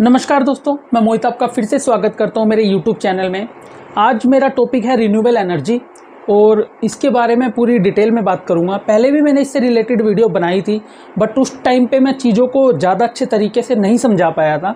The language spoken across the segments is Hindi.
नमस्कार दोस्तों, मैं मोहित आपका फिर से स्वागत करता हूं मेरे YouTube चैनल में। आज मेरा टॉपिक है रिन्यूएबल एनर्जी और इसके बारे में पूरी डिटेल में बात करूंगा। पहले भी मैंने इससे रिलेटेड वीडियो बनाई थी, बट उस टाइम पे मैं चीज़ों को ज़्यादा अच्छे तरीके से नहीं समझा पाया था।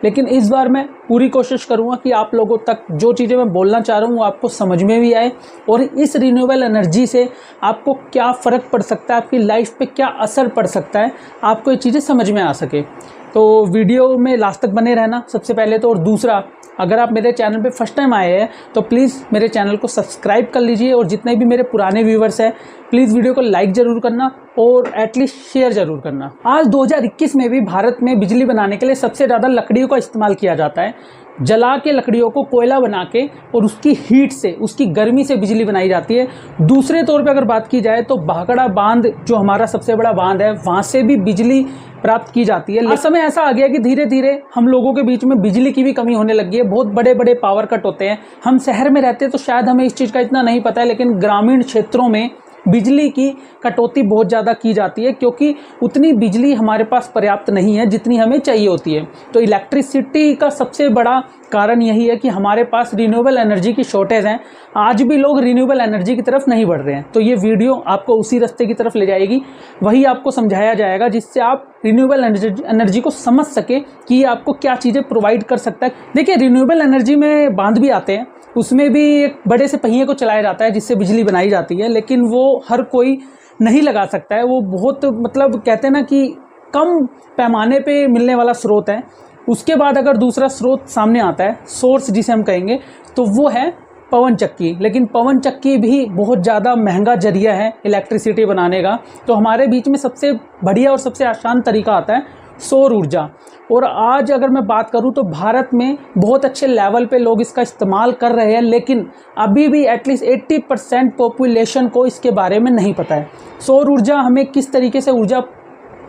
लेकिन इस बार मैं पूरी कोशिश करूंगा कि आप लोगों तक जो चीज़ें मैं बोलना चाह रहा हूँ वो आपको समझ में भी आए और इस रिन्यूएबल एनर्जी से आपको क्या फ़र्क पड़ सकता है, आपकी लाइफ पे क्या असर पड़ सकता है, आपको ये चीज़ें समझ में आ सके। तो वीडियो में लास्ट तक बने रहना सबसे पहले तो। और दूसरा, अगर आप मेरे चैनल पे फर्स्ट टाइम आए हैं तो प्लीज़ मेरे चैनल को सब्सक्राइब कर लीजिए और जितने भी मेरे पुराने व्यूवर्स हैं प्लीज़ वीडियो को लाइक ज़रूर करना और एटलीस्ट शेयर ज़रूर करना। आज 2021 में भी भारत में बिजली बनाने के लिए सबसे ज़्यादा लकड़ियों का इस्तेमाल किया जाता है। जला के लकड़ियों को कोयला बना के और उसकी हीट से, उसकी गर्मी से बिजली बनाई जाती है। दूसरे तौर पे अगर बात की जाए तो भाखड़ा बांध जो हमारा सबसे बड़ा बांध है, वहाँ से भी बिजली प्राप्त की जाती है। इस समय ऐसा आ गया कि धीरे धीरे हम लोगों के बीच में बिजली की भी कमी होने लगी है। बहुत बड़े बड़े पावर कट होते हैं। हम शहर में रहते हैं तो शायद हमें इस चीज़ का इतना नहीं पता है, लेकिन ग्रामीण क्षेत्रों में बिजली की कटौती बहुत ज़्यादा की जाती है क्योंकि उतनी बिजली हमारे पास पर्याप्त नहीं है जितनी हमें चाहिए होती है। तो इलेक्ट्रिसिटी का सबसे बड़ा कारण यही है कि हमारे पास रिन्यूएबल एनर्जी की शॉर्टेज है। आज भी लोग रिन्यूएबल एनर्जी की तरफ नहीं बढ़ रहे हैं। तो ये वीडियो आपको उसी रास्ते की तरफ ले जाएगी, वही आपको समझाया जाएगा जिससे आप रिन्यूएबल एनर्जी को समझ सके कि ये आपको क्या चीज़ें प्रोवाइड कर सकता है। देखिए, रिन्यूएबल एनर्जी में बांध भी आते हैं, उसमें भी एक बड़े से पहिए को चलाया जाता है जिससे बिजली बनाई जाती है, लेकिन वो हर कोई नहीं लगा सकता है। वो बहुत कहते हैं ना कि कम पैमाने पे मिलने वाला स्रोत है। उसके बाद अगर दूसरा स्रोत सामने आता है, सोर्स जिसे हम कहेंगे, तो वो है पवन चक्की। लेकिन पवन चक्की भी बहुत ज़्यादा महंगा जरिया है इलेक्ट्रिसिटी बनाने का। तो हमारे बीच में सबसे बढ़िया और सबसे आसान तरीका आता है सौर ऊर्जा। और आज अगर मैं बात करूं तो भारत में बहुत अच्छे लेवल पे लोग इसका इस्तेमाल कर रहे हैं, लेकिन अभी भी एटलीस्ट 80% पॉपुलेशन को इसके बारे में नहीं पता है। सौर ऊर्जा हमें किस तरीके से ऊर्जा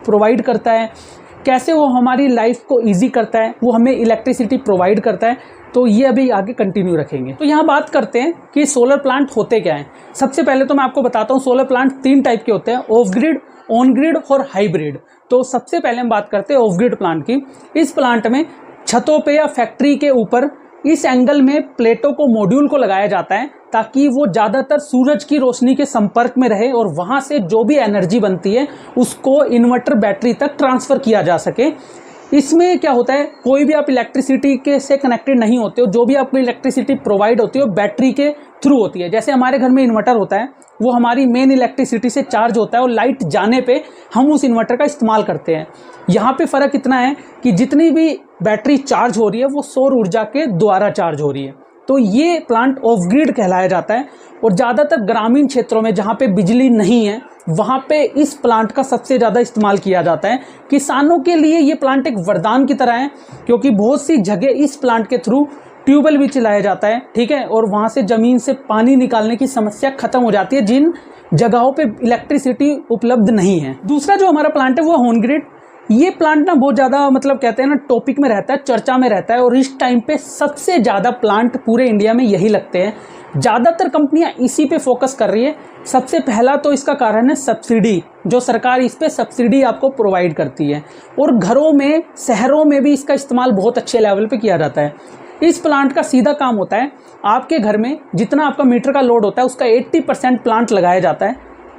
प्रोवाइड करता है, कैसे वो हमारी लाइफ को ईजी करता है, वो हमें इलेक्ट्रिसिटी प्रोवाइड करता है, तो ये अभी आगे कंटिन्यू रखेंगे। तो यहाँ बात करते हैं कि सोलर प्लांट होते क्या हैं। सबसे पहले तो मैं आपको बताता हूँ, सोलर प्लांट 3 टाइप के होते हैं, ऑफ ग्रिड, ऑन ग्रिड और हाइब्रिड। तो सबसे पहले हम बात करते हैं ऑफ ग्रिड प्लांट की। इस प्लांट में छतों पे या फैक्ट्री के ऊपर इस एंगल में प्लेटों को, मॉड्यूल को लगाया जाता है ताकि वो ज़्यादातर सूरज की रोशनी के संपर्क में रहे और वहाँ से जो भी एनर्जी बनती है उसको इन्वर्टर बैटरी तक ट्रांसफ़र किया जा सके। इसमें क्या होता है, कोई भी आप इलेक्ट्रिसिटी के से कनेक्टेड नहीं होते हो, जो भी आपको इलेक्ट्रिसिटी प्रोवाइड होती है वो बैटरी के थ्रू होती है। जैसे हमारे घर में इन्वर्टर होता है, वो हमारी मेन इलेक्ट्रिसिटी से चार्ज होता है और लाइट जाने पे हम उस इन्वर्टर का इस्तेमाल करते हैं। यहाँ पे फ़र्क इतना है कि जितनी भी बैटरी चार्ज हो रही है वो सौर ऊर्जा के द्वारा चार्ज हो रही है। तो ये प्लांट ऑफ ग्रिड कहलाया जाता है। और ज़्यादातर ग्रामीण क्षेत्रों में जहाँ पे बिजली नहीं है वहाँ पे इस प्लांट का सबसे ज़्यादा इस्तेमाल किया जाता है। किसानों के लिए ये प्लांट एक वरदान की तरह है क्योंकि बहुत सी जगह इस प्लांट के थ्रू ट्यूबवेल भी चलाया जाता है, ठीक है, और वहाँ से ज़मीन से पानी निकालने की समस्या खत्म हो जाती है जिन जगहों पे इलेक्ट्रिसिटी उपलब्ध नहीं है। दूसरा जो हमारा प्लांट है वो ऑन ग्रिड। ये प्लांट ना बहुत ज़्यादा कहते हैं ना टॉपिक में रहता है, चर्चा में रहता है और इस टाइम पे सबसे ज़्यादा प्लांट पूरे इंडिया में यही लगते हैं। ज़्यादातर कंपनियां इसी पे फोकस कर रही है। सबसे पहला तो इसका कारण है सब्सिडी, जो सरकार इस पे सब्सिडी आपको प्रोवाइड करती है और घरों में, शहरों में भी इसका इस्तेमाल बहुत अच्छे लेवल पे किया जाता है। इस प्लांट का सीधा काम होता है, आपके घर में जितना आपका मीटर का लोड होता है उसका 80% प्लांट लगाया जाता है।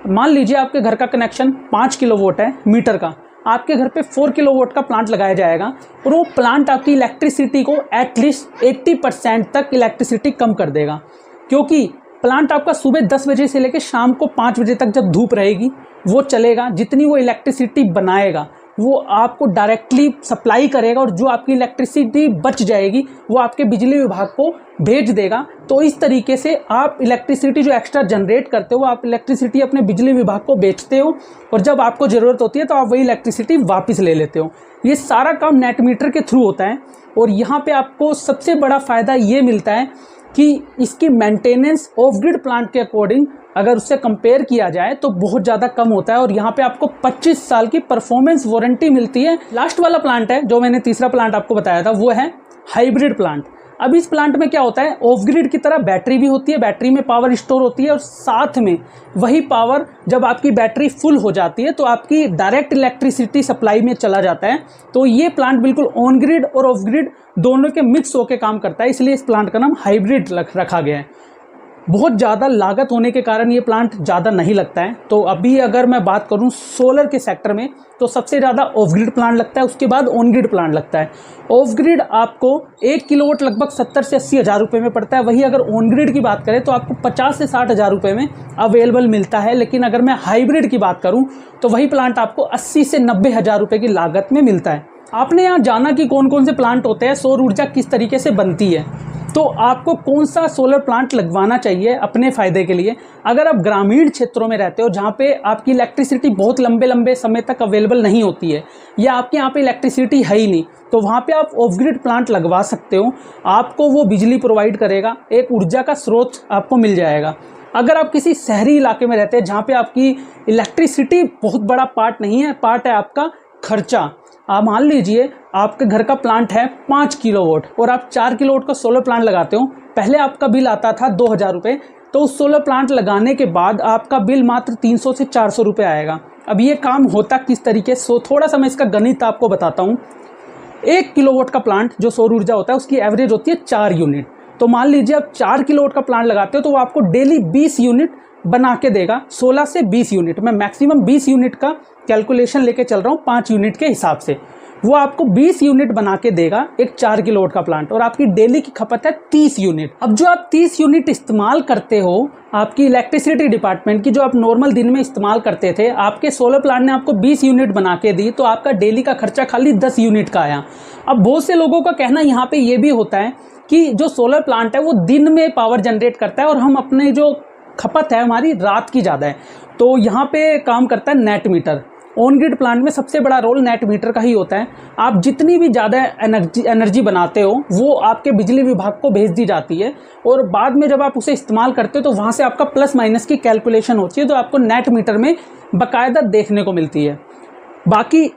मान लीजिए आपके घर का कनेक्शन 5 किलोवाट है मीटर का, आपके घर पे 4 किलोवाट का प्लांट लगाया जाएगा और वो प्लांट आपकी इलेक्ट्रिसिटी को एटलीस्ट 80% तक इलेक्ट्रिसिटी कम कर देगा। क्योंकि प्लांट आपका सुबह 10 बजे से लेकर शाम को 5 बजे तक जब धूप रहेगी वो चलेगा। जितनी वो इलेक्ट्रिसिटी बनाएगा वो आपको डायरेक्टली सप्लाई करेगा और जो आपकी इलेक्ट्रिसिटी बच जाएगी वो आपके बिजली विभाग को भेज देगा। तो इस तरीके से आप इलेक्ट्रिसिटी जो एक्स्ट्रा जनरेट करते हो, आप इलेक्ट्रिसिटी अपने बिजली विभाग को बेचते हो और जब आपको ज़रूरत होती है तो आप वही इलेक्ट्रिसिटी वापस ले लेते हो। ये सारा काम नेट मीटर के थ्रू होता है और यहाँ पे आपको सबसे बड़ा फ़ायदा ये मिलता है कि इसकी मेंटेनेंस ऑफ ग्रिड प्लांट के अकॉर्डिंग अगर उससे कंपेयर किया जाए तो बहुत ज़्यादा कम होता है और यहाँ पे आपको 25 साल की परफॉर्मेंस वारंटी मिलती है। लास्ट वाला प्लांट है जो मैंने तीसरा प्लांट आपको बताया था वो है हाइब्रिड प्लांट। अब इस प्लांट में क्या होता है, ऑफ ग्रिड की तरह बैटरी भी होती है, बैटरी में पावर स्टोर होती है और साथ में वही पावर जब आपकी बैटरी फुल हो जाती है तो आपकी डायरेक्ट इलेक्ट्रिसिटी सप्लाई में चला जाता है। तो ये प्लांट बिल्कुल ऑन ग्रिड और ऑफ ग्रिड दोनों के मिक्स होकर काम करता है, इसलिए इस प्लांट का नाम हाइब्रिड रखा गया है। बहुत ज़्यादा लागत होने के कारण ये प्लांट ज़्यादा नहीं लगता है। तो अभी अगर मैं बात करूं सोलर के सेक्टर में तो सबसे ज़्यादा ऑफ ग्रिड प्लांट लगता है, उसके बाद ऑन ग्रिड प्लांट लगता है। ऑफ ग्रिड आपको 1 किलोवाट लगभग 70 से 80 हज़ार रुपये में पड़ता है, वही अगर ऑन ग्रिड की बात करें तो आपको 50 से 60 हज़ार रुपये में अवेलेबल मिलता है। लेकिन अगर मैं हाइब्रिड की बात करूँ तो वही प्लांट आपको 80 से 90 हज़ार रुपये की लागत में मिलता है। आपने यहाँ जाना कि कौन कौन से प्लांट होते हैं, सौर ऊर्जा किस तरीके से बनती है, तो आपको कौन सा सोलर प्लांट लगवाना चाहिए अपने फ़ायदे के लिए। अगर आप ग्रामीण क्षेत्रों में रहते हो जहाँ पे आपकी इलेक्ट्रिसिटी बहुत लंबे लंबे समय तक अवेलेबल नहीं होती है या आपके यहाँ पे इलेक्ट्रिसिटी है ही नहीं, तो वहाँ पे आप ऑफ ग्रिड प्लांट लगवा सकते हो। आपको वो बिजली प्रोवाइड करेगा, एक ऊर्जा का स्रोत आपको मिल जाएगा। अगर आप किसी शहरी इलाके में रहते हैं जहाँ पे आपकी इलेक्ट्रिसिटी बहुत बड़ा पार्ट नहीं है, पार्ट है आपका खर्चा। आप मान लीजिए आपके घर का प्लांट है 5 किलोवाट और आप 4 किलोवाट का सोलर प्लांट लगाते हो, पहले आपका बिल आता था 2000 रुपये, तो उस सोलर प्लांट लगाने के बाद आपका बिल मात्र 300 से 400 रुपये आएगा। अब ये काम होता किस तरीके से, थोड़ा सा मैं इसका गणित आपको बताता हूँ। 1 किलोवाट का प्लांट जो सौर ऊर्जा होता है उसकी एवरेज होती है 4 यूनिट। तो मान लीजिए आप 4 किलोवाट का प्लांट लगाते हो तो वो आपको डेली 20 यूनिट बना के देगा, 16 से 20 यूनिट। मैं मैक्सिमम 20 यूनिट का कैलकुलेशन लेके चल रहा हूँ 5 यूनिट के हिसाब से। वो आपको 20 यूनिट बना के देगा एक 4 किलोवाट का प्लांट, और आपकी डेली की खपत है 30 यूनिट। अब जो आप 30 यूनिट इस्तेमाल करते हो आपकी इलेक्ट्रिसिटी डिपार्टमेंट की, जो आप नॉर्मल दिन में इस्तेमाल करते थे, आपके सोलर प्लांट ने आपको 20 यूनिट बना के दी, तो आपका डेली का खर्चा खाली 10 यूनिट का आया। अब बहुत से लोगों का कहना यहाँ पे ये भी होता है कि जो सोलर प्लांट है वो दिन में पावर जनरेट करता है और हम अपने जो खपत है हमारी रात की ज़्यादा है। तो यहाँ पे काम करता है net metre. On grid plant में सबसे बड़ा रोल नेट मीटर का ही होता है। आप जितनी भी ज़्यादा एनर्जी बनाते हो वो आपके बिजली विभाग को भेज दी जाती है, और बाद में जब आप उसे इस्तेमाल करते हो तो वहाँ से आपका प्लस माइनस की कैलकुलेशन होती है, तो आपको नेट मीटर में बाकायदा देखने को मिलती है। बाकी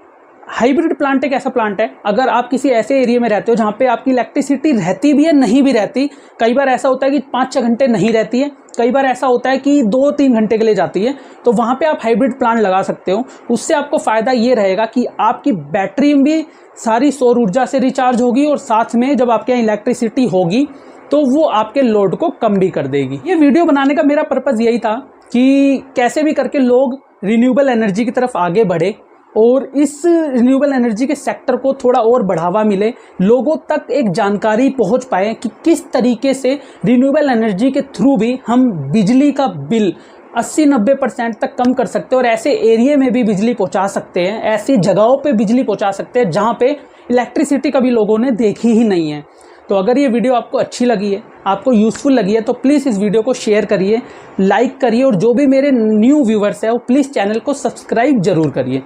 हाइब्रिड प्लांट एक ऐसा प्लांट है, अगर आप किसी ऐसे एरिया में रहते हो जहाँ पे आपकी इलेक्ट्रिसिटी रहती भी है नहीं भी रहती, कई बार ऐसा होता है कि 5-6 घंटे नहीं रहती है, कई बार ऐसा होता है कि 2-3 घंटे के लिए जाती है, तो वहाँ पे आप हाइब्रिड प्लांट लगा सकते हो। उससे आपको फ़ायदा ये रहेगा कि आपकी बैटरी भी सारी सौर ऊर्जा से रिचार्ज होगी, और साथ में जब आपके यहाँ इलेक्ट्रिसिटी होगी तो वो आपके लोड को कम भी कर देगी। ये वीडियो बनाने का मेरा पर्पज़ यही था कि कैसे भी करके लोग रिन्यूएबल एनर्जी की तरफ आगे बढ़े और इस रिन्यूएबल एनर्जी के सेक्टर को थोड़ा और बढ़ावा मिले, लोगों तक एक जानकारी पहुंच पाए कि किस तरीके से रिन्यूएबल एनर्जी के थ्रू भी हम बिजली का बिल 80-90% तक कम कर सकते हैं, और ऐसे एरिया में भी बिजली पहुंचा सकते हैं, ऐसी जगहों पे बिजली पहुंचा सकते हैं जहां पे इलेक्ट्रिसिटी कभी लोगों ने देखी ही नहीं है। तो अगर ये वीडियो आपको अच्छी लगी है, आपको यूज़फुल लगी है, तो प्लीज़ इस वीडियो को शेयर करिए, लाइक करिए, और जो भी मेरे न्यू व्यूवर्स हैं वो प्लीज़ चैनल को सब्सक्राइब जरूर करिए।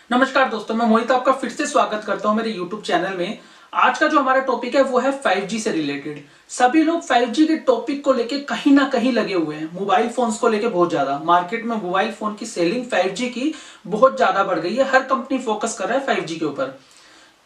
नमस्कार दोस्तों, मैं मोहित आपका फिर से स्वागत करता हूं मेरे YouTube चैनल में। आज का जो हमारा टॉपिक है वो है 5G से रिलेटेड। सभी लोग 5G के टॉपिक को लेके कहीं ना कहीं लगे हुए हैं, मोबाइल फोन्स को लेके बहुत ज्यादा। मार्केट में मोबाइल फोन की सेलिंग 5G की बहुत ज्यादा बढ़ गई है, हर कंपनी फोकस कर रहा है 5G के ऊपर।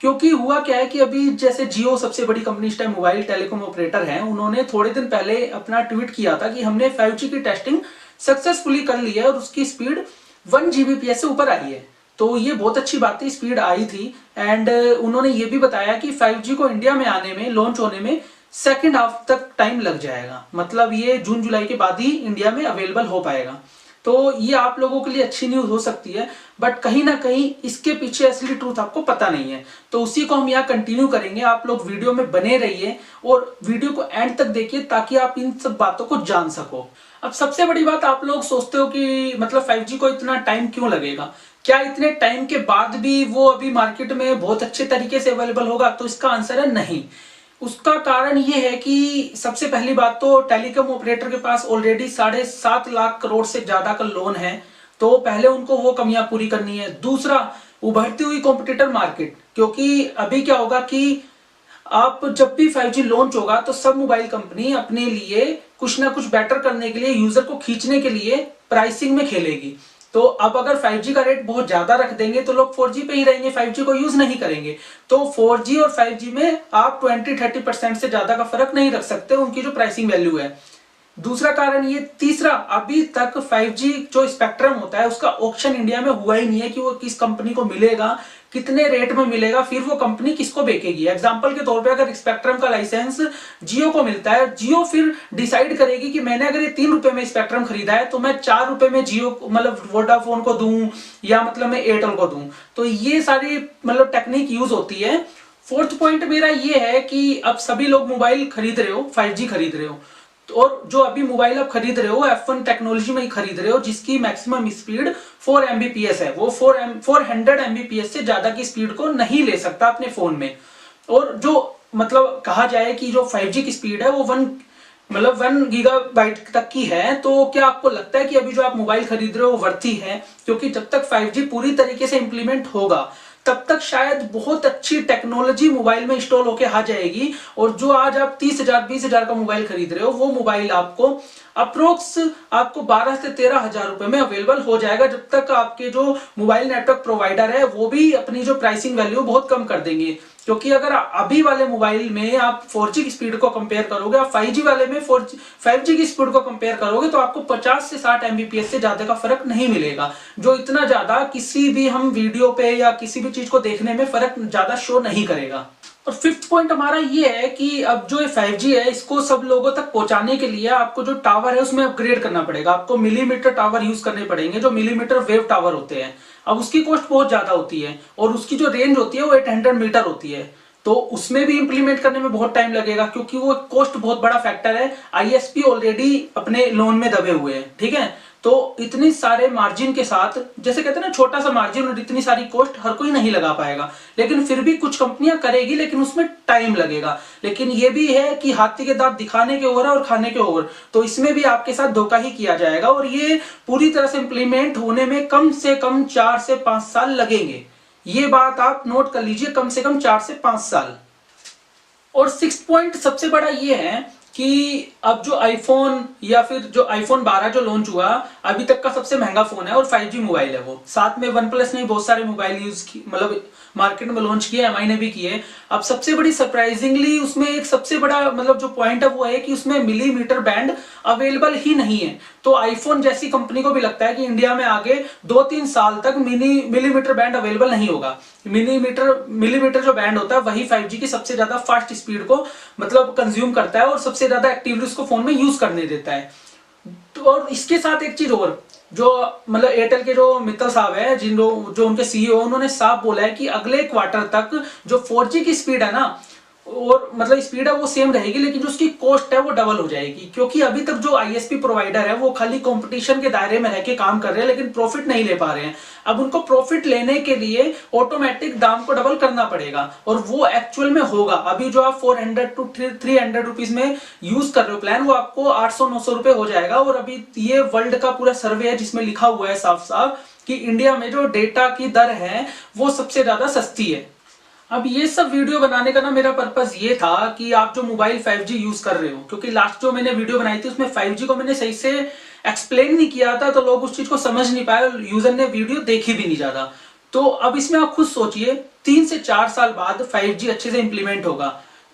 क्योंकि हुआ क्या है कि अभी जैसे जियो सबसे बड़ी कंपनी इस टाइम मोबाइल टेलीकॉम ऑपरेटर है, उन्होंने थोड़े दिन पहले अपना ट्वीट किया था कि हमने 5G की टेस्टिंग सक्सेसफुली कर ली है और उसकी स्पीड 1 Gbps से ऊपर आई है। तो ये बहुत अच्छी बात थी, स्पीड आई थी। एंड उन्होंने ये भी बताया कि 5G को इंडिया में आने में, लॉन्च होने में सेकेंड हाफ तक टाइम लग जाएगा, मतलब ये जून जुलाई के बाद ही इंडिया में अवेलेबल हो पाएगा। तो ये आप लोगों के लिए अच्छी न्यूज हो सकती है, बट कहीं ना कहीं इसके पीछे असली ट्रूथ आपको पता नहीं है। तो उसी को हम यहाँ कंटिन्यू करेंगे। आप लोग वीडियो में बने रहिए और वीडियो को एंड तक देखिए ताकि आप इन सब बातों को जान सको। अब सबसे बड़ी बात, आप लोग सोचते हो कि मतलब 5G को इतना टाइम क्यों लगेगा, क्या इतने टाइम के बाद भी वो अभी मार्केट में बहुत अच्छे तरीके से अवेलेबल होगा? तो इसका आंसर है नहीं। उसका कारण ये है कि सबसे पहली बात तो टेलीकॉम ऑपरेटर के पास ऑलरेडी 7.5 लाख करोड़ से ज्यादा का लोन है, तो पहले उनको वो कमियां पूरी करनी है। दूसरा, उभरती हुई कॉम्पिटिटर मार्केट, क्योंकि अभी क्या होगा कि आप जब भी 5G लॉन्च होगा तो सब मोबाइल कंपनी अपने लिए कुछ ना कुछ बेटर करने के लिए, यूजर को खींचने के लिए प्राइसिंग में खेलेगी। तो अब अगर 5G का रेट बहुत ज्यादा रख देंगे तो लोग 4G पे ही रहेंगे, 5G को यूज नहीं करेंगे। तो 4G और 5G में आप 20-30% से ज्यादा का फर्क नहीं रख सकते उनकी जो प्राइसिंग वैल्यू है। दूसरा कारण ये, तीसरा, अभी तक 5G जो स्पेक्ट्रम होता है उसका ऑक्शन इंडिया में हुआ ही नहीं है कि वो किस कंपनी को मिलेगा, कितने रेट में मिलेगा, फिर वो कंपनी किसको बेचेगी। एग्जांपल के तौर पे अगर स्पेक्ट्रम का लाइसेंस जियो को मिलता है, जियो फिर डिसाइड करेगी कि मैंने अगर ये 3 रुपए में स्पेक्ट्रम खरीदा है तो मैं 4 रुपए में जियो मतलब वोडाफोन को दूं या मतलब मैं एयरटेल को दूं। तो ये सारी मतलब टेक्निक यूज होती है। फोर्थ पॉइंट मेरा ये है कि अब सभी लोग मोबाइल खरीद रहे हो, 5G खरीद रहे हो, और जो अभी मोबाइल आप खरीद रहे हो F1 टेक्नोलॉजी में ही खरीद रहे हो जिसकी मैक्सिमम स्पीड 4 Mbps है। वो 400 Mbps से ज्यादा की स्पीड को नहीं ले सकता अपने फोन में। और जो मतलब कहा जाए कि जो 5G की स्पीड है वो 1 गीगाबाइट तक की है। तो क्या आपको लगता है कि अभी जो आप मोबाइल खरीद रहे हो वो वर्ती है? क्योंकि जब तक 5G पूरी तरीके से इंप्लीमेंट होगा तब तक शायद बहुत अच्छी टेक्नोलॉजी मोबाइल में इंस्टॉल होके आ जाएगी, और जो आज आप 30,000 20,000 का मोबाइल खरीद रहे हो वो मोबाइल आपको अप्रोक्स आपको 12 से 13,000 रुपए में अवेलेबल हो जाएगा, जब तक आपके जो मोबाइल नेटवर्क प्रोवाइडर है वो भी अपनी जो प्राइसिंग वैल्यू बहुत कम कर देंगे। क्योंकि अगर अभी वाले मोबाइल में आप 4G की स्पीड को कंपेयर करोगे, आप 5G वाले में 5G की स्पीड को कंपेयर करोगे तो आपको 50 से 60 Mbps से ज्यादा का फर्क नहीं मिलेगा, जो इतना ज्यादा किसी भी हम वीडियो पे या किसी भी चीज को देखने में फर्क ज्यादा शो नहीं करेगा। और फिफ्थ पॉइंट हमारा ये है कि अब जो 5G है इसको सब लोगों तक पहुंचाने के लिए आपको जो टावर है उसमें अपग्रेड करना पड़ेगा। आपको मिलीमीटर टावर यूज करने पड़ेंगे, जो मिलीमीटर वेव टावर होते हैं। अब उसकी कॉस्ट बहुत ज्यादा होती है और उसकी जो रेंज होती है वो 800 मीटर होती है। तो उसमें भी इंप्लीमेंट करने में बहुत टाइम लगेगा क्योंकि वो कॉस्ट बहुत बड़ा फैक्टर है। आईएसपी ऑलरेडी अपने लोन में दबे हुए हैं, ठीक है। तो इतनी सारे मार्जिन के साथ, जैसे कहते हैं ना छोटा सा मार्जिन और इतनी सारी कॉस्ट हर कोई नहीं लगा पाएगा, लेकिन फिर भी कुछ कंपनियां करेगी, लेकिन उसमें टाइम लगेगा। लेकिन ये भी है कि हाथी के दांत दिखाने के ओर है और खाने के ओर, तो इसमें भी आपके साथ धोखा ही किया जाएगा और ये पूरी तरह से इंप्लीमेंट होने में कम से कम 4 से 5 साल लगेंगे। ये बात आप नोट कर लीजिए, कम से कम 4 से 5 साल। और 6 पॉइंट सबसे बड़ा ये है कि अब जो आईफोन या फिर जो आईफोन 12 जो लॉन्च हुआ अभी तक का सबसे महंगा फोन है और 5G मोबाइल है वो। साथ में वन प्लस ने बहुत सारे मोबाइल यूज की मतलब मार्केट में लॉन्च किए, एमआई ने भी किए। अब सबसे बड़ी सरप्राइजिंगली उसमें एक सबसे बड़ा मतलब जो पॉइंट है वो है कि उसमें मिलीमीटर बैंड अवेलेबल ही नहीं है। तो आईफोन जैसी कंपनी को भी लगता है कि इंडिया में आगे 2-3 साल तक मिलीमीटर बैंड अवेलेबल नहीं होगा। मिलीमीटर जो बैंड होता है वही 5G की सबसे ज्यादा फास्ट स्पीड को मतलब कंज्यूम करता है और सबसे ज्यादा एक्टिवली उसको फोन में यूज करने देता है। तो और इसके साथ एक चीज और, जो मतलब एयरटेल के जो मित्तल साहब है, जो उनके सीईओ, उन्होंने साफ बोला है कि अगले क्वार्टर तक जो 4G की स्पीड है ना, और मतलब स्पीड है वो सेम रहेगी, लेकिन जो उसकी कॉस्ट है वो डबल हो जाएगी। क्योंकि अभी तक जो आईएसपी प्रोवाइडर है वो खाली कंपटीशन के दायरे में रह के काम कर रहे हैं लेकिन प्रॉफिट नहीं ले पा रहे हैं। अब उनको प्रॉफिट लेने के लिए ऑटोमेटिक दाम को डबल करना पड़ेगा और वो एक्चुअल में होगा। अभी जो आप 400 टू 300 रुपीज में यूज कर रहे हो प्लान, वो आपको 800-900 रुपए हो जाएगा। और अभी ये वर्ल्ड का पूरा सर्वे है जिसमें लिखा हुआ है साफ साफ कि इंडिया में जो डेटा की दर है वो सबसे ज्यादा सस्ती है। अब ये सब वीडियो बनाने का ना मेरा पर्पस ये था कि आप जो मोबाइल 5G यूज कर रहे हो, क्योंकि लास्ट जो मैंने वीडियो बनाई थी उसमें 5G को मैंने सही से एक्सप्लेन नहीं किया था तो लोग उस चीज को समझ नहीं पाए, यूजर ने वीडियो देखी भी नहीं ज्यादा। तो अब इसमें आप खुद सोचिए 3 से 4 साल बाद 5G अच्छे से इंप्लीमेंट होगा,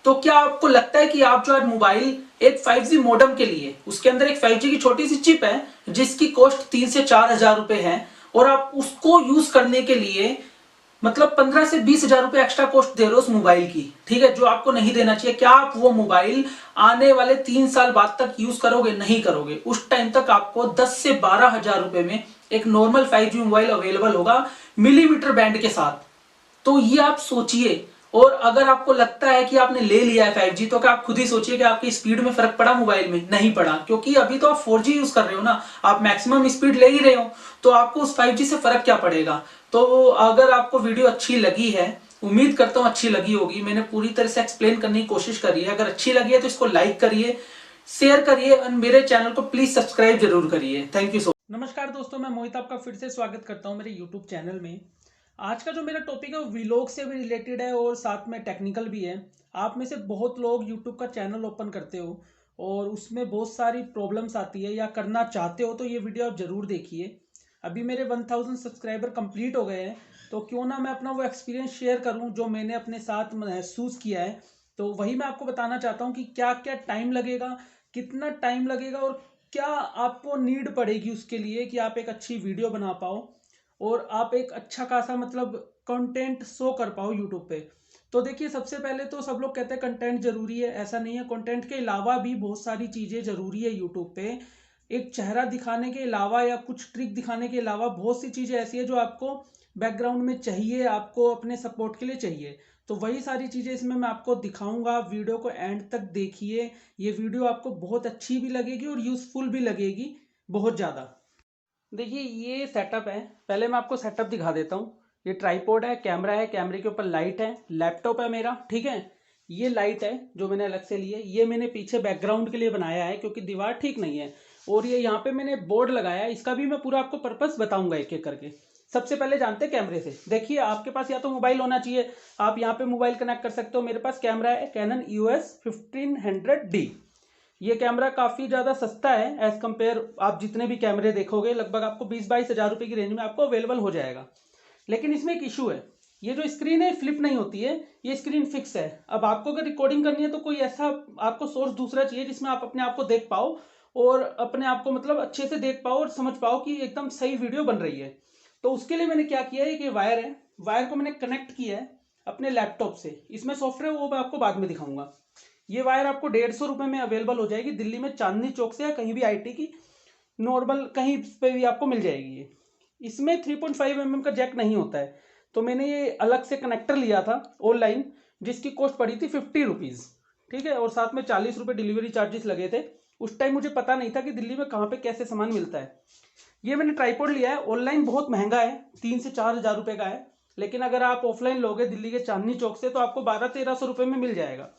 तो क्या आपको लगता है कि आप जो आज मोबाइल एक 5G मॉडेम के लिए, उसके अंदर एक 5G की छोटी सी चिप है जिसकी कॉस्ट 3 से 4 हजार रुपए है, और आप उसको यूज करने के लिए मतलब 15 से 20 हजार रुपए एक्स्ट्रा कॉस्ट दे रहे हो उस मोबाइल की, ठीक है, जो आपको नहीं देना चाहिए। क्या आप वो मोबाइल आने वाले 3 साल बाद तक यूज करोगे? नहीं करोगे। उस टाइम तक आपको 10 से 12 हजार रुपए में एक नॉर्मल 5G मोबाइल अवेलेबल होगा मिलीमीटर बैंड के साथ। तो ये आप सोचिए। और अगर आपको लगता है कि आपने ले लिया है 5G, तो क्या आप खुद ही सोचिए कि आपकी स्पीड में फर्क पड़ा मोबाइल में? नहीं पड़ा, क्योंकि अभी तो आप 4G यूज कर रहे हो ना, आप मैक्सिमम स्पीड ले ही रहे हो, तो आपको उस 5G से फर्क क्या पड़ेगा। तो अगर आपको वीडियो अच्छी लगी है, उम्मीद करता हूं अच्छी लगी होगी, मैंने पूरी तरह से एक्सप्लेन करने की कोशिश करी है। अगर अच्छी लगी है तो इसको लाइक करिए, शेयर करिए और मेरे चैनल को प्लीज सब्सक्राइब जरूर करिए। Thank you so much. नमस्कार दोस्तों, मैं मोहित आपका फिर से स्वागत करता हूं मेरे यूट्यूब चैनल में। आज का जो मेरा टॉपिक है वो व्लॉग से भी रिलेटेड है और साथ में टेक्निकल भी है। आप में से बहुत लोग यूट्यूब का चैनल ओपन करते हो और उसमें बहुत सारी प्रॉब्लम्स आती है या करना चाहते हो, तो ये वीडियो आप जरूर देखिए। अभी मेरे 1000 सब्सक्राइबर कंप्लीट हो गए हैं, तो क्यों ना मैं अपना वो एक्सपीरियंस शेयर करूं जो मैंने अपने साथ महसूस किया है। तो वही मैं आपको बताना चाहता हूं कि क्या क्या टाइम लगेगा, कितना टाइम लगेगा और क्या आपको नीड पड़ेगी उसके लिए कि आप एक अच्छी वीडियो बना पाओ और आप एक अच्छा खासा मतलब कंटेंट शो कर पाओ यूट्यूब पे। तो देखिए, सबसे पहले तो सब लोग कहते हैं कंटेंट जरूरी है, ऐसा नहीं है। कंटेंट के अलावा भी बहुत सारी चीज़ें जरूरी है यूट्यूब पे। एक चेहरा दिखाने के अलावा या कुछ ट्रिक दिखाने के अलावा बहुत सी चीज़ें ऐसी है जो आपको बैकग्राउंड में चाहिए, आपको अपने सपोर्ट के लिए चाहिए। तो वही सारी चीज़ें इसमें मैं आपको दिखाऊंगा। वीडियो को एंड तक देखिए, ये वीडियो आपको बहुत अच्छी भी लगेगी और यूजफुल भी लगेगी बहुत ज़्यादा। देखिए, ये सेटअप है, पहले मैं आपको सेटअप दिखा देता हूँ। ये ट्राइपॉड है, कैमरा है, कैमरे के ऊपर लाइट है, लैपटॉप है मेरा, ठीक है। ये लाइट है जो मैंने अलग से ली है, ये मैंने पीछे बैकग्राउंड के लिए बनाया है क्योंकि दीवार ठीक नहीं है। और ये यहाँ पे मैंने बोर्ड लगाया है, इसका भी मैं पूरा आपको पर्पस बताऊंगा एक एक करके। सबसे पहले जानते हैं कैमरे से। देखिए, आपके पास या तो मोबाइल होना चाहिए, आप यहाँ पे मोबाइल कनेक्ट कर सकते हो। मेरे पास कैमरा है कैनन EOS 1500D। ये कैमरा काफ़ी ज़्यादा सस्ता है एज कंपेयर आप जितने भी कैमरे देखोगे, लगभग आपको 20-22 हज़ार रुपये की रेंज में आपको अवेलेबल हो जाएगा। लेकिन इसमें एक इशू है, ये जो स्क्रीन है फ्लिप नहीं होती है, ये स्क्रीन फिक्स है। अब आपको अगर रिकॉर्डिंग करनी है तो कोई ऐसा आपको सोर्स दूसरा चाहिए जिसमें आप अपने आप को देख पाओ और अपने आप को मतलब अच्छे से देख पाओ और समझ पाओ कि एकदम सही वीडियो बन रही है। तो उसके लिए मैंने क्या किया है कि वायर है, वायर को मैंने कनेक्ट किया है अपने लैपटॉप से। इसमें सॉफ्टवेयर वो मैं आपको बाद में दिखाऊंगा। ये वायर आपको 150 रुपये में अवेलेबल हो जाएगी दिल्ली में, चांदनी चौक से या कहीं भी IT की नॉर्मल कहीं पे भी आपको मिल जाएगी ये। इसमें 3.5 mm का जैक नहीं होता है, तो मैंने ये अलग से कनेक्टर लिया था ऑनलाइन, जिसकी कॉस्ट पड़ी थी 50 रुपीज़, ठीक है। और साथ में 40 रुपये डिलीवरी चार्जेस लगे थे। उस टाइम मुझे पता नहीं था कि दिल्ली में कहाँ पे कैसे सामान मिलता है। ये मैंने ट्राईपॉड लिया है, ऑनलाइन बहुत महंगा है, 3 से 4 हज़ार रुपये का है। लेकिन अगर आप ऑफलाइन लोगे दिल्ली के चांदनी चौक से तो आपको 1200-1300 रुपये में मिल जाएगा।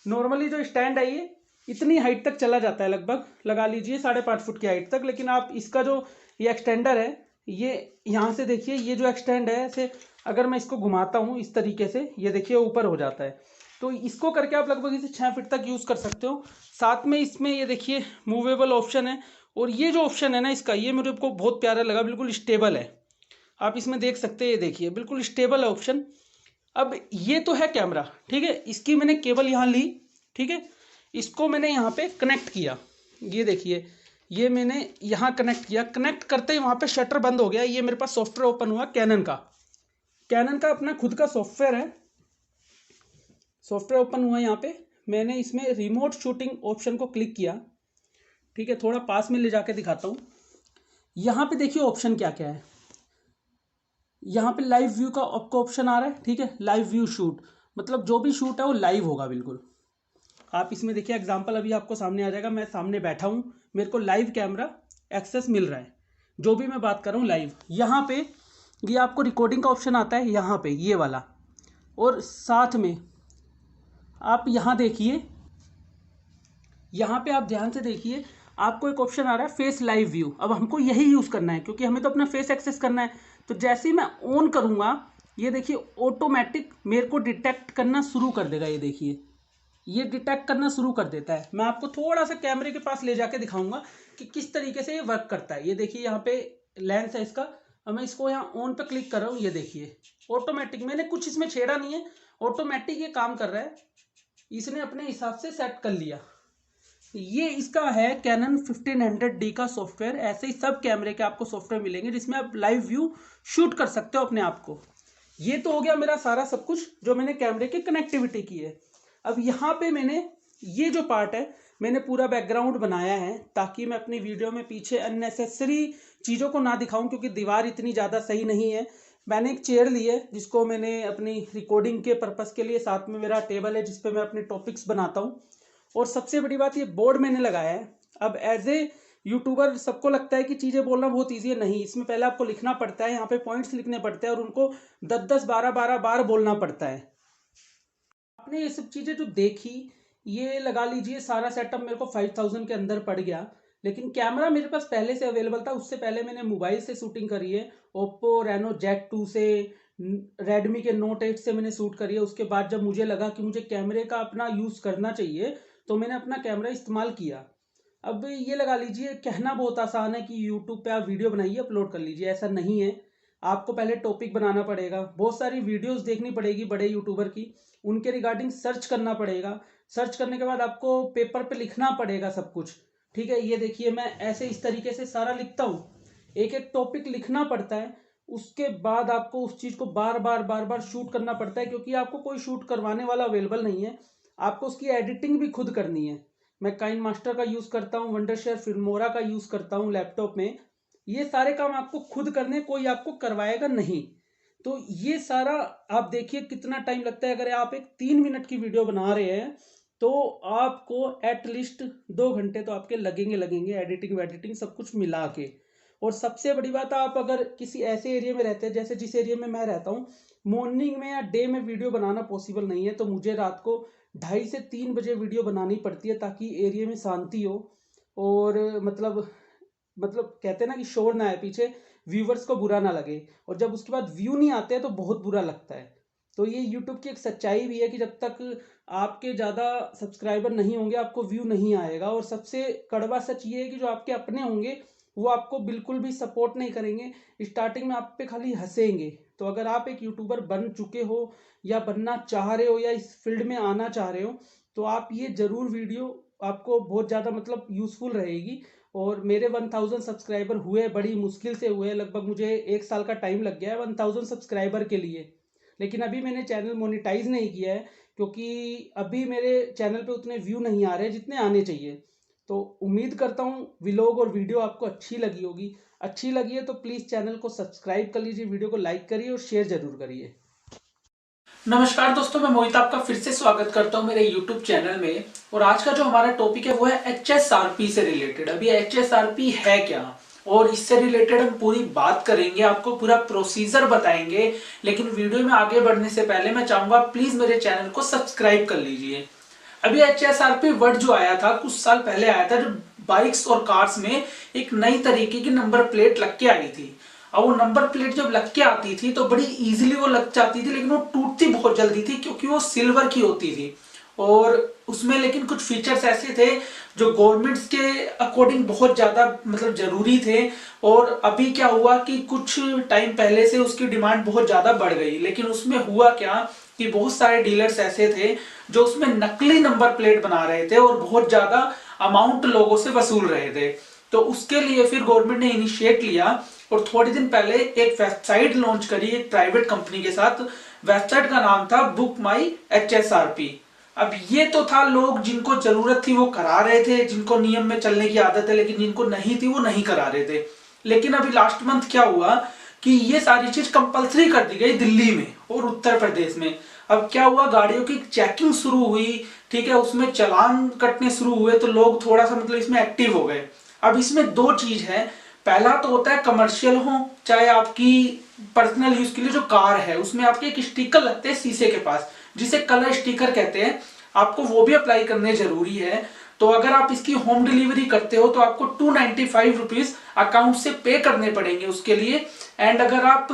नॉर्मली जो स्टैंड है ये इतनी हाइट तक चला जाता है, लगभग लगा लीजिए 5.5 फुट की हाइट तक। लेकिन आप इसका जो ये एक्सटेंडर है, ये यहाँ से देखिए, ये जो एक्सटेंड है ऐसे अगर मैं इसको घुमाता हूँ इस तरीके से, ये देखिए ऊपर हो जाता है। तो इसको करके आप लगभग इसे 6 फीट तक यूज़ कर सकते हो। साथ में इसमें ये देखिए मूवेबल ऑप्शन है, और ये जो ऑप्शन है ना इसका, ये मेरे को बहुत प्यारा लगा, बिल्कुल स्टेबल है। आप इसमें देख सकते हैं, ये देखिए बिल्कुल स्टेबल है ऑप्शन। अब ये तो है कैमरा, ठीक है। इसकी मैंने केबल यहाँ ली, ठीक है। इसको मैंने यहाँ पे कनेक्ट किया, ये देखिए, ये मैंने यहाँ कनेक्ट किया। कनेक्ट करते ही वहाँ पे शटर बंद हो गया। ये मेरे पास सॉफ्टवेयर ओपन हुआ कैनन का अपना खुद का सॉफ्टवेयर है। सॉफ्टवेयर ओपन हुआ यहाँ पे, मैंने इसमें रिमोट शूटिंग ऑप्शन को क्लिक किया, ठीक है। थोड़ा पास में ले जाके दिखाता हूँ। यहाँ पे देखिए ऑप्शन क्या क्या है। यहाँ पे लाइव व्यू का आपको ऑप्शन आ रहा है, ठीक है। लाइव व्यू शूट मतलब जो भी शूट है वो लाइव होगा बिल्कुल। आप इसमें देखिए एग्जांपल अभी आपको सामने आ जाएगा, मैं सामने बैठा हूँ, मेरे को लाइव कैमरा एक्सेस मिल रहा है, जो भी मैं बात कर रहा हूँ लाइव। यहाँ पे ये आपको रिकॉर्डिंग का ऑप्शन आता है, यहाँ पे ये वाला। और साथ में आप यहाँ देखिए, यहाँ पे आप ध्यान से देखिए, आपको एक ऑप्शन आ रहा है फेस लाइव व्यू। अब हमको यही यूज़ करना है क्योंकि हमें तो अपना फेस एक्सेस करना है। तो जैसे ही मैं ऑन करूँगा, ये देखिए ऑटोमेटिक मेरे को डिटेक्ट करना शुरू कर देगा। ये देखिए, ये डिटेक्ट करना शुरू कर देता है। मैं आपको थोड़ा सा कैमरे के पास ले जाके दिखाऊंगा कि किस तरीके से ये वर्क करता है। ये देखिए, यहाँ पे लेंस है इसका। अब मैं इसको यहाँ ऑन पे क्लिक कर रहा हूँ, ये देखिए ऑटोमेटिक, मैंने कुछ इसमें छेड़ा नहीं है, ऑटोमेटिक ये काम कर रहा है। इसने अपने हिसाब से सेट कर लिया। ये इसका है कैनन 1500D का सॉफ्टवेयर। ऐसे ही सब कैमरे के आपको सॉफ्टवेयर मिलेंगे जिसमें आप लाइव व्यू शूट कर सकते हो अपने आप को। ये तो हो गया मेरा सारा सब कुछ जो मैंने कैमरे की कनेक्टिविटी की है। अब यहाँ पे मैंने ये जो पार्ट है, मैंने पूरा बैकग्राउंड बनाया है ताकि मैं अपनी वीडियो में पीछे अननेसेसरी चीज़ों को ना दिखाऊं, क्योंकि दीवार इतनी ज़्यादा सही नहीं है। मैंने एक चेयर ली है जिसको मैंने अपनी रिकॉर्डिंग के पर्पज़ के लिए, साथ में मेरा टेबल है जिसपे मैं अपने टॉपिक्स बनाता हूँ। और सबसे बड़ी बात, ये बोर्ड मैंने लगाया है। अब एज ए यूट्यूबर सबको लगता है कि चीज़ें बोलना बहुत ईजी है, नहीं, इसमें पहले आपको लिखना पड़ता है, यहाँ पे पॉइंट्स लिखने पड़ते हैं और उनको 10-10, 12-12 बार बोलना पड़ता है। आपने ये सब चीज़ें जो देखी, ये लगा लीजिए सारा सेटअप मेरे को 5000 के अंदर पड़ गया। लेकिन कैमरा मेरे पास पहले से अवेलेबल था, उससे पहले मैंने मोबाइल से शूटिंग करी है, ओप्पो रेनो Z2 से, रेडमी के नोट 8 से मैंने शूट करी है। उसके बाद जब मुझे लगा कि मुझे कैमरे का अपना यूज़ करना चाहिए तो मैंने अपना कैमरा इस्तेमाल किया। अब ये लगा लीजिए, कहना बहुत आसान है कि यूट्यूब पे आप वीडियो बनाइए अपलोड कर लीजिए, ऐसा नहीं है। आपको पहले टॉपिक बनाना पड़ेगा, बहुत सारी वीडियोस देखनी पड़ेगी बड़े यूट्यूबर की, उनके रिगार्डिंग सर्च करना पड़ेगा। सर्च करने के बाद आपको पेपर पे लिखना पड़ेगा सब कुछ। ठीक है, ये देखिए मैं ऐसे इस तरीके से सारा लिखता हूँ, एक एक टॉपिक लिखना पड़ता है। उसके बाद आपको उस चीज़ को बार बार बार बार शूट करना पड़ता है, क्योंकि आपको कोई शूट करवाने वाला अवेलेबल नहीं है। आपको उसकी एडिटिंग भी खुद करनी है। मैं काइन मास्टर का यूज़ करता हूँ, वंडरशेयर फिल्मोरा का यूज़ करता हूँ लैपटॉप में। ये सारे काम आपको खुद करने, कोई आपको करवाएगा नहीं। तो ये सारा आप देखिए कितना टाइम लगता है। अगर आप एक 3 मिनट की वीडियो बना रहे हैं तो आपको एटलीस्ट 2 घंटे तो आपके लगेंगे लगेंगे, एडिटिंग वेडिटिंग सब कुछ मिला के। और सबसे बड़ी बात, आप अगर किसी ऐसे एरिया में रहते हैं जैसे जिस एरिया में मैं रहता हूँ, मॉर्निंग में या डे में वीडियो बनाना पॉसिबल नहीं है, तो मुझे रात को 2:30 से 3 बजे वीडियो बनानी पड़ती है, ताकि एरिया में शांति हो। और मतलब कहते हैं ना कि शोर ना आए पीछे, व्यूवर्स को बुरा ना लगे। और जब उसके बाद व्यू नहीं आते हैं तो बहुत बुरा लगता है। तो ये यूट्यूब की एक सच्चाई भी है कि जब तक आपके ज़्यादा सब्सक्राइबर नहीं होंगे आपको व्यू नहीं आएगा। और सबसे कड़वा सच ये है कि जो आपके अपने होंगे वो आपको बिल्कुल भी सपोर्ट नहीं करेंगे, स्टार्टिंग में आप पे खाली हंसेंगे। तो अगर आप एक यूट्यूबर बन चुके हो या बनना चाह रहे हो या इस फील्ड में आना चाह रहे हो, तो आप ये ज़रूर वीडियो, आपको बहुत ज़्यादा मतलब यूज़फुल रहेगी। और मेरे 1000 सब्सक्राइबर हुए बड़ी मुश्किल से हुए, लगभग मुझे 1 साल का टाइम लग गया है 1000 सब्सक्राइबर के लिए। लेकिन अभी मैंने चैनल मोनेटाइज नहीं किया है, क्योंकि अभी मेरे चैनल पे उतने व्यू नहीं आ रहे जितने आने चाहिए। तो उम्मीद करता हूँ व्लॉग और वीडियो आपको अच्छी लगी होगी। अच्छी लगी है तो प्लीज़ चैनल को सब्सक्राइब कर लीजिए, वीडियो को लाइक करिए और शेयर जरूर करिए। नमस्कार दोस्तों, मैं मोहित आपका फिर से स्वागत करता हूं मेरे YouTube चैनल में। और आज का जो हमारा टॉपिक है वो है HSRP से रिलेटेड। अभी HSRP है क्या और इससे रिलेटेड हम पूरी बात करेंगे, आपको पूरा प्रोसीजर बताएंगे। लेकिन वीडियो में आगे बढ़ने से पहले मैं चाहूंगा प्लीज मेरे चैनल को सब्सक्राइब कर लीजिए। अभी HSRP वर्ड जो आया था कुछ साल पहले आया था, जो बाइक्स और कार्स में एक नई तरीके की नंबर प्लेट लग के आई थी। और वो नंबर प्लेट जब लग के आती थी तो बड़ी इजीली वो लग जाती थी, लेकिन वो टूटती बहुत जल्दी थी क्योंकि वो सिल्वर की होती थी। और उसमें लेकिन कुछ फीचर्स ऐसे थे जो गवर्नमेंट्स के अकॉर्डिंग बहुत ज्यादा मतलब जरूरी थे। और अभी क्या हुआ कि कुछ टाइम पहले से उसकी डिमांड बहुत ज्यादा बढ़ गई। लेकिन उसमें हुआ क्या कि बहुत सारे डीलर्स ऐसे थे जो उसमें नकली नंबर प्लेट बना रहे थे और बहुत ज्यादा अमाउंट लोगों से वसूल रहे थे। तो उसके लिए फिर गवर्नमेंट ने इनिशिएट लिया और थोड़े दिन पहले एक वेबसाइट लॉन्च करी एक प्राइवेट कंपनी के साथ। वेबसाइट का नाम था बुक माई HSRP। अब ये तो था लोग जिनको जरूरत थी वो करा रहे थे, जिनको नियम में चलने की आदत है, लेकिन जिनको नहीं थी वो नहीं करा रहे थे। लेकिन अभी लास्ट मंथ क्या हुआ कि ये सारी चीज कंपलसरी कर दी गई दिल्ली में और उत्तर प्रदेश में। अब क्या हुआ, गाड़ियों की चेकिंग शुरू हुई, ठीक है, उसमें चालान कटने शुरू हुए, तो लोग थोड़ा सा मतलब इसमें एक्टिव हो गए। अब इसमें दो चीज है, पहला तो होता है कमर्शियल हो चाहे आपकी पर्सनल यूज के लिए जो कार है उसमें आपके एक स्टिकर लगते हैं शीशे के पास, जिसे कलर स्टिकर कहते हैं, आपको वो भी अप्लाई करने जरूरी है। तो अगर आप इसकी होम डिलीवरी करते हो तो आपको 295 रुपीज अकाउंट से पे करने पड़ेंगे उसके लिए। एंड अगर आप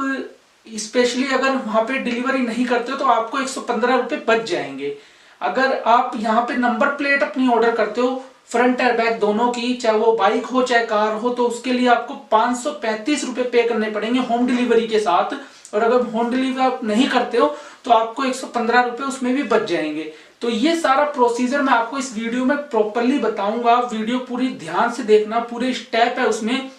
स्पेशली अगर वहां पे डिलीवरी नहीं करते हो तो आपको 115 रुपए बच जाएंगे। अगर आप यहाँ पे नंबर प्लेट अपनी ऑर्डर करते हो फ्रंट और बैक दोनों की, चाहे वो बाइक हो चाहे कार हो, तो उसके लिए आपको 535 रुपए पे करने पड़ेंगे होम डिलीवरी के साथ। और अगर होम डिलीवरी आप नहीं करते हो तो आपको 115 रुपए उसमें भी बच जाएंगे। तो ये सारा प्रोसीजर मैं आपको इस वीडियो में प्रॉपरली बताऊंगा, वीडियो पूरी ध्यान से देखना, पूरे स्टेप है उसमें,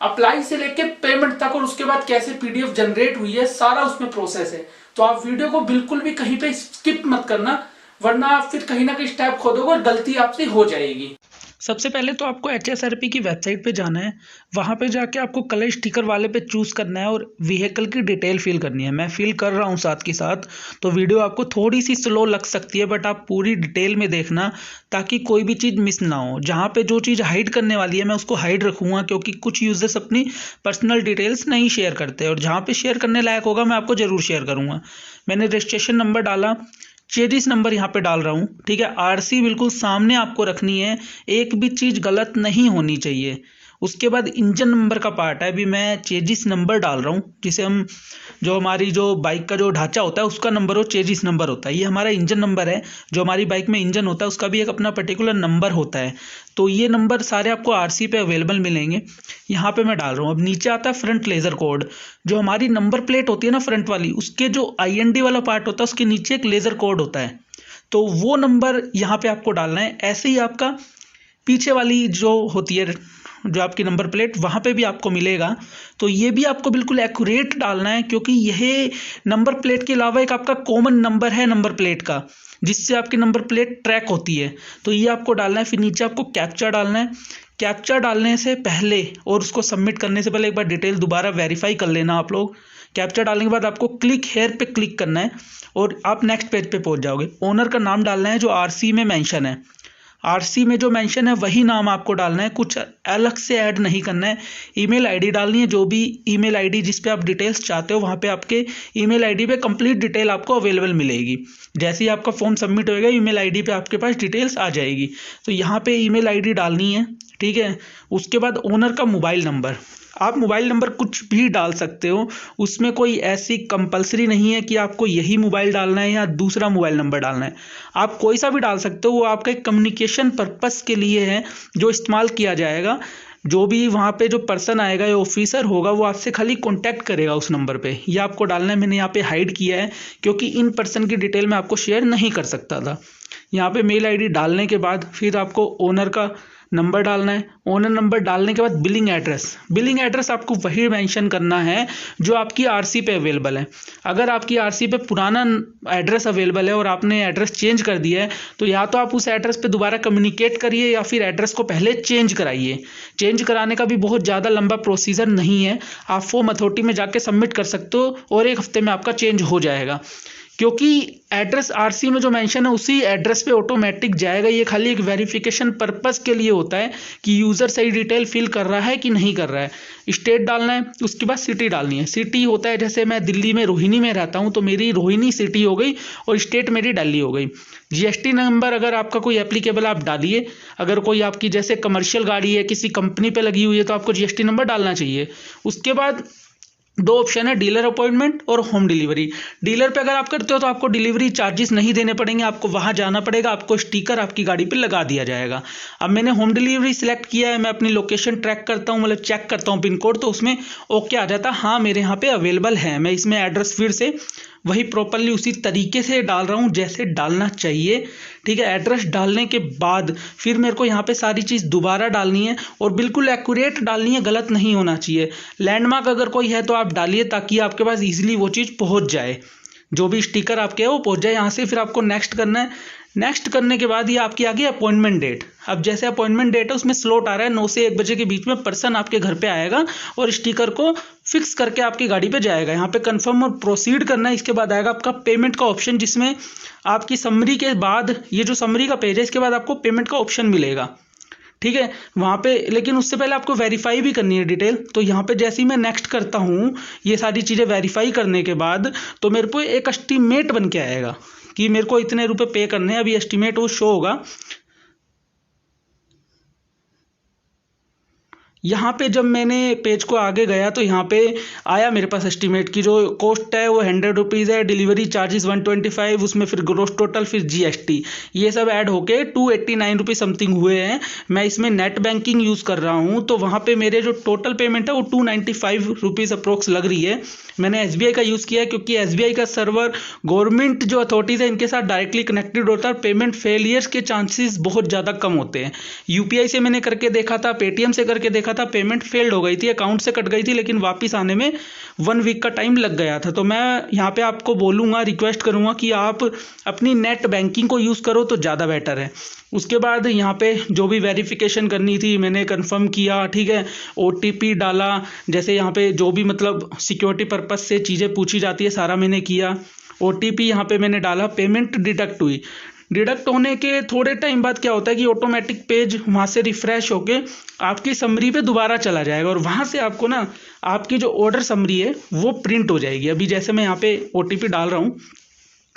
अप्लाई से लेके पेमेंट तक, और उसके बाद कैसे PDF जनरेट हुई है, सारा उसमें प्रोसेस है। तो आप वीडियो को बिल्कुल भी कहीं पे स्किप मत करना, वरना आप फिर कहीं ना कहीं स्टेप खोदोगे और गलती आपसे हो जाएगी। सबसे पहले तो आपको HSRP की वेबसाइट पे जाना है। वहाँ पे जाके आपको कलर स्टिकर वाले पे चूज़ करना है और व्हीकल की डिटेल फिल करनी है। मैं फिल कर रहा हूँ साथ के साथ, तो वीडियो आपको थोड़ी सी स्लो लग सकती है, बट आप पूरी डिटेल में देखना ताकि कोई भी चीज़ मिस ना हो। जहाँ पे जो चीज़ हाइड करने वाली है मैं उसको हाइड रखूँगा, क्योंकि कुछ यूजर्स अपनी पर्सनल डिटेल्स नहीं शेयर करते, और जहाँ पे शेयर करने लायक होगा मैं आपको ज़रूर शेयर करूँगा। मैंने रजिस्ट्रेशन नंबर डाला, चेरिस नंबर यहाँ पे डाल रहा हूँ, ठीक है। RC बिल्कुल सामने आपको रखनी है, एक भी चीज़ गलत नहीं होनी चाहिए। उसके बाद इंजन नंबर का पार्ट है, अभी मैं चेजिस नंबर डाल रहा हूँ, जिसे हम जो हमारी जो बाइक का जो ढांचा होता है उसका नंबर वो चेजिस नंबर होता है। ये हमारा इंजन नंबर है, जो हमारी बाइक में इंजन होता है उसका भी एक अपना पर्टिकुलर नंबर होता है। तो ये नंबर सारे आपको आरसी पे अवेलेबल मिलेंगे। यहाँ पे मैं डाल रहा हूँ। अब नीचे आता है फ्रंट लेज़र कोड, जो हमारी नंबर प्लेट होती है ना फ्रंट वाली, उसके जो IND वाला पार्ट होता है उसके नीचे एक लेज़र कोड होता है, तो वो नंबर यहाँ पे आपको डालना है। ऐसे ही आपका पीछे वाली जो होती है जो आपकी नंबर प्लेट, वहाँ पे भी आपको मिलेगा। तो ये भी आपको बिल्कुल एक्यूरेट डालना है, क्योंकि यह नंबर प्लेट के अलावा एक आपका कॉमन नंबर है नंबर प्लेट का, जिससे आपकी नंबर प्लेट ट्रैक होती है। तो ये आपको डालना है। फिर नीचे आपको कैप्चा डालना है। कैप्चा डालने से पहले और उसको सबमिट करने से पहले एक बार डिटेल दोबारा वेरीफाई कर लेना आप लोग। कैप्चा डालने के बाद आपको क्लिक हेयर पे क्लिक करना है और आप नेक्स्ट पेज पे पहुंच जाओगे। ओनर का नाम डालना है जो आरसी में मेंशन है। आरसी में जो मेंशन है वही नाम आपको डालना है, कुछ अलग से ऐड नहीं करना है। ईमेल आईडी डालनी है, जो भी ईमेल आईडी जिस पे आप डिटेल्स चाहते हो वहाँ पे आपके ईमेल आईडी पे कंप्लीट डिटेल आपको अवेलेबल मिलेगी। जैसे ही आपका फॉर्म सबमिट होएगा ईमेल आईडी पे आपके पास डिटेल्स आ जाएगी। तो यहाँ पे ईमेल आईडी डालनी है, ठीक है। उसके बाद ओनर का मोबाइल नंबर, आप मोबाइल नंबर कुछ भी डाल सकते हो, उसमें कोई ऐसी कंपलसरी नहीं है कि आपको यही मोबाइल डालना है या दूसरा मोबाइल नंबर डालना है। आप कोई सा भी डाल सकते हो, वो आपका एक कम्युनिकेशन पर्पस के लिए है जो इस्तेमाल किया जाएगा। जो भी वहाँ पे जो पर्सन आएगा या ऑफिसर होगा वो आपसे खाली कांटेक्ट करेगा उस नंबर पे। ये आपको डालना है। मैंने यहाँ पे हाइड किया है क्योंकि इन पर्सन की डिटेल मैं आपको शेयर नहीं कर सकता था। यहाँ पे मेल आईडी डालने के बाद फिर आपको ओनर का नंबर डालना है। ओनर नंबर डालने के बाद बिलिंग एड्रेस आपको वही मेंशन करना है जो आपकी आरसी पे अवेलेबल है। अगर आपकी आरसी पे पुराना एड्रेस अवेलेबल है और आपने एड्रेस चेंज कर दिया है, तो या तो आप उस एड्रेस पे दोबारा कम्युनिकेट करिए या फिर एड्रेस को पहले चेंज कराइए। चेंज कराने का भी बहुत ज़्यादा लंबा प्रोसीजर नहीं है, आप फॉर्म अथॉरिटी में जाके सबमिट कर सकते हो और 1 हफ्ते में आपका चेंज हो जाएगा। क्योंकि एड्रेस आरसी में जो मेंशन है उसी एड्रेस पे ऑटोमेटिक जाएगा। ये खाली एक वेरिफिकेशन पर्पस के लिए होता है कि यूज़र सही डिटेल फिल कर रहा है कि नहीं कर रहा है। स्टेट डालना है, उसके बाद सिटी डालनी है। सिटी होता है, जैसे मैं दिल्ली में रोहिणी में रहता हूँ तो मेरी रोहिणी सिटी हो गई और स्टेट मेरी दिल्ली हो गई। जीएसटी नंबर अगर आपका कोई एप्लीकेबल आप डालिए। अगर कोई आपकी जैसे कमर्शियल गाड़ी है किसी कंपनी पे लगी हुई है तो आपको जीएसटी नंबर डालना चाहिए। उसके बाद 2 ऑप्शन है, डीलर अपॉइंटमेंट और होम डिलीवरी। डीलर पे अगर आप करते हो तो आपको डिलीवरी चार्जेस नहीं देने पड़ेंगे, आपको वहां जाना पड़ेगा, आपको स्टिकर आपकी गाड़ी पे लगा दिया जाएगा। अब मैंने होम डिलीवरी सिलेक्ट किया है, मैं अपनी लोकेशन ट्रैक करता हूँ, मतलब चेक करता हूँ पिन कोड, तो उसमें ओके आ जाता है, हाँ मेरे यहाँ पे अवेलेबल है। मैं इसमें एड्रेस फिर से वही प्रॉपरली उसी तरीके से डाल रहा हूँ जैसे डालना चाहिए, ठीक है। एड्रेस डालने के बाद फिर मेरे को यहाँ पे सारी चीज़ दोबारा डालनी है और बिल्कुल एक्यूरेट डालनी है, गलत नहीं होना चाहिए। लैंडमार्क अगर कोई है तो आप डालिए ताकि आपके पास इजीली वो चीज़ पहुँच जाए, जो भी स्टिकर आपके है वो पहुँच जाए। यहाँ से फिर आपको नेक्स्ट करना है। नेक्स्ट करने के बाद ये आपकी आ गई अपॉइंटमेंट डेट। अब जैसे अपॉइंटमेंट डेट है उसमें स्लॉट आ रहा है 9 से 1 बजे के बीच में पर्सन आपके घर पे आएगा और स्टिकर को फिक्स करके आपकी गाड़ी पे जाएगा। यहाँ पे कंफर्म और प्रोसीड करना है। इसके बाद आएगा आपका पेमेंट का ऑप्शन, जिसमें आपकी समरी के बाद ये जो समरी का पेज है इसके बाद आपको पेमेंट का ऑप्शन मिलेगा, ठीक है। वहाँ पे लेकिन उससे पहले आपको वेरीफाई भी करनी है डिटेल। तो यहाँ पे जैसे ही मैं नेक्स्ट करता हूँ ये सारी चीज़ें वेरीफाई करने के बाद तो मेरे को एक एस्टीमेट बन के आएगा कि मेरे को इतने रुपए पे करने हैं। अभी एस्टीमेट वो शो होगा। यहाँ पे जब मैंने पेज को आगे गया तो यहाँ पे आया मेरे पास एस्टीमेट की जो कॉस्ट है वो 100 रुपीज़ है, डिलीवरी चार्जेस 125, उसमें फिर ग्रोस टोटल फिर जीएसटी ये सब ऐड होके 289 रुपीज़ समथिंग हुए हैं। मैं इसमें नेट बैंकिंग यूज़ कर रहा हूँ तो वहाँ पे मेरे जो टोटल पेमेंट है वो 295 रुपीज़ अप्रोक्स लग रही है। मैंने एसबीआई का यूज़ किया है क्योंकि एसबीआई का सर्वर गवर्नमेंट जो अथॉरिटीज़ है इनके साथ डायरेक्टली कनेक्टेड होता है, पेमेंट फेलियर्स के चांसेस बहुत ज़्यादा कम होते हैं। यूपीआई से मैंने करके देखा था, पेटीएम से करके देखा था, पेमेंट फेल्ड हो गई थी, अकाउंट से कट गई थी, लेकिन वापस आने में 1 वीक का टाइम लग गया था। तो मैं यहाँ पे आपको बोलूँगा, रिक्वेस्ट करूँगा कि आप अपनी नेट बैंकिंग को यूज़ करो तो ज़्यादा बेटर है। उसके बाद यहाँ पे जो भी वेरिफिकेशन करनी थी मैंने कंफर्म किया, ठीक है। ओटीपी डाला, जैसे यहाँ पे जो भी मतलब सिक्योरिटी पर्पस से चीज़ें पूछी जाती है सारा मैंने किया। ओटीपी यहाँ पे मैंने डाला, पेमेंट डिडक्ट हुई। डिडक्ट होने के थोड़े टाइम बाद क्या होता है कि ऑटोमेटिक पेज वहाँ से रिफ्रेश होके आपकी समरी पे दोबारा चला जाएगा और वहाँ से आपको ना आपकी जो ऑर्डर समरी है वो प्रिंट हो जाएगी। अभी जैसे मैं यहाँ पे ओटीपी डाल रहा हूँ,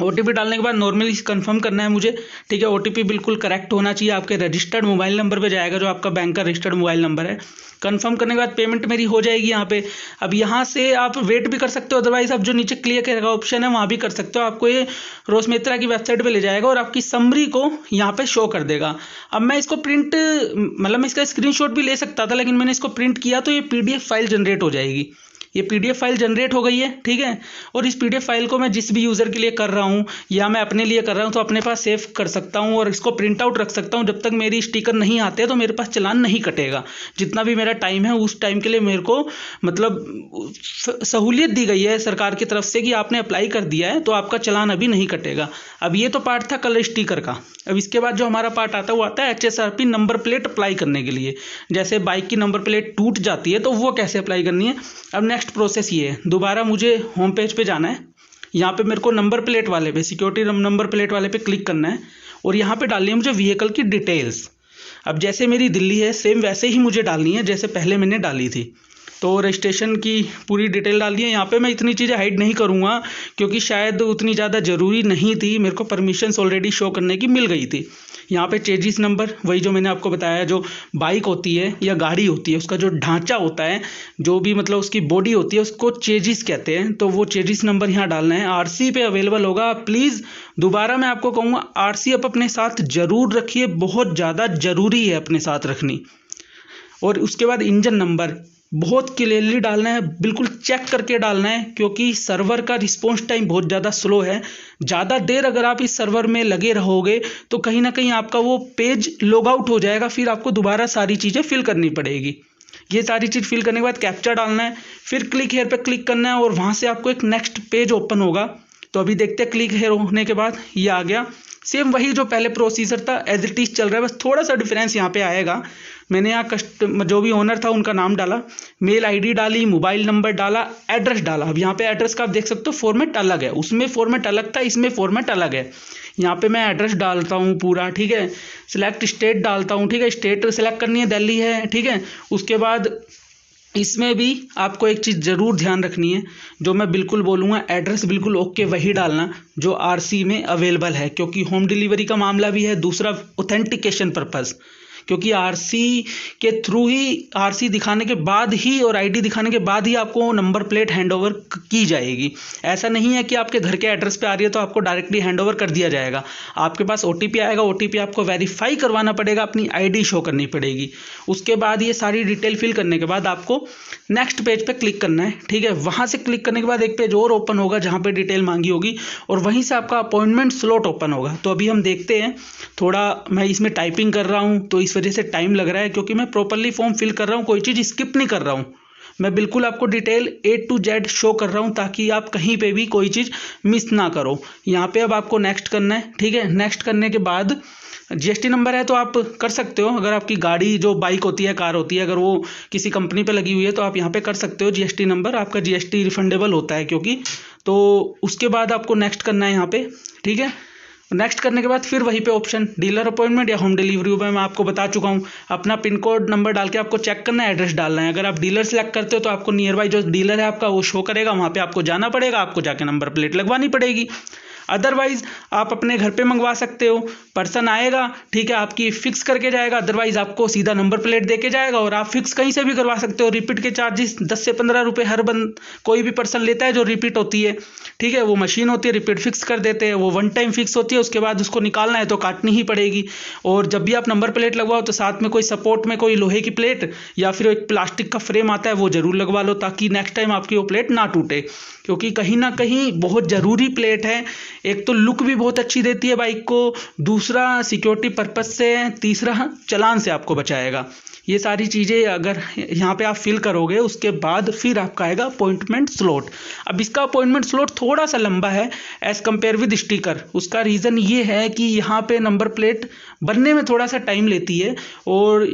OTP डालने के बाद नॉर्मली कंफर्म करना है मुझे, ठीक है। OTP बिल्कुल करेक्ट होना चाहिए, आपके रजिस्टर्ड मोबाइल नंबर पे जाएगा जो आपका बैंक का रजिस्टर्ड मोबाइल नंबर है। कंफर्म करने के बाद पेमेंट मेरी हो जाएगी यहाँ पे। अब यहाँ से आप वेट भी कर सकते हो, अदरवाइज आप जो नीचे क्लियर का ऑप्शन है वहाँ भी कर सकते हो। आपको ये रोजमित्रा की वेबसाइट पे ले जाएगा और आपकी समरी को यहाँ पे शो कर देगा। अब मैं इसको प्रिंट मतलब मैं इसका स्क्रीनशॉट भी ले सकता था, लेकिन मैंने इसको प्रिंट किया तो ये PDF फाइल जनरेट हो जाएगी। ये PDF फाइल जनरेट हो गई है, ठीक है। और इस PDF फाइल को मैं जिस भी यूज़र के लिए कर रहा हूँ या मैं अपने लिए कर रहा हूँ तो अपने पास सेव कर सकता हूँ और इसको प्रिंट आउट रख सकता हूँ। जब तक मेरी स्टिकर नहीं आते तो मेरे पास चालान नहीं कटेगा। जितना भी मेरा टाइम है उस टाइम के लिए मेरे को मतलब सहूलियत दी गई है सरकार की तरफ से कि आपने अप्लाई कर दिया है तो आपका चालान अभी नहीं कटेगा। अब ये तो पार्ट था कलर स्टिकर का। अब इसके बाद जो हमारा पार्ट आता है वो आता है HSRP नंबर प्लेट अप्लाई करने के लिए। जैसे बाइक की नंबर प्लेट टूट जाती है तो वो कैसे अप्लाई करनी है। अब नेक्स्ट प्रोसेस ये है, दोबारा मुझे होम पेज पे जाना है। यहाँ पे मेरे को नंबर प्लेट वाले पे, सिक्योरिटी नंबर प्लेट वाले पे क्लिक करना है और यहाँ पे डालनी है मुझे व्हीकल की डिटेल्स। अब जैसे मेरी दिल्ली है सेम वैसे ही मुझे डालनी है जैसे पहले मैंने डाली थी। तो रजिस्ट्रेशन की पूरी डिटेल डाल दी है। यहाँ पे मैं इतनी चीज़ें हाइड नहीं करूँगा क्योंकि शायद उतनी ज़्यादा ज़रूरी नहीं थी, मेरे को परमिशंस ऑलरेडी शो करने की मिल गई थी। यहाँ पे चेजिस नंबर वही जो मैंने आपको बताया, जो बाइक होती है या गाड़ी होती है उसका जो ढांचा होता है, जो भी मतलब उसकी बॉडी होती है उसको चेजिस कहते हैं। तो वो चेजिस नंबर यहाँ डालना है। RC पे अवेलेबल होगा। प्लीज़ दोबारा मैं आपको कहूँगा RC आप अपने साथ ज़रूर रखिए, बहुत ज़्यादा ज़रूरी है अपने साथ रखनी। और उसके बाद इंजन नंबर बहुत क्लियरली डालना है, बिल्कुल चेक करके डालना है क्योंकि सर्वर का रिस्पॉन्स टाइम बहुत ज़्यादा स्लो है। ज़्यादा देर अगर आप इस सर्वर में लगे रहोगे तो कहीं ना कहीं आपका वो पेज लॉग आउट हो जाएगा, फिर आपको दोबारा सारी चीज़ें फिल करनी पड़ेगी। ये सारी चीज़ फिल करने के बाद कैप्चा डालना है, फिर क्लिक हेयर पे क्लिक करना है और वहाँ से आपको एक नेक्स्ट पेज ओपन होगा। तो अभी देखते हैं, क्लिक हेयर होने के बाद ये आ गया। सेम वही जो पहले प्रोसीजर था एज इट इज़ चल रहा है, बस थोड़ा सा डिफरेंस यहाँ पे आएगा। मैंने यहाँ जो भी ओनर था उनका नाम डाला, मेल ID डाली, मोबाइल नंबर डाला, एड्रेस डाला। अब यहाँ पे एड्रेस का आप देख सकते हो फॉर्मेट अलग है, उसमें फॉर्मेट अलग था, इसमें फॉर्मेट अलग है। यहाँ पे मैं एड्रेस डालता हूँ पूरा, ठीक है। सिलेक्ट स्टेट डालता हूँ, ठीक है। स्टेट सेलेक्ट करनी है, दिल्ली है, ठीक है। उसके बाद इसमें भी आपको एक चीज़ ज़रूर ध्यान रखनी है, जो मैं बिल्कुल बोलूँगा, एड्रेस बिल्कुल ओके वही डालना जो RC में अवेलेबल है, क्योंकि होम डिलीवरी का मामला भी है। दूसरा ऑथेंटिकेशन पर्पज़, क्योंकि RC के थ्रू ही, RC दिखाने के बाद ही और ID दिखाने के बाद ही आपको नंबर प्लेट हैंडओवर की जाएगी। ऐसा नहीं है कि आपके घर के एड्रेस पे आ रही है तो आपको डायरेक्टली हैंडओवर कर दिया जाएगा। आपके पास OTP आएगा, OTP आपको वेरीफाई करवाना पड़ेगा, अपनी ID शो करनी पड़ेगी। उसके बाद ये सारी डिटेल फिल करने के बाद आपको नेक्स्ट पेज पे क्लिक करना है, ठीक है। वहाँ से क्लिक करने के बाद एक पेज और ओपन होगा जहाँ पे डिटेल मांगी होगी और वहीं से आपका अपॉइंटमेंट स्लॉट ओपन होगा। तो अभी हम देखते हैं, थोड़ा मैं इसमें टाइपिंग कर रहा हूँ तो इस वजह से टाइम लग रहा है, क्योंकि मैं प्रॉपरली फॉर्म फिल कर रहा हूँ, कोई चीज़ स्किप नहीं कर रहा हूँ। मैं बिल्कुल आपको detail A to Z show कर रहा हूँ ताकि आप कहीं पे भी कोई चीज़ मिस ना करो। यहाँ पे अब आपको नेक्स्ट करना है, ठीक है। नेक्स्ट करने के बाद GST नंबर है तो आप कर सकते हो, अगर आपकी गाड़ी जो बाइक होती है, कार होती है, अगर वो किसी कंपनी पे लगी हुई है तो आप यहाँ पे कर सकते हो। GST नंबर आपका GST रिफंडेबल होता है क्योंकि, तो उसके बाद आपको नेक्स्ट करना है यहाँ पे, ठीक है। नेक्स्ट करने के बाद फिर वहीं पे ऑप्शन डीलर अपॉइंटमेंट या होम डिलीवरी में मैं आपको बता चुका हूँ। अपना पिन कोड नंबर डाल के आपको चेक करना है, एड्रेस डालना है। अगर आप डीलर सेलेक्ट करते हो तो आपको नियर बाई जो डीलर है आपका वो शो करेगा, वहाँ पे आपको जाना पड़ेगा, आपको जाके नंबर प्लेट लगवानी पड़ेगी। अदरवाइज आप अपने घर पे मंगवा सकते हो, पर्सन आएगा, ठीक है, आपकी फिक्स करके जाएगा। अदरवाइज आपको सीधा नंबर प्लेट देके जाएगा और आप फिक्स कहीं से भी करवा सकते हो। रिपीट के चार्जेस 10 से 15 रुपये हर कोई भी पर्सन लेता है जो रिपीट होती है, ठीक है। वो मशीन होती है, रिपीट फिक्स कर देते हैं, वो वन टाइम फिक्स होती है, उसके बाद उसको निकालना है तो काटनी ही पड़ेगी। और जब भी आप नंबर प्लेट लगवाओ तो साथ में कोई सपोर्ट में कोई लोहे की प्लेट या फिर एक प्लास्टिक का फ्रेम आता है वो ज़रूर लगवा लो, ताकि नेक्स्ट टाइम आपकी वो प्लेट ना टूटे, क्योंकि कहीं ना कहीं बहुत ज़रूरी प्लेट है। एक तो लुक भी बहुत अच्छी देती है बाइक को, दूसरा सिक्योरिटी पर्पस से, तीसरा चालान से आपको बचाएगा। ये सारी चीज़ें अगर यहाँ पे आप फिल करोगे उसके बाद फिर आपका आएगा अपॉइंटमेंट स्लॉट। अब इसका अपॉइंटमेंट स्लॉट थोड़ा सा लंबा है एज़ कम्पेयर विद स्टिकर। उसका रीज़न ये है कि यहाँ पे नंबर प्लेट बनने में थोड़ा सा टाइम लेती है और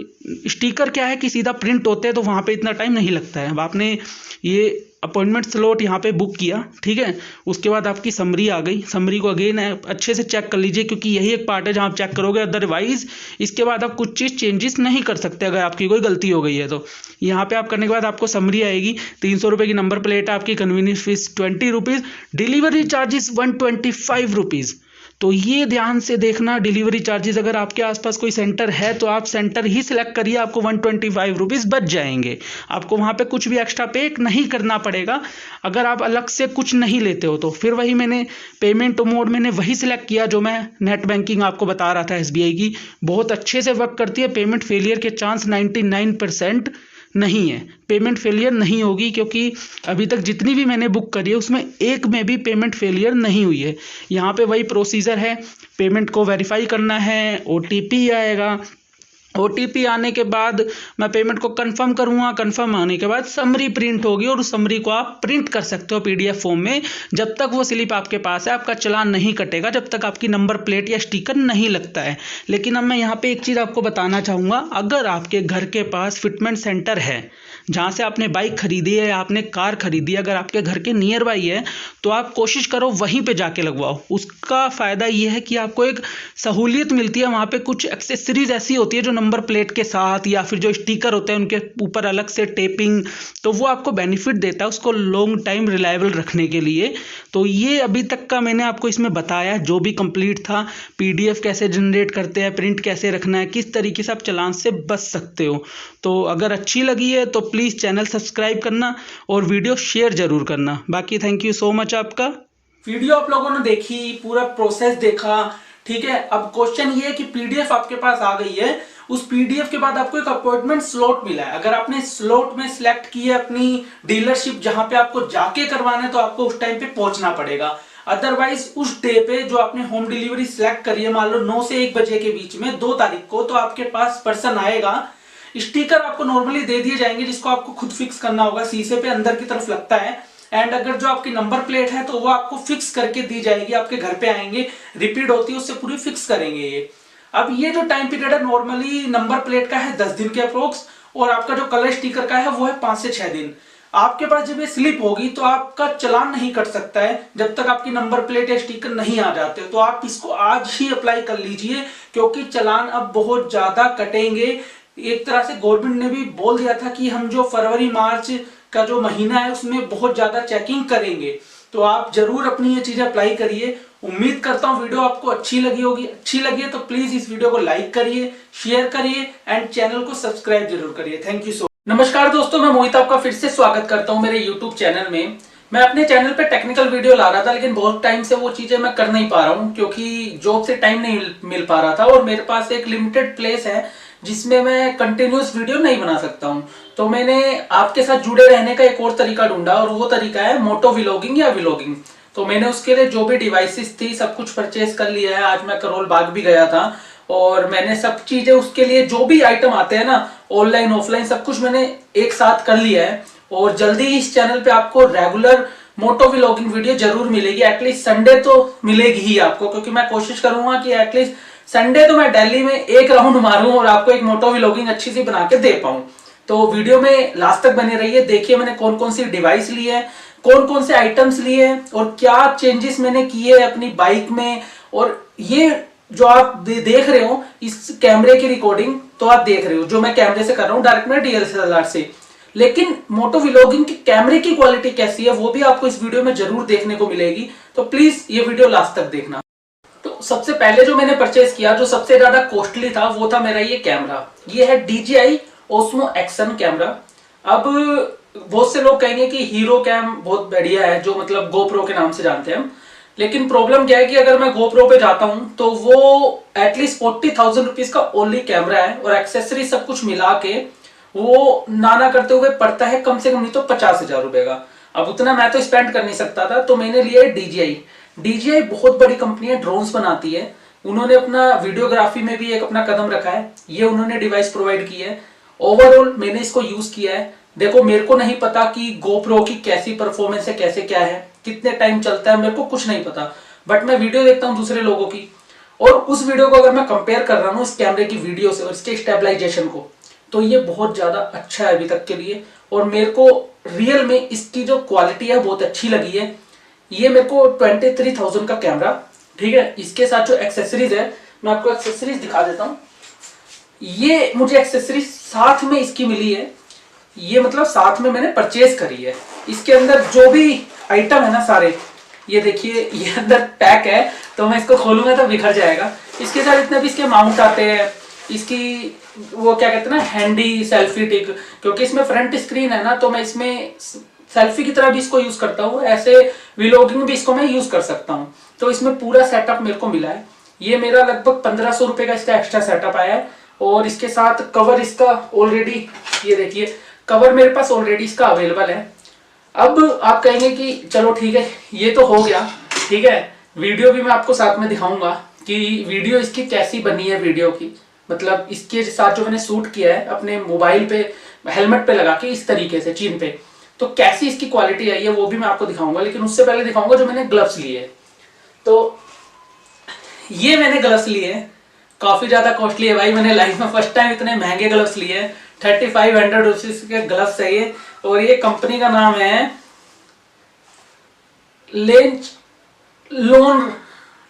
स्टिकर क्या है कि सीधा प्रिंट होते हैं तो वहाँ पे इतना टाइम नहीं लगता है। अब आपने ये अपॉइंटमेंट स्लॉट यहाँ पे बुक किया, ठीक है। उसके बाद आपकी समरी आ गई। समरी को अगेन अच्छे से चेक कर लीजिए, क्योंकि यही एक पार्ट है जहाँ आप चेक करोगे, अदरवाइज इसके बाद आप कुछ चीज़ चेंजेस नहीं कर सकते अगर आपकी कोई गलती हो गई है तो। यहाँ पे आप करने के बाद आपको समरी आएगी। 300 रुपये की नंबर प्लेट है आपकी, convenience fees 20 rupees, delivery charges 125 rupees. तो ये ध्यान से देखना, डिलीवरी चार्जेस अगर आपके आसपास कोई सेंटर है तो आप सेंटर ही सिलेक्ट करिए, आपको 125 रुपीज़ बच जाएंगे। आपको वहाँ पे कुछ भी एक्स्ट्रा पे नहीं करना पड़ेगा अगर आप अलग से कुछ नहीं लेते हो तो। फिर वही मैंने पेमेंट मोड मैंने वही सिलेक्ट किया जो मैं नेट बैंकिंग आपको बता रहा था, SBI की बहुत अच्छे से वर्क करती है। पेमेंट फेलियर के चांस 99% नहीं है, पेमेंट फेलियर नहीं होगी, क्योंकि अभी तक जितनी भी मैंने बुक करी है उसमें एक में भी पेमेंट फेलियर नहीं हुई है। यहाँ पे वही प्रोसीजर है, पेमेंट को वेरीफाई करना है, OTP आएगा, OTP आने के बाद मैं पेमेंट को कंफर्म करूँगा, कंफर्म आने के बाद समरी प्रिंट होगी और उस समरी को आप प्रिंट कर सकते हो PDF फॉर्म में। जब तक वो स्लिप आपके पास है आपका चालान नहीं कटेगा, जब तक आपकी नंबर प्लेट या स्टिकर नहीं लगता है। लेकिन अब मैं यहाँ पे एक चीज़ आपको बताना चाहूँगा, अगर आपके घर के पास फिटमेंट सेंटर है जहाँ से आपने बाइक खरीदी है या आपने कार खरीदी है, अगर आपके घर के नियर बाई है तो आप कोशिश करो वहीं पे जाके लगवाओ। उसका फ़ायदा ये है कि आपको एक सहूलियत मिलती है। वहाँ पे कुछ एक्सेसरीज ऐसी होती है जो नंबर प्लेट के साथ या फिर जो स्टिकर होते हैं उनके ऊपर अलग से टेपिंग, तो वो आपको बेनिफिट देता है उसको लॉन्ग टाइम रिलायबल रखने के लिए। तो ये अभी तक का मैंने आपको इसमें बताया जो भी कंप्लीट था। PDF कैसे जनरेट करते हैं, प्रिंट कैसे रखना है, किस तरीके से आप चालान से बच सकते हो। तो अगर अच्छी लगी है तो प्लीज़ चैनल सब्सक्राइब करना और वीडियो शेयर जरूर करना। बाकी थैंक यू सो मच आपका। वीडियो आप लोगों ने देखी, पूरा प्रोसेस देखा, ठीक है। अब क्वेश्चन ये है कि PDF आपके पास आ गई है, उस PDF के बाद आपको एक अपॉइंटमेंट स्लॉट मिला है। अगर आपने स्लॉट में सिलेक्ट की है अपनी डीलरशिप जहां पे आपको जाके करवाना है तो आपको उस टाइम पे पहुंचना पड़ेगा। अदरवाइज उस डे पे जो आपने होम डिलीवरी सिलेक्ट करी है, मान लो 9 से 1 बजे के बीच में 2 तारीख को, तो आपके पास पर्सन आएगा। स्टिकर आपको नॉर्मली दे दिए जाएंगे जिसको आपको खुद फिक्स करना होगा, शीशे पे अंदर की तरफ लगता है। एंड अगर जो आपकी नंबर प्लेट है तो वो आपको फिक्स करके दी जाएगी, आपके घर पे आएंगे, रिपीट होती है उससे पूरी फिक्स करेंगे ये। अब ये जो टाइम पीरियड है नॉर्मली नंबर प्लेट का है 10 दिन के अप्रोक्स, और आपका जो कलर स्टिकर का है वो है 5 से 6 दिन। आपके पास जब ये स्लिप होगी तो आपका चालान नहीं कट सकता है जब तक आपकी नंबर प्लेट या स्टिकर नहीं आ जाते। तो आप इसको आज ही अप्लाई कर लीजिए, क्योंकि चालान अब बहुत ज्यादा कटेंगे। एक तरह से गवर्नमेंट ने भी बोल दिया था कि हम जो फरवरी मार्च का जो महीना है उसमें बहुत ज्यादा चेकिंग करेंगे। तो आप जरूर अपनी ये चीजें अप्लाई करिए। उम्मीद करता हूँ वीडियो आपको अच्छी लगी होगी। अच्छी लगी है तो प्लीज इस वीडियो को लाइक करिए, शेयर करिए एंड चैनल को सब्सक्राइब जरूर करिए। Thank you so much. नमस्कार दोस्तों, मैं मोहित आपका फिर से स्वागत करता हूँ मेरे यूट्यूब चैनल में। मैं अपने चैनल पे टेक्निकल वीडियो ला रहा था, लेकिन बहुत टाइम से वो चीजें मैं कर नहीं पा रहा हूँ क्योंकि जॉब से टाइम नहीं मिल पा रहा था, और मेरे पास एक लिमिटेड प्लेस है जिसमें मैं कंटिन्यूस वीडियो नहीं बना सकता हूं। तो मैंने आपके साथ जुड़े रहने का एक और तरीका ढूंढा, और वो तरीका है मोटो व्लॉगिंग या व्लॉगिंग। तो मैंने उसके लिए जो भी डिवाइसेस थी सब कुछ परचेज कर लिया है। आज मैं करोल बाग भी गया था और मैंने सब चीजें उसके लिए जो भी आइटम आते हैं ना, ऑनलाइन ऑफलाइन सब कुछ मैंने एक साथ कर लिया है। और जल्दी ही इस चैनल पे आपको रेगुलर मोटो व्लॉगिंग वीडियो जरूर मिलेगी। एटलीस्ट संडे तो मिलेगी ही आपको, क्योंकि मैं कोशिश करूंगा कि एटलीस्ट संडे तो मैं दिल्ली में एक राउंड मारूं और आपको एक मोटो व्लॉगिंग अच्छी सी बना के दे पाऊं। तो वीडियो में लास्ट तक बने रहिए। देखिए मैंने कौन कौन सी डिवाइस ली है, कौन कौन से आइटम्स लिए हैं और क्या चेंजेस मैंने किए अपनी बाइक में। और ये जो आप देख रहे हो इस कैमरे की रिकॉर्डिंग तो आप देख रहे हो जो मैं कैमरे से कर रहा हूँ, डायरेक्ट में DSLR से। लेकिन मोटो व्लॉगिंग के कैमरे की क्वालिटी कैसी है वो भी आपको इस वीडियो में जरूर देखने को मिलेगी। तो प्लीज ये वीडियो लास्ट तक देखना। तो सबसे पहले जो मैंने परचेज किया, जो सबसे ज्यादा कॉस्टली था, वो था मेरा ये कैमरा। ये है DJI Osmo Action कैमरा। अब बहुत से लोग कहेंगे कि हीरो कैम बहुत बढ़िया है, जो मतलब GoPro के नाम से जानते हैं हम। लेकिन प्रॉब्लम क्या है कि अगर मैं GoPro पे जाता हूं तो वो एटलीस्ट 40,000 रुपीज का ओनली कैमरा है, और एक्सेसरी सब कुछ मिला के वो नाना करते हुए पड़ता है कम से कम नहीं तो 50,000 रुपए का। अब उतना मैं तो स्पेंड कर नहीं सकता था, तो मैंने लिया है DJI बहुत बड़ी कंपनी है, ड्रोन्स बनाती है। उन्होंने अपना वीडियोग्राफी में भी एक अपना कदम रखा है। ये उन्होंने डिवाइस प्रोवाइड की है। ओवरऑल मैंने इसको यूज किया है। देखो मेरे को नहीं पता कि GoPro की कैसी परफॉर्मेंस है, कैसे क्या है, कितने टाइम चलता है, मेरे को कुछ नहीं पता। बट मैं वीडियो देखता हूँ दूसरे लोगों की, और उस वीडियो को अगर मैं कंपेयर कर रहा हूँ इस कैमरे की वीडियो से और इसके स्टेबलाइजेशन को, तो ये बहुत ज्यादा अच्छा है अभी तक के लिए। और मेरे को रियल में इसकी जो क्वालिटी है बहुत अच्छी लगी है। ये मेरे को 23,000 का कैमरा, ठीक है। इसके साथ जो एक्सेसरीज है, मैं आपको एक्सेसरीज दिखा देता हूँ। ये मुझे एक्सेसरीज साथ में इसकी मिली है, ये मतलब साथ में मैंने परचेज करी है। इसके अंदर जो भी आइटम है ना सारे, ये देखिए ये अंदर पैक है, तो मैं इसको खोलूंगा तो बिखर जाएगा। इसके साथ इतने भी इसके माउंट आते हैं, इसकी वो क्या कहते हैं ना, हैंडी सेल्फी टिक, क्योंकि इसमें फ्रंट स्क्रीन है ना, तो मैं इसमें सेल्फी की तरह भी इसको यूज करता हूँ, ऐसे व्लॉगिंग भी इसको मैं यूज कर सकता हूँ। तो इसमें पूरा सेटअप मेरे को मिला है। ये मेरा लगभग 1500 रुपए का इसका एक्स्ट्रा सेटअप आया है। और इसके साथ कवर इसका ऑलरेडी, ये देखिए कवर मेरे पास ऑलरेडी इसका अवेलेबल है। अब आप कहेंगे कि चलो ठीक है, ये तो हो गया, ठीक है। वीडियो भी मैं आपको साथ में दिखाऊंगा कि वीडियो इसकी कैसी बनी है। वीडियो की मतलब इसके साथ जो मैंने शूट किया है अपने मोबाइल पे हेलमेट पे लगा के इस तरीके से चीन पे, तो कैसी इसकी क्वालिटी आई है वो भी मैं आपको दिखाऊंगा। लेकिन उससे पहले दिखाऊंगा जो मैंने ग्लव्स लिए है। तो ये मैंने ग्लव्स लिए हैं, काफी ज्यादा कॉस्टली है भाई। मैंने लाइफ में फर्स्ट टाइम इतने महंगे ग्लव्स लिए हैं। 3500 रुपीज के ग्लव्स है ये। और ये कंपनी का नाम है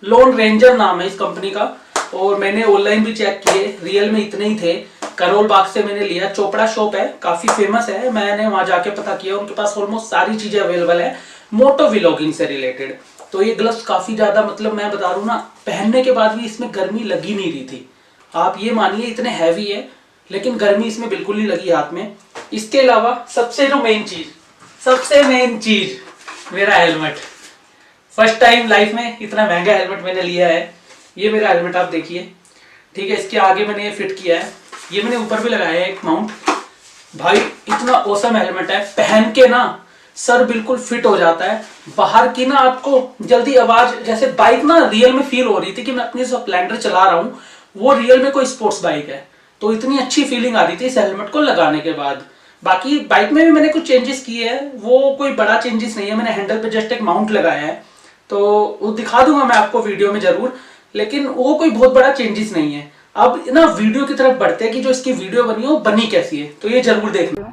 लोन रेंजर नाम है इस कंपनी का। और मैंने ऑनलाइन भी चेक किए, रियल में इतने ही थे। करोल बाग से मैंने लिया, चोपड़ा शॉप है, काफी फेमस है। मैंने वहां जाके पता किया, उनके पास ऑलमोस्ट सारी चीजें अवेलेबल है मोटो व्लॉगिंग से रिलेटेड। तो ये ग्लव्स काफी ज्यादा, मतलब मैं बता रहा हूँ ना, पहनने के बाद भी इसमें गर्मी लगी नहीं रही थी। आप ये मानिए इतने हैवी है, लेकिन गर्मी इसमें बिल्कुल नहीं लगी हाथ में। इसके अलावा सबसे मेन चीज मेरा हेलमेट। फर्स्ट टाइम लाइफ में इतना महंगा हेलमेट मैंने लिया है। ये मेरा हेलमेट आप देखिए, ठीक है। इसके आगे मैंने ये फिट किया है, ये मैंने ऊपर भी लगाया है एक माउंट। भाई इतना औसम हेलमेट है, पहन के ना सर बिल्कुल फिट हो जाता है। बाहर की ना आपको जल्दी आवाज, जैसे बाइक ना रियल में फील हो रही थी कि मैं अपनी स्प्लेंडर चला रहा हूँ, वो रियल में कोई स्पोर्ट्स बाइक है। तो इतनी अच्छी फीलिंग आ रही थी इस हेलमेट को लगाने के बाद। बाकी बाइक में भी मैंने कुछ चेंजेस किए हैं, वो कोई बड़ा चेंजेस नहीं है। मैंने हैंडल पे जस्ट एक माउंट लगाया है, तो वो दिखा दूंगा मैं आपको वीडियो में जरूर, लेकिन वो कोई बहुत बड़ा चेंजेस नहीं है। अब ना वीडियो की तरफ बढ़ते हैं कि जो इसकी वीडियो बनी है वो बनी कैसी है, तो ये जरूर देखना।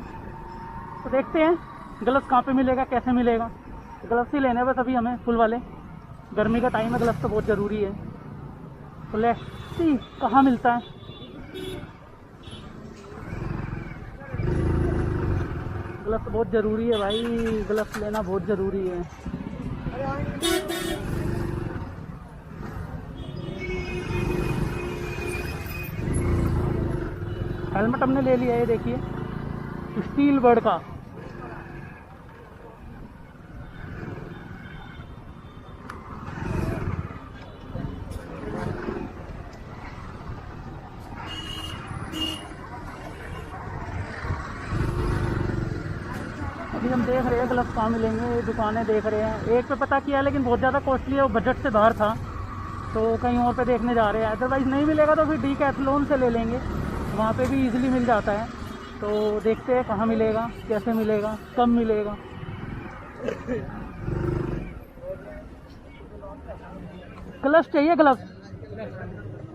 तो देखते हैं ग्लव्स कहाँ पे मिलेगा, कैसे मिलेगा। ग्लव्स ही लेने हैं बस अभी हमें फुल वाले। गर्मी का टाइम है, ग्लव्स तो बहुत ज़रूरी है। तो लेट्स सी कहाँ मिलता है। ग्लव्स बहुत ज़रूरी है भाई, ग्लव्स लेना बहुत ज़रूरी है। हेलमेट हमने ले लिया है, ये देखिए स्टील बर्ड का। अभी हम देख रहे हैं ग्लव्स कहाँ मिलेंगे, दुकानें देख रहे हैं। एक पे पता किया लेकिन बहुत ज़्यादा कॉस्टली है, वो बजट से बाहर था, तो कहीं और पे देखने जा रहे हैं। अदरवाइज़ नहीं मिलेगा तो फिर डीकैथलॉन से ले लेंगे, वहाँ पे भी इजीली मिल जाता है। तो देखते हैं कहाँ मिलेगा, कैसे मिलेगा, कब मिलेगा। ग्लव्स चाहिए, ग्लव्स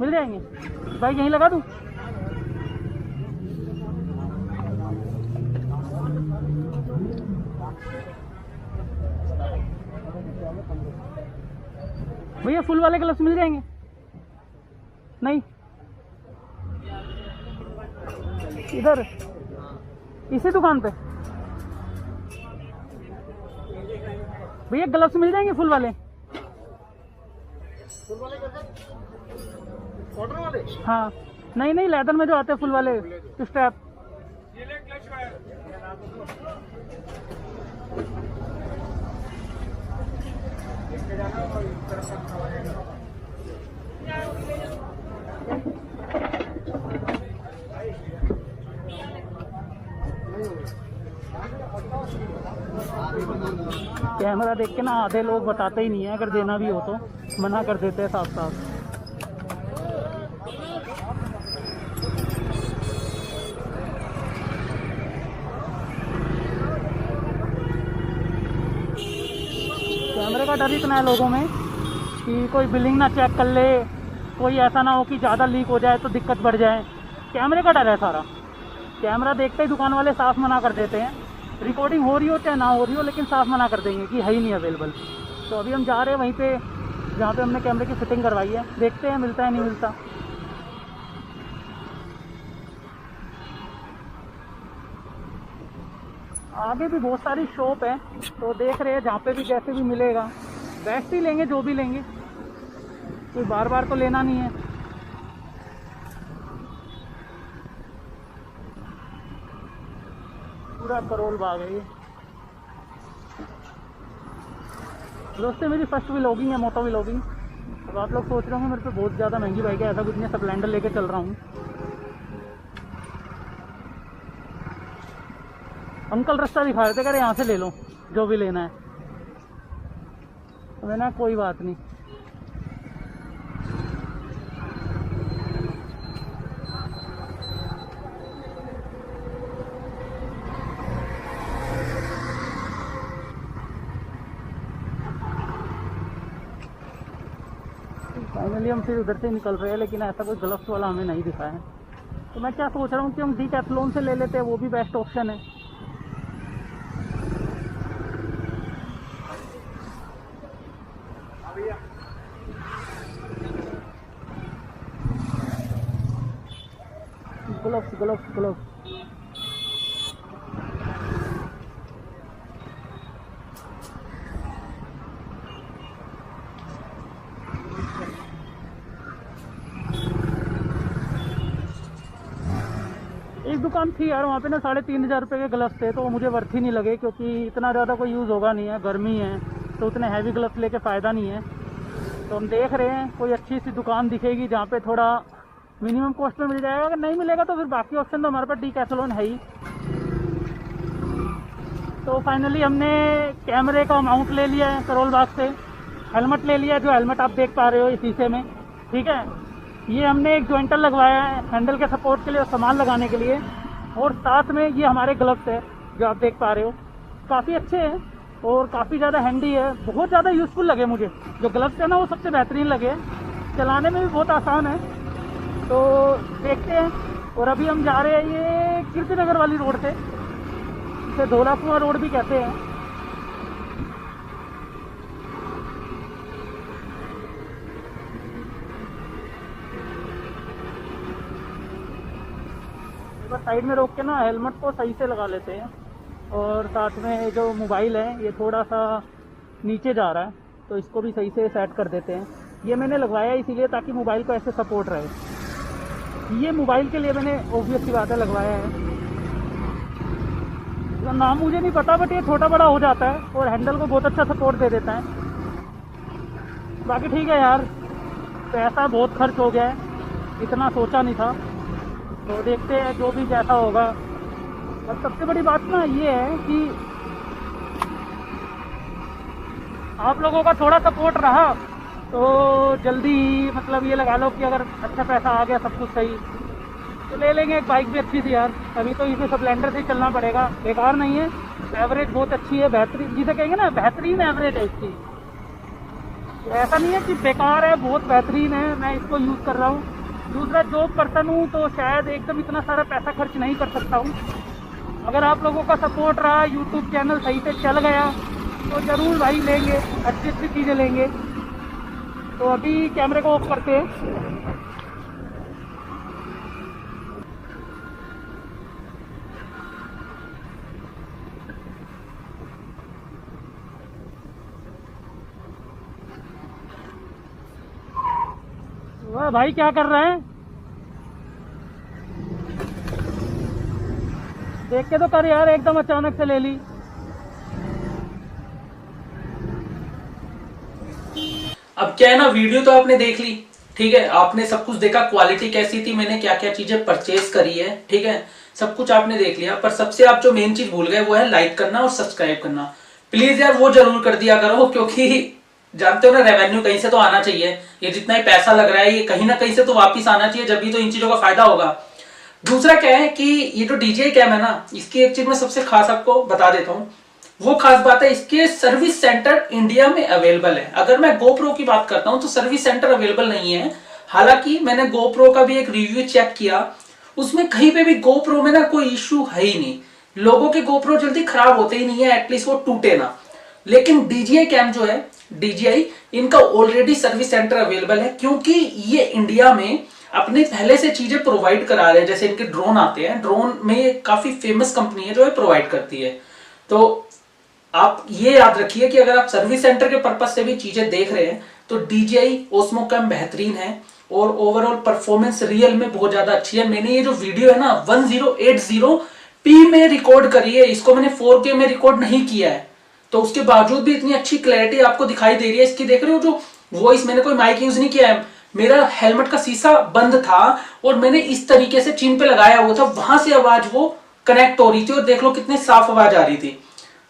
मिल जाएंगे भाई, यहीं लगा दूँ। भैया फुल वाले ग्लव्स मिल जाएंगे? नहीं, इधर इसी दुकान पे भैया ग्लव्स मिल जाएंगे फुल वाले? कॉटन वाले? हाँ, नहीं नहीं, लेदर में जो आते हैं फुल वाले स्ट्रैप। कैमरा देख के ना आधे लोग बताते ही नहीं है, अगर देना भी हो तो मना कर देते हैं साफ साफ। कैमरे का डर इतना है लोगों में कि कोई बिलिंग ना चेक कर ले, कोई ऐसा ना हो कि ज़्यादा लीक हो जाए तो दिक्कत बढ़ जाए। कैमरे का डर है सारा। कैमरा देखते ही दुकान वाले साफ मना कर देते हैं, रिकॉर्डिंग हो रही हो चाहे ना हो रही हो, लेकिन साफ मना कर देंगे कि है ही नहीं अवेलेबल। तो अभी हम जा रहे हैं वहीं पे जहाँ पे हमने कैमरे की फिटिंग करवाई है, देखते हैं मिलता है नहीं मिलता। आगे भी बहुत सारी शॉप है, तो देख रहे हैं जहाँ पे भी जैसे भी मिलेगा बेस्ट ही लेंगे, जो भी लेंगे, कोई बार बार तो लेना नहीं है। पूरा करोल बाग है ये। दोस्तों मेरी फर्स्ट व्लॉगिंग है, मोटो व्लॉगिंग। अब आप लोग सोच रहे होंगे मेरे पे बहुत ज़्यादा महंगी बाइक है, ऐसा कुछ नहीं, स्प्लेंडर लेके चल रहा हूँ। अंकल रास्ता दिखा रहे थे, कह रहे यहाँ से ले लो जो भी लेना है, तो मैंने कोई बात नहीं। फाइनली हम फिर उधर से निकल रहे हैं, लेकिन ऐसा कोई ग्लव्स वाला हमें नहीं दिखा है। तो मैं क्या सोच रहा हूँ कि हम डीकैथलॉन से ले लेते हैं, वो भी बेस्ट ऑप्शन है। ग्लव्स ग्लव्स ग्लव्स एक दुकान थी यार, वहाँ पे ना 3500 रुपये के ग्लव्स थे, तो वो मुझे वर्थ ही नहीं लगे, क्योंकि इतना ज़्यादा कोई यूज़ होगा नहीं है, गर्मी है तो उतने हैवी ग्लव्स लेके फ़ायदा नहीं है। तो हम देख रहे हैं कोई अच्छी सी दुकान दिखेगी जहाँ पे थोड़ा मिनिमम कॉस्ट में मिल जाएगा। अगर नहीं मिलेगा तो फिर बाकी ऑप्शन तो हमारे पास डीकैथलॉन है ही। तो फाइनली हमने कैमरे का माउंट ले लिया है करोल बाग से, हेलमेट ले लिया, जो हेलमेट आप देख पा रहे हो इस शीशे में, ठीक है। ये हमने एक ज्वाइंटर लगवाया है हैंडल के सपोर्ट के लिए और सामान लगाने के लिए, और साथ में ये हमारे ग्लव्स है जो आप देख पा रहे हो, काफ़ी अच्छे हैं और काफ़ी ज़्यादा हैंडी है, बहुत ज़्यादा यूज़फुल लगे मुझे। जो ग्लव्स है ना वो सबसे बेहतरीन लगे, चलाने में भी बहुत आसान है। तो देखते हैं। और अभी हम जा रहे हैं ये कीर्ति नगर वाली रोड से, इसे धोला कुआं रोड भी कहते हैं। बस साइड में रोक के ना हेलमेट को सही से लगा लेते हैं, और साथ में जो मोबाइल है ये थोड़ा सा नीचे जा रहा है, तो इसको भी सही से सेट कर देते हैं। ये मैंने लगवाया इसीलिए ताकि मोबाइल को ऐसे सपोर्ट रहे। ये मोबाइल के लिए मैंने ऑब्वियस सी बात है लगवाया है, इसका नाम मुझे नहीं पता, बट ये छोटा बड़ा हो जाता है और हैंडल को बहुत अच्छा सपोर्ट दे देता है। बाकी ठीक है यार, पैसा बहुत खर्च हो गया है, इतना सोचा नहीं था, तो देखते हैं जो भी जैसा होगा। और सबसे बड़ी बात ना ये है कि आप लोगों का थोड़ा सपोर्ट रहा तो जल्दी ही, मतलब ये लगा लो कि अगर अच्छा पैसा आ गया सब कुछ सही, तो ले लेंगे एक बाइक भी अच्छी थी यार। अभी तो इसे स्प्लेंडर से ही चलना पड़ेगा, बेकार नहीं है, एवरेज बहुत अच्छी है, बेहतरीन जिसे कहेंगे ना, बेहतरीन एवरेज है इसकी। तो ऐसा नहीं है कि बेकार है, बहुत बेहतरीन है, मैं इसको यूज़ कर रहा हूँ। दूसरा जॉब पर्सन हूँ तो शायद एकदम इतना सारा पैसा खर्च नहीं कर सकता हूँ। अगर आप लोगों का सपोर्ट रहा, यूट्यूब चैनल सही से चल गया, तो ज़रूर भाई लेंगे, अच्छी अच्छी चीज़ें लेंगे। तो अभी कैमरे को ऑफ करते हैं। वाह भाई क्या कर रहे हैं, देख के तो कर यार, एकदम अचानक से ले ली। अब क्या है ना, वीडियो तो आपने देख ली, ठीक है, आपने सब कुछ देखा, क्वालिटी कैसी थी, मैंने क्या क्या चीजें परचेज करी है, ठीक है, सब कुछ आपने देख लिया। पर सबसे आप जो मेन चीज भूल गए वो है लाइक करना और सब्सक्राइब करना। प्लीज यार वो जरूर कर दिया करो, क्योंकि जानते हो ना, रेवेन्यू कहीं से तो आना चाहिए। ये जितना ही पैसा लग रहा है ये कहीं ना कहीं से तो वापिस आना चाहिए, जब भी तो इन चीजों का फायदा होगा। दूसरा क्या है कि ये जो DJI कैम है ना, इसकी एक चीज मैं सबसे खास आपको बता देता हूँ। वो खास बात है, इसके सर्विस सेंटर इंडिया में अवेलेबल है। अगर मैं GoPro की बात करता हूँ तो सर्विस सेंटर अवेलेबल नहीं है। हालांकि मैंने GoPro का भी एक रिव्यू चेक किया, उसमें कहीं पे भी GoPro में ना कोई इश्यू है ही नहीं। लोगों के GoPro जल्दी खराब होते ही नहीं है, एटलीस्ट वो टूटे ना। लेकिन DJI कैम जो है, DJI, इनका ऑलरेडी सर्विस सेंटर अवेलेबल है, क्योंकि ये इंडिया में अपने पहले से चीजें प्रोवाइड करा रहे हैं। जैसे इनके ड्रोन आते हैं, ड्रोन में ये काफी फेमस कंपनी है जो है प्रोवाइड करती है। तो आप ये याद रखिए कि अगर आप सर्विस सेंटर के पर्पज से भी चीजें देख रहे हैं तो DJI ओस्मो कैम बेहतरीन है और ओवरऑल परफॉर्मेंस रियल में बहुत ज्यादा अच्छी है। मैंने ये जो वीडियो है ना 1080p में रिकॉर्ड करी है, इसको मैंने 4K में रिकॉर्ड नहीं किया है, तो उसके बावजूद भी इतनी अच्छी क्लैरिटी आपको दिखाई दे रही है। इसकी देख रहे हो जो वॉइस, मैंने कोई माइक यूज नहीं किया है, मेरा हेलमेट का शीशा बंद था और मैंने इस तरीके से चिन पे लगाया हुआ था, वहां से आवाज वो कनेक्ट हो रही थी और देख लो कितने साफ आवाज आ रही थी।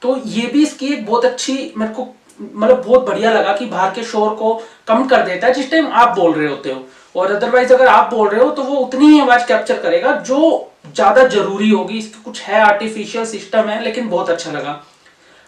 तो ये भी इसकी एक बहुत अच्छी, मेरे को मतलब बहुत बढ़िया लगा कि बाहर के शोर को कम कर देता है जिस टाइम आप बोल रहे होते हो, और अदरवाइज अगर आप बोल रहे हो तो वो उतनी ही आवाज कैप्चर करेगा जो ज्यादा जरूरी होगी। इसका कुछ है आर्टिफिशियल सिस्टम है, लेकिन बहुत अच्छा लगा।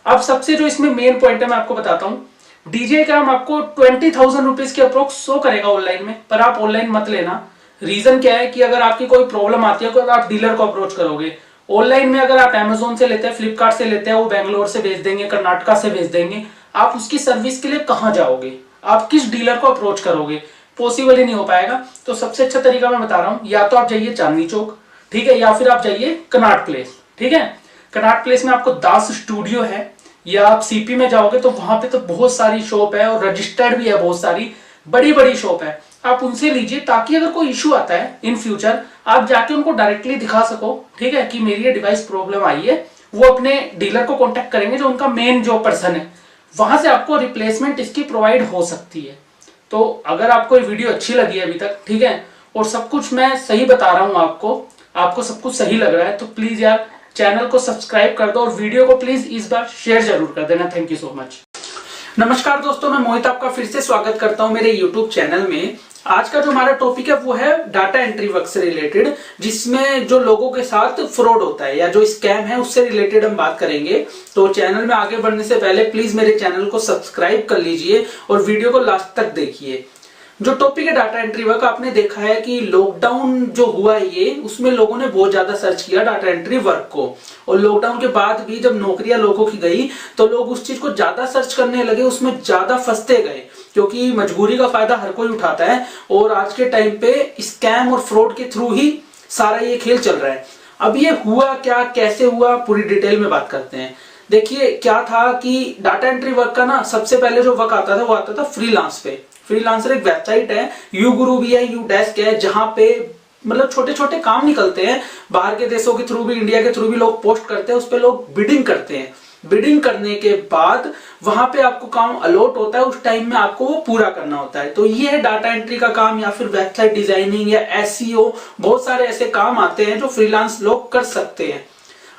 अब सबसे जो इसमें मेन पॉइंट है मैं आपको बताता हूँ, DJI कैम आपको 20,000 रुपीज के अप्रोक्स शो करेगा ऑनलाइन में, पर आप ऑनलाइन मत लेना। रीजन क्या है कि अगर आपकी कोई प्रॉब्लम आती है तो आप डीलर को अप्रोच करोगे। ऑनलाइन में अगर आप Amazon से लेते हैं, फ्लिपकार्ट से लेते हैं, वो बैंगलोर से भेज देंगे, कर्नाटका से भेज देंगे, आप उसकी सर्विस के लिए कहां जाओगे, आप किस डीलर को अप्रोच करोगे, पॉसिबल ही नहीं हो पाएगा। तो सबसे अच्छा तरीका मैं बता रहा हूं, या तो आप जाइए चांदनी चौक, ठीक है, या फिर आप जाइए कनॉट प्लेस, ठीक है। कनॉट प्लेस में आपको दास स्टूडियो है, या आप CP में जाओगे तो वहां पे तो बहुत सारी शॉप है और रजिस्टर्ड भी है, बहुत सारी बड़ी बड़ी शॉप है, आप उनसे लीजिए, ताकि अगर कोई इशू आता है इन फ्यूचर आप जाके उनको डायरेक्टली दिखा सको, ठीक है, कि मेरी ये डिवाइस प्रॉब्लम आई है। वो अपने डीलर को कांटेक्ट करेंगे जो उनका मेन जो पर्सन है, वहां से आपको रिप्लेसमेंट इसकी प्रोवाइड हो सकती है। तो अगर आपको ये वीडियो अच्छी लगी है अभी तक, ठीक है, और सब कुछ मैं सही बता रहा हूं आपको सब कुछ सही लग रहा है, तो प्लीज यार चैनल को सब्सक्राइब कर दो और वीडियो को प्लीज इस बार शेयर जरूर कर देना। Thank you so much. नमस्कार दोस्तों, मैं मोहित आपका फिर से स्वागत करता हूं मेरे YouTube चैनल में। आज का जो हमारा टॉपिक है वो है डाटा एंट्री वर्क से रिलेटेड, जिसमें जो लोगों के साथ फ्रॉड होता है या जो स्कैम है उससे रिलेटेड हम बात करेंगे। तो चैनल में आगे बढ़ने से पहले प्लीज मेरे चैनल को सब्सक्राइब कर लीजिए और वीडियो को लास्ट तक देखिए। जो टॉपिक है डाटा एंट्री वर्क, आपने देखा है कि लॉकडाउन जो हुआ है ये, उसमें लोगों ने बहुत ज्यादा सर्च किया डाटा एंट्री वर्क को, और लॉकडाउन के बाद भी जब नौकरियां लोगों की गई तो लोग उस चीज को ज्यादा सर्च करने लगे, उसमें ज्यादा फंसते गए, क्योंकि मजबूरी का फायदा हर कोई उठाता है और आज के टाइम पे स्कैम और फ्रॉड के थ्रू ही सारा ये खेल चल रहा है। अब ये हुआ क्या, कैसे हुआ, पूरी डिटेल में बात करते हैं। देखिए क्या था कि डाटा एंट्री वर्क का ना सबसे पहले जो वर्क आता था वो आता था फ्रीलांस पे। फ्रीलांसर एक वेबसाइट है, यूगुरु भी है, यूडेस्क है, जहां पे मतलब छोटे छोटे काम निकलते हैं, बाहर के देशों के थ्रू भी, इंडिया के थ्रू भी लोग पोस्ट करते हैं, उस पे लोग बिडिंग करते हैं। बिडिंग करने के बाद वहां पे आपको काम अलॉट होता है, उस टाइम में आपको वो पूरा करना होता है। तो ये है डाटा एंट्री का काम, या फिर वेबसाइट डिजाइनिंग या SEO, बहुत सारे ऐसे काम आते हैं जो फ्रीलांस लोग कर सकते हैं।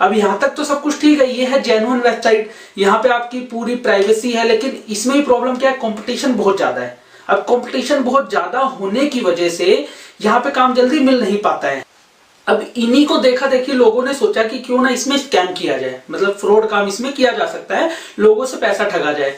अब यहां तक तो सब कुछ ठीक है, ये है जेन्युइन वेबसाइट, यहाँ पे आपकी पूरी प्राइवेसी है, लेकिन इसमें भी प्रॉब्लम क्या है, कंपटीशन बहुत ज्यादा है। अब कंपटीशन बहुत ज्यादा होने की वजह से यहाँ पे काम जल्दी मिल नहीं पाता है। अब इन्हीं को देखा देखी लोगों ने सोचा कि क्यों ना इसमें स्कैम किया जाए, मतलब फ्रॉड काम इसमें किया जा सकता है, लोगों से पैसा ठगा जाए।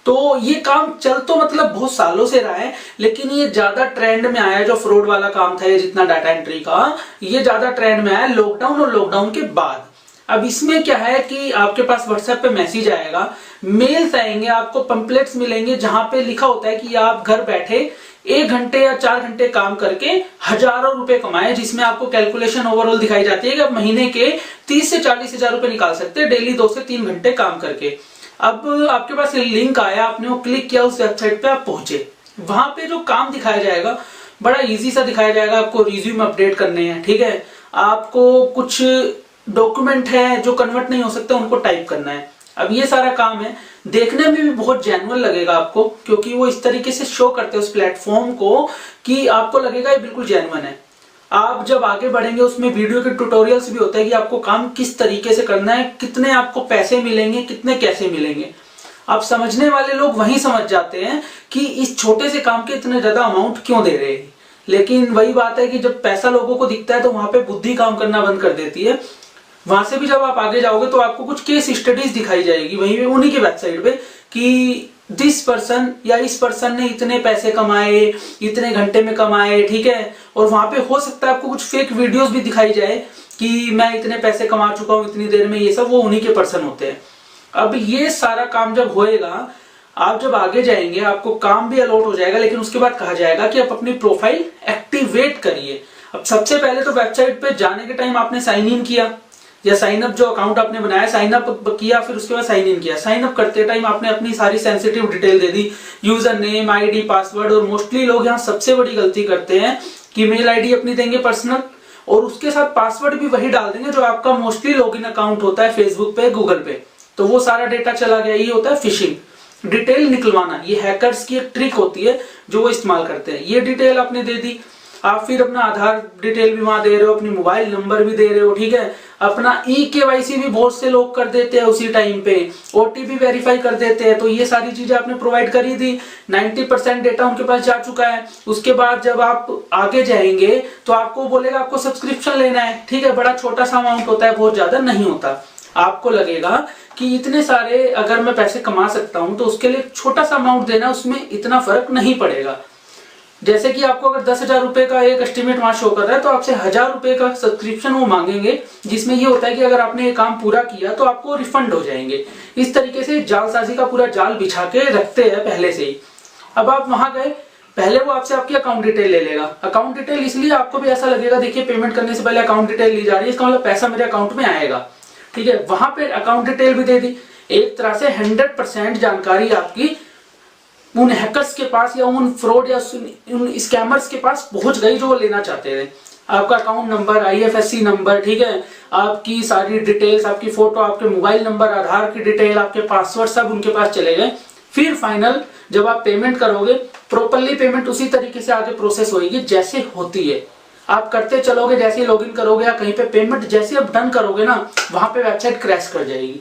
तो ये काम चल तो मतलब बहुत सालों से रहा है, लेकिन ये ज्यादा ट्रेंड में आया, जो फ्रॉड वाला काम था ये जितना डाटा एंट्री का, ये ज्यादा ट्रेंड में आया लॉकडाउन और लॉकडाउन के बाद। अब इसमें क्या है कि आपके पास व्हाट्सएप पे मैसेज आएगा, मेल्स आएंगे, आपको पंपलेट्स मिलेंगे जहां पे लिखा होता है कि आप घर बैठे 1 घंटे या 4 घंटे काम करके हजारों रुपए कमाए, जिसमें आपको कैलकुलेशन ओवरऑल दिखाई जाती है कि आप महीने के 30 से 40 हजार रुपए निकाल सकते हैं डेली 2 से 3 घंटे काम करके। अब आपके पास लिंक आया, आपने वो क्लिक किया, उस वेबसाइट पे आप पहुंचे, वहां पे जो काम दिखाया जाएगा बड़ा इजी सा दिखाया जाएगा। आपको रिज्यूम अपडेट करने हैं, ठीक है, आपको कुछ डॉक्यूमेंट है जो कन्वर्ट नहीं हो सकते उनको टाइप करना है। अब ये सारा काम है, देखने में भी बहुत जेन्युइन लगेगा आपको, क्योंकि वो इस तरीके से शो करते हैं उस प्लेटफॉर्म को कि आपको लगेगा ये बिल्कुल जेन्युइन है। आप जब आगे बढ़ेंगे उसमें वीडियो के ट्यूटोरियल्स भी होते हैं कि आपको काम किस तरीके से करना है, कितने आपको पैसे मिलेंगे, कितने कैसे मिलेंगे। आप समझने वाले लोग वहीं समझ जाते हैं कि इस छोटे से काम के इतने ज्यादा अमाउंट क्यों दे रहे हैं। लेकिन वही बात है कि जब पैसा लोगों को दिखता है तो वहां पे बुद्धि काम करना बंद कर देती है। वहां से भी जब आप आगे जाओगे तो आपको कुछ केस स्टडीज दिखाई जाएगी वहीं पे, उन्हीं की वेबसाइट पे, कि दिस पर्सन या इस पर्सन ने इतने पैसे कमाए, इतने घंटे में कमाए, ठीक है। और वहां पे हो सकता है आपको कुछ फेक वीडियोस भी दिखाई जाए कि मैं इतने पैसे कमा चुका हूं इतनी देर में, ये सब वो उन्हीं के पर्सन होते हैं। अब ये सारा काम जब होएगा, आप जब आगे जाएंगे आपको काम भी अलॉट हो जाएगा, लेकिन उसके बाद कहा जाएगा कि आप अपनी प्रोफाइल एक्टिवेट करिए। अब सबसे पहले तो वेबसाइट पे जाने के टाइम आपने साइन इन किया या साइन अप, जो अकाउंट आपने बनाया साइन अप किया, फिर उसके बाद साइन इन किया। साइन अप करते टाइम आपने अपनी सारी सेंसिटिव डिटेल दे दी, यूजर नेम, आईडी, पासवर्ड। और मोस्टली लोग यहाँ सबसे बड़ी गलती करते हैं कि मेल आईडी अपनी देंगे पर्सनल, और उसके साथ पासवर्ड भी वही डाल देंगे जो आपका मोस्टली लॉगिन अकाउंट होता है फेसबुक पे, गूगल पे। तो वो सारा डेटा चला गया। ये होता है फिशिंग, डिटेल निकलवाना। ये हैकर्स की एक ट्रिक होती है जो वो इस्तेमाल करते हैं। ये डिटेल आपने दे दी, आप फिर अपना आधार डिटेल भी वहां दे रहे हो, अपनी मोबाइल नंबर भी दे रहे हो, ठीक है। अपना KYC भी बहुत से लोग कर देते हैं उसी टाइम पे, OTP वेरीफाई कर देते हैं। तो ये सारी चीजें आपने प्रोवाइड करी थी, 90% डेटा उनके पास जा चुका है। उसके बाद जब आप आगे जाएंगे तो आपको बोलेगा आपको सब्सक्रिप्शन लेना है, ठीक है। बड़ा छोटा सा अमाउंट होता है, बहुत ज्यादा नहीं होता। आपको लगेगा कि इतने सारे अगर मैं पैसे कमा सकता हूं तो उसके लिए छोटा सा अमाउंट देना, उसमें इतना फर्क नहीं पड़ेगा। जैसे कि आपको अगर 10,000 रुपए का एक एस्टिमेट वहां शो कर रहा है तो आपसे 1,000 रुपए का सब्सक्रिप्शन वो मांगेंगे, जिसमें ये होता है कि अगर आपने ये काम पूरा किया तो आपको रिफंड हो जाएंगे। इस तरीके से जालसाजी का पूरा जाल बिछा के रखते हैं पहले से ही। अब आप वहां गए, पहले वो आपसे आपकी अकाउंट डिटेल ले लेगा। अकाउंट डिटेल इसलिए आपको भी ऐसा लगेगा, देखिए पेमेंट करने से पहले अकाउंट डिटेल ली जा रही है, इसका मतलब पैसा मेरे अकाउंट में आएगा, ठीक है। वहां पे अकाउंट डिटेल भी दे दी। एक तरह से 100% जानकारी आपकी उन हैकर्स के पास या उन फ्रॉड या उन स्कैमर्स के पास पहुंच गई जो वो लेना चाहते थे। आपका अकाउंट नंबर, IFSC नंबर, ठीक है, आपकी सारी डिटेल्स, आपकी फोटो, आपके मोबाइल नंबर, आधार की डिटेल, आपके पासवर्ड, सब उनके पास चले गए। फिर फाइनल जब आप पेमेंट करोगे, प्रॉपरली पेमेंट उसी तरीके से आगे प्रोसेस होगी जैसे होती है। आप करते चलोगे, जैसे ही लॉगिन करोगे या कहीं पे पेमेंट जैसे आप डन करोगे ना, वहां पे वेबसाइट क्रैश कर जाएगी।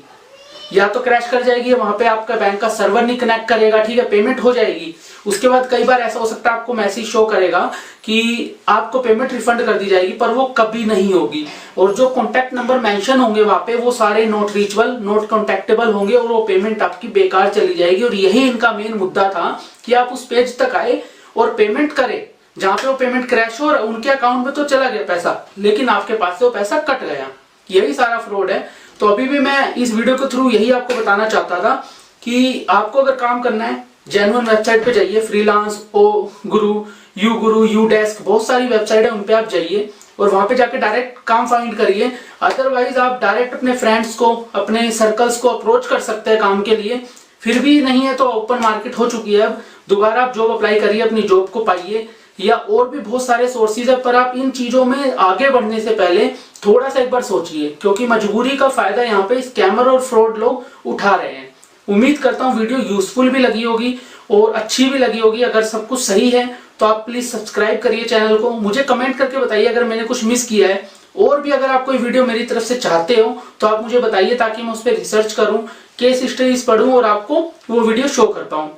या तो क्रैश कर जाएगी, वहां पे आपका बैंक का सर्वर नहीं कनेक्ट करेगा, ठीक है। पेमेंट हो जाएगी, उसके बाद कई बार ऐसा हो सकता है आपको मैसेज शो करेगा कि आपको पेमेंट रिफंड कर दी जाएगी, पर वो कभी नहीं होगी। और जो कॉन्टैक्ट नंबर मेंशन होंगे वहां पे, वो सारे नॉट रीचेबल, नॉट कॉन्टैक्टेबल होंगे और वो पेमेंट आपकी बेकार चली जाएगी। और यही इनका मेन मुद्दा था कि आप उस पेज तक आए और पेमेंट करें जहां पे वो पेमेंट क्रैश हो, और उनके अकाउंट में तो चला गया पैसा, लेकिन आपके पास से वो पैसा कट गया। यही सारा फ्रॉड है। तो अभी भी मैं इस वीडियो के थ्रू यही आपको बताना चाहता था कि आपको अगर काम करना है, जेन्युइन वेबसाइट पे जाइए, फ्रीलांस, गुरु, यू डेस्क, बहुत सारी वेबसाइट है, उन पे आप जाइए और वहां पे जाके डायरेक्ट काम फाइंड करिए। अदरवाइज आप डायरेक्ट अपने फ्रेंड्स को, अपने सर्कल्स को अप्रोच कर सकते हैं काम के लिए। फिर भी नहीं है तो ओपन मार्केट हो चुकी है, अब दोबारा आप जॉब अप्लाई करिए, अपनी जॉब को पाइए। या और भी बहुत सारे सोर्सेज है, पर आप इन चीजों में आगे बढ़ने से पहले थोड़ा सा एक बार सोचिए, क्योंकि मजबूरी का फायदा यहाँ पे स्कैमर और फ्रॉड लोग उठा रहे हैं। उम्मीद करता हूँ वीडियो यूजफुल भी लगी होगी और अच्छी भी लगी होगी। अगर सब कुछ सही है तो आप प्लीज सब्सक्राइब करिए चैनल को। मुझे कमेंट करके बताइए अगर मैंने कुछ मिस किया है, और भी अगर आप कोई वीडियो मेरी तरफ से चाहते हो तो आप मुझे बताइए, ताकि मैं उस पर रिसर्च करूं, केस स्टडीज पढूं और आपको वो वीडियो शो कर पाऊं।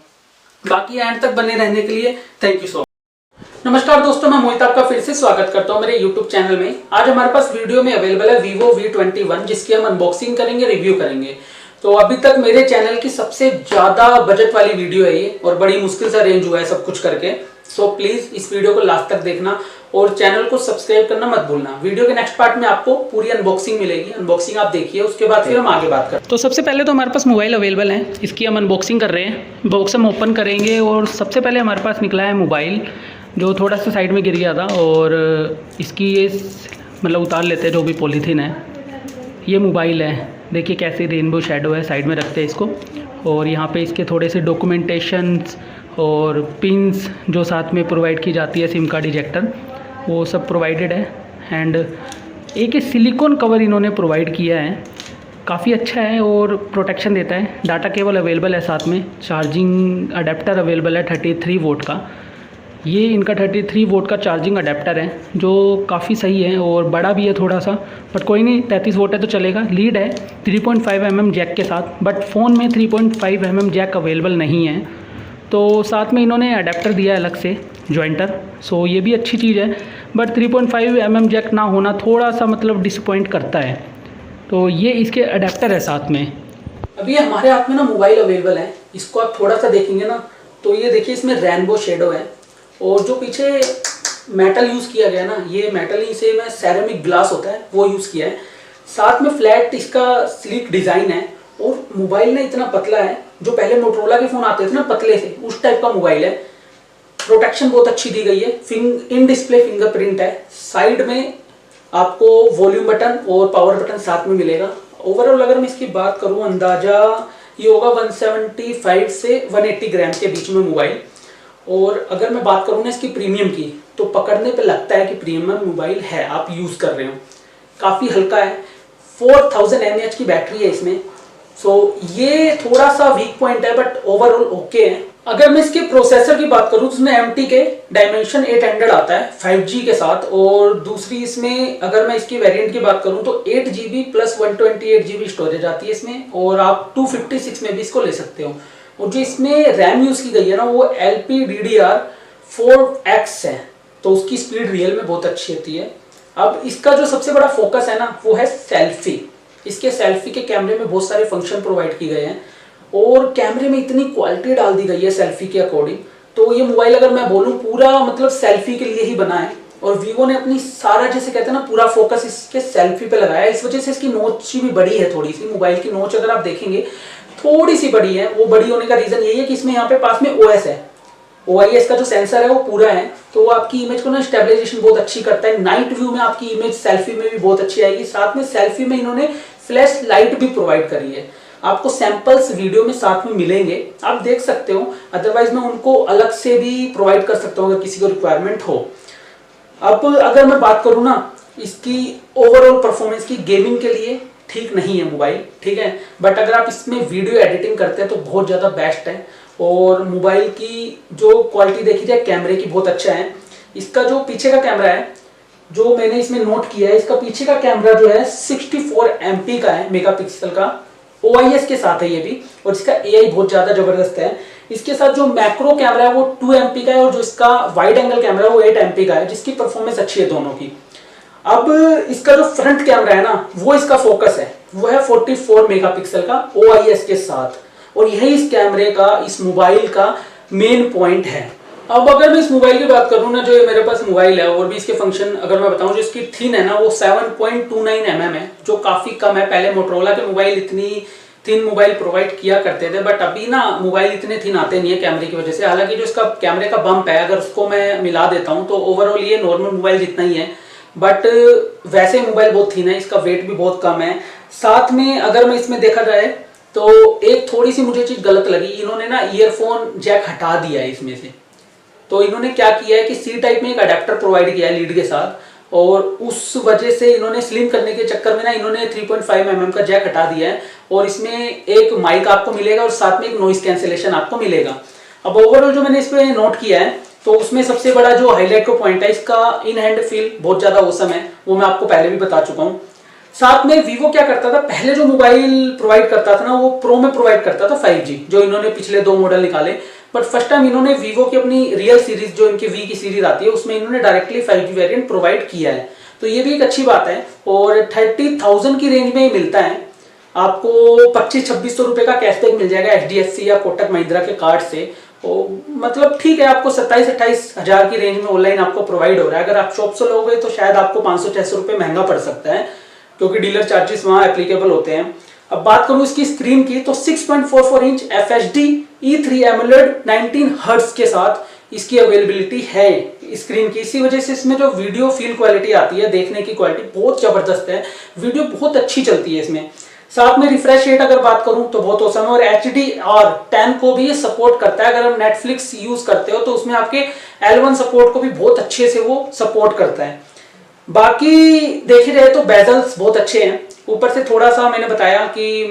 बाकी एंड तक बने रहने के लिए थैंक यू सो मच। नमस्कार दोस्तों, मैं मोहित आपका फिर से स्वागत करता हूं मेरे YouTube चैनल में। आज हमारे पास वीडियो में अवेलेबल है Vivo V21, जिसकी हम अनबॉक्सिंग करेंगे, रिव्यू करेंगे। तो अभी तक मेरे चैनल की सबसे ज्यादा बजट वाली वीडियो है ये, और बड़ी मुश्किल से अरेंज हुआ है सब कुछ करके। सो प्लीज इस वीडियो को लास्ट तक देखना और चैनल को सब्सक्राइब करना मत भूलना। वीडियो के नेक्स्ट पार्ट में आपको पूरी अनबॉक्सिंग मिलेगी, अनबॉक्सिंग आप देखिए, उसके बाद फिर हम आगे बात करें। तो सबसे पहले तो हमारे पास मोबाइल अवेलेबल है, इसकी हम अनबॉक्सिंग कर रहे हैं। बॉक्स हम ओपन करेंगे और सबसे पहले हमारे पास निकला है मोबाइल, जो थोड़ा सा साइड में गिर गया था, और इसकी ये मतलब उतार लेते हैं जो भी पॉलीथीन है। ये मोबाइल है, देखिए कैसे रेनबो शेडो है, साइड में रखते हैं इसको। और यहाँ पे इसके थोड़े से डॉक्यूमेंटेशंस और पिन्स जो साथ में प्रोवाइड की जाती है, सिम कार्ड इजेक्टर, वो सब प्रोवाइडेड है। एंड एक सिलिकॉन कवर इन्होंने प्रोवाइड किया है, काफ़ी अच्छा है और प्रोटेक्शन देता है। डाटा केबल अवेलेबल है साथ में, चार्जिंग अडेप्टर अवेलेबल है 33 वोट का। ये इनका 33 वोट का चार्जिंग अडेप्टर है, जो काफ़ी सही है और बड़ा भी है थोड़ा सा, बट कोई नहीं, 33 वोट है तो चलेगा। लीड है 3.5 mm जैक के साथ, बट फ़ोन में 3.5 mm जैक अवेलेबल नहीं है। तो साथ में इन्होंने अडेप्टर दिया है अलग से, जॉइंटर, सो ये भी अच्छी चीज़ है। बट 3.5 mm जैक ना होना थोड़ा सा मतलब डिसअपॉइंट करता है। तो ये इसके अडेप्टर है साथ में, अभी हमारे हाथ में ना मोबाइल अवेलेबल है, इसको आप थोड़ा सा देखेंगे ना तो ये देखिए इसमें रेनबो शेडो है और जो पीछे मेटल यूज़ किया गया है ना, ये मेटल ही से में सेरेमिक ग्लास होता है वो यूज़ किया है। साथ में फ्लैट इसका स्लीक डिज़ाइन है और मोबाइल ना इतना पतला है, जो पहले मोटरोला के फ़ोन आते थे ना पतले से, उस टाइप का मोबाइल है। प्रोटेक्शन बहुत अच्छी दी गई है, इन डिस्प्ले फिंगरप्रिंट है। साइड में आपको वॉल्यूम बटन और पावर बटन साथ में मिलेगा। ओवरऑल अगर मैं इसकी बात करूं, अंदाजा ये होगा 175 से 180 ग्राम के बीच में मोबाइल। और अगर मैं बात करूं ना इसकी प्रीमियम की, तो पकड़ने पे लगता है कि प्रीमियम मोबाइल है, आप यूज़ कर रहे हो। काफ़ी हल्का है, 4000 mAh की बैटरी है इसमें। सो ये थोड़ा सा वीक पॉइंट है बट ओवरऑल ओके है। अगर मैं इसके प्रोसेसर की बात करूं तो इसमें MT के डायमेंशन 800 आता है 5G के साथ। और दूसरी इसमें अगर मैं इसकी वेरिएंट की बात करूं तो 8GB प्लस 128GB स्टोरेज आती है इसमें, और आप 256 में भी इसको ले सकते हो। और जो इसमें रैम यूज़ की गई है ना वो LPDDR4X है, तो उसकी स्पीड रियल में बहुत अच्छी होती है। अब इसका जो सबसे बड़ा फोकस है ना वो है सेल्फी। इसके सेल्फी के कैमरे में बहुत सारे फंक्शन प्रोवाइड किए गए हैं और कैमरे में इतनी क्वालिटी डाल दी गई है सेल्फी के अकॉर्डिंग। तो ये मोबाइल अगर मैं बोलूँ पूरा मतलब सेल्फी के लिए ही बना है। और वीवो ने अपनी सारा जैसे कहते हैं ना पूरा फोकस इसके सेल्फी पे लगाया है। इस वजह से इसकी नोच भी बड़ी है, थोड़ी सी मोबाइल की नोच अगर आप देखेंगे थोड़ी सी बड़ी है। वो बड़ी होने का रीजन यही है कि इसमें यहाँ पे पास में OS है, OIS का जो सेंसर है वो पूरा है, तो वो आपकी इमेज को ना स्टेबलाइजेशन बहुत अच्छी करता है। नाइट व्यू में आपकी इमेज सेल्फी में भी बहुत अच्छी आएगी। साथ में सेल्फी में इन्होंने फ्लैश लाइट भी प्रोवाइड करी है। आपको सैंपल्स वीडियो में साथ में मिलेंगे, आप देख सकते हो, अदरवाइज मैं उनको अलग से भी प्रोवाइड कर सकता हूँ अगर किसी को रिक्वायरमेंट हो। अब अगर मैं बात करूँ ना इसकी ओवरऑल परफॉर्मेंस की, गेमिंग के लिए ठीक नहीं है मोबाइल, ठीक है, बट अगर आप इसमें वीडियो एडिटिंग करते हैं तो बहुत ज़्यादा बेस्ट है। और मोबाइल की जो क्वालिटी देखी जाए कैमरे की बहुत अच्छा है। इसका जो पीछे का कैमरा है जो मैंने इसमें नोट किया है, इसका पीछे का कैमरा जो है 64 MP का है, मेगापिक्सल का, OIS के साथ है ये भी। और इसका AI बहुत ज़्यादा ज़बरदस्त है। इसके साथ जो मैक्रो कैमरा है वो 2 MP का है और जो इसका वाइड एंगल कैमरा है वो 8 MP का है, जिसकी परफॉर्मेंस अच्छी है दोनों की। अब इसका जो फ्रंट कैमरा है ना वो इसका फोकस है, वो है 44 मेगापिक्सल का OIS के साथ। और यही इस कैमरे का, इस मोबाइल का मेन पॉइंट है। अब अगर मैं इस मोबाइल की बात करूं ना, जो ये मेरे पास मोबाइल है और भी इसके फंक्शन अगर मैं बताऊं, जो इसकी थिन है ना वो 7.29 mm है, जो काफ़ी कम है। पहले मोटरोला के मोबाइल इतनी थिन मोबाइल प्रोवाइड किया करते थे, बट अभी ना मोबाइल इतने थिन आते नहीं है कैमरे की वजह से। हालांकि जो इसका कैमरे का बम्प है अगर उसको मैं मिला देता हूँ तो ओवरऑल ये नॉर्मल मोबाइल जितना ही है, बट वैसे मोबाइल बहुत थिन है, इसका वेट भी बहुत कम है। साथ में अगर मैं इसमें देखा जाए तो एक थोड़ी सी मुझे चीज़ गलत लगी, इन्होंने ना ईयरफोन जैक हटा दिया है इसमें से। तो इन्होंने क्या किया है कि C टाइप में एक अडेप्टर प्रोवाइड किया है लीड के साथ, और उस वजह से इन्होंने स्लिम करने के चक्कर में ना इन्होंने 3.5 mm का जैक हटा दिया है। और इसमें एक माइक आपको मिलेगा और साथ में एक नॉइस कैंसिलेशन आपको मिलेगा। अब ओवरऑल जो मैंने इस पर नोट किया है तो उसमें सबसे बड़ा जो हाईलाइट का पॉइंट है, इसका इन हैंड फील बहुत ज़्यादा औसम है, वो मैं आपको पहले भी बता चुका हूँ। साथ में वीवो क्या करता था, पहले जो मोबाइल प्रोवाइड करता था ना वो प्रो में प्रोवाइड करता था 5G, जो इन्होंने पिछले 2 मॉडल निकाले। बट फर्स्ट टाइम इन्होंने वीवो की अपनी रियल सीरीज जो इनकी वी की सीरीज आती है उसमें इन्होंने डायरेक्टली 5G वेरिएंट प्रोवाइड किया है, तो ये भी एक अच्छी बात है। और 30,000 की रेंज में ही मिलता है आपको। 2500-2600 रुपये का कैशबैक मिल जाएगा HDFC या कोटक महिंद्रा के कार्ड से। मतलब ठीक है, आपको 27-28 हज़ार की रेंज में ऑनलाइन आपको प्रोवाइड हो रहा है। अगर आप शॉप से लोगे तो शायद आपको 500-600 रुपये महंगा पड़ सकता है, क्योंकि डीलर चार्जेस वहाँ एप्लीकेबल होते हैं। अब बात करूँ इसकी स्क्रीन की तो 6.44 inch FHD E3 AMOLED 19 hertz के साथ इसकी अवेलेबिलिटी है स्क्रीन की। इसी वजह से इसमें जो वीडियो फील क्वालिटी आती है, देखने की क्वालिटी बहुत ज़बरदस्त है, वीडियो बहुत अच्छी चलती है इसमें। साथ में रिफ्रेश रेट अगर बात करूं तो बहुत औसम है, और HDR10 को भी ये सपोर्ट करता है। अगर हम नेटफ्लिक्स यूज करते हो तो उसमें आपके L1 सपोर्ट को भी बहुत अच्छे से वो सपोर्ट करता है। बाकी देखी जाए तो बेजल्स बहुत अच्छे हैं। ऊपर से थोड़ा सा मैंने बताया कि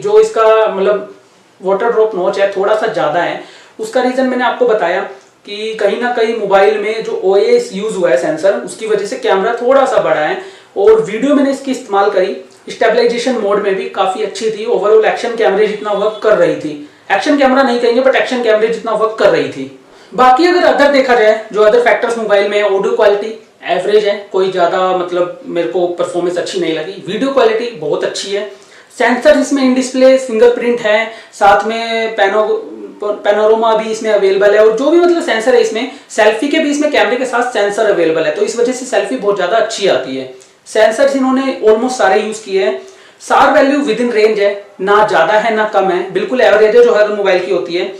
जो इसका मतलब वाटर ड्रॉप नॉच है थोड़ा सा ज़्यादा है। उसका रीज़न मैंने आपको बताया कि कहीं ना कहीं मोबाइल में जो OIS यूज़ हुआ है सेंसर, उसकी वजह से कैमरा थोड़ा सा बड़ा है। और वीडियो मैंने इसकी इस्तेमाल करी स्टेबलाइजेशन मोड में भी काफ़ी अच्छी थी। ओवरऑल एक्शन कैमरे जितना वर्क कर रही थी, एक्शन कैमरा नहीं कहेंगे बट एक्शन कैमरे जितना वर्क कर रही थी। बाकी अगर अदर देखा जाए, जो अदर फैक्टर्स मोबाइल में, ऑडियो क्वालिटी एवरेज है, कोई ज़्यादा मतलब मेरे को परफॉर्मेंस अच्छी नहीं लगी। वीडियो क्वालिटी बहुत अच्छी है। सेंसर इसमें इन डिस्प्ले फिंगरप्रिंट है, साथ में पैनोरामा भी इसमें अवेलेबल है, और जो भी मतलब सेंसर है इसमें, सेल्फी के भी इसमें कैमरे के साथ सेंसर अवेलेबल है, तो इस वजह से सेल्फी बहुत ज्यादा अच्छी आती है। सेंसर इन्होंने ऑलमोस्ट सारे यूज किए हैं। सार वैल्यू विद इन रेंज है, ना ज्यादा है ना कम है, बिल्कुल एवरेज है जो हर मोबाइल की होती है।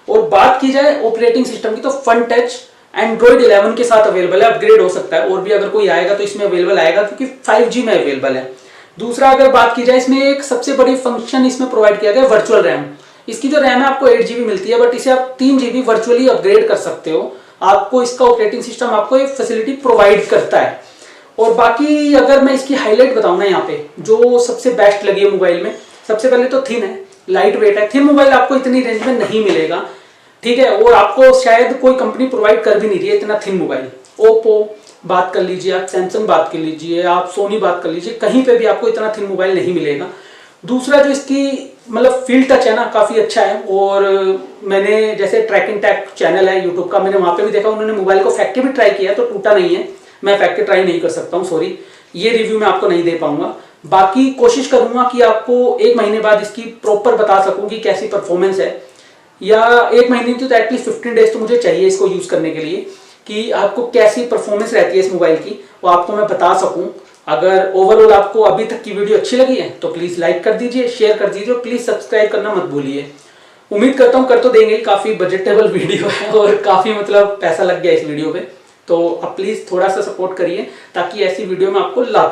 और बात की जाए ऑपरेटिंग सिस्टम की तो फन टच एंड्रॉइड 11 के साथ अवेलेबल है, अपग्रेड हो सकता है, और भी अगर कोई आएगा तो इसमें अवेलेबल आएगा क्योंकि 5G में अवेलेबल है। दूसरा अगर बात की जाए, इसमें एक सबसे बड़ी फंक्शन इसमें प्रोवाइड किया गया वर्चुअल रैम। इसकी जो रैम है आपको 8GB मिलती है, बट इसे आप 3GB वर्चुअली अपग्रेड कर सकते हो। आपको इसका ऑपरेटिंग सिस्टम आपको एक फैसिलिटी प्रोवाइड करता है। और बाकी अगर मैं इसकी हाईलाइट बताऊं ना, यहाँ पे जो सबसे बेस्ट लगी है मोबाइल में, सबसे पहले तो थिन है, लाइट वेट है। थिन मोबाइल आपको इतनी रेंज में नहीं मिलेगा, ठीक है, और आपको शायद कोई कंपनी प्रोवाइड कर भी नहीं रही है इतना थिन मोबाइल। ओप्पो बात कर लीजिए, आप सैमसंग बात कर लीजिए, आप सोनी बात कर लीजिए, कहीं पे भी आपको इतना थिन मोबाइल नहीं मिलेगा। दूसरा जो इसकी मतलब फील्ड टच है ना, काफ़ी अच्छा है। और मैंने जैसे ट्रैक एंड टैक चैनल है यूट्यूब का, मैंने वहाँ पे भी देखा, उन्होंने मोबाइल को फैक्ट्री भी ट्राई किया तो टूटा नहीं है। मैं फैक्ट्री ट्राई नहीं कर सकता हूँ, सॉरी, ये रिव्यू मैं आपको नहीं दे पाऊंगा। बाकी कोशिश करूंगा कि आपको 1 महीने बाद इसकी प्रॉपर बता सकूं कि कैसी परफॉर्मेंस है, या 1 महीने तो एटलीस्ट 15 डेज तो मुझे चाहिए इसको यूज करने के लिए, कि आपको कैसी परफॉर्मेंस रहती है इस मोबाइल की, वो आपको मैं बता सकूं। अगर ओवरऑल आपको अभी तक की वीडियो अच्छी लगी है तो प्लीज लाइक कर दीजिए, शेयर कर दीजिए, प्लीज सब्सक्राइब करना मत भूलिए। उम्मीद करता हूँ कर तो देंगे, काफी बजटेबल वीडियो है और काफी मतलब पैसा लग गया इस वीडियो पे, तो अब प्लीज थोड़ा सा सपोर्ट करिए ताकि ऐसी वीडियो में आपको ला।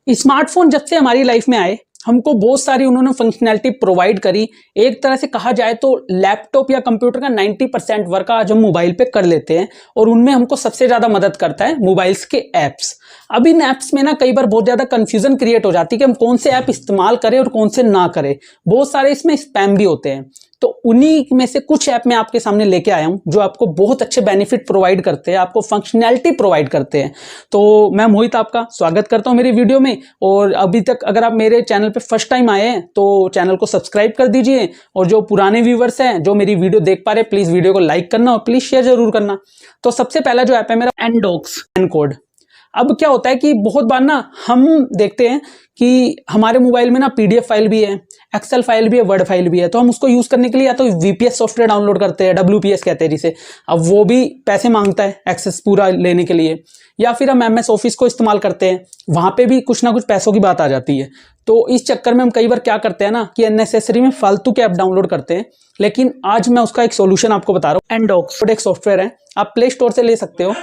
स्मार्टफोन जब से हमारी लाइफ में आए, हमको बहुत सारी उन्होंने फंक्शनैलिटी प्रोवाइड करी। एक तरह से कहा जाए तो लैपटॉप या कंप्यूटर का 90% वर्क आज हम मोबाइल पे कर लेते हैं, और उनमें हमको सबसे ज़्यादा मदद करता है मोबाइल्स के ऐप्स। अब इन ऐप्स में ना कई बार बहुत ज़्यादा कन्फ्यूजन क्रिएट हो जाती है कि हम कौन से ऐप इस्तेमाल करें और कौन से ना करें। बहुत सारे इसमें स्पैम भी होते हैं, तो उन्हीं में से कुछ ऐप मैं आपके सामने लेके आया हूं जो आपको बहुत अच्छे बेनिफिट प्रोवाइड करते हैं, आपको फंक्शनैलिटी प्रोवाइड करते हैं। तो मैं मोहित आपका स्वागत करता हूं मेरी वीडियो में, और अभी तक अगर आप मेरे चैनल पे फर्स्ट टाइम आए हैं तो चैनल को सब्सक्राइब कर दीजिए, और जो पुराने व्यूवर्स हैं जो मेरी वीडियो देख पा रहे हैं, प्लीज वीडियो को लाइक करना और प्लीज शेयर जरूर करना। तो सबसे पहला जो ऐप है मेरा एनडॉक्स एनकोड। अब क्या होता है कि बहुत बार ना हम देखते हैं कि हमारे मोबाइल में ना पीडीएफ फाइल भी है, एक्सेल फाइल भी है, वर्ड फाइल भी है, तो हम उसको यूज करने के लिए या तो वीपीएस सॉफ्टवेयर डाउनलोड करते हैं, WPS कहते हैं जिसे। अब वो भी पैसे मांगता है एक्सेस पूरा लेने के लिए, या फिर हम MS ऑफिस को इस्तेमाल करते हैं, वहां पे भी कुछ ना कुछ पैसों की बात आ जाती है। तो इस चक्कर में हम कई बार क्या करते हैं ना कि अननेसेसरी में फालतू के ऐप डाउनलोड करते हैं। लेकिन आज मैं उसका एक सोल्यूशन आपको बता रहा हूँ। एनडॉक्स एक सॉफ्टवेयर है, आप प्ले स्टोर से ले सकते हो।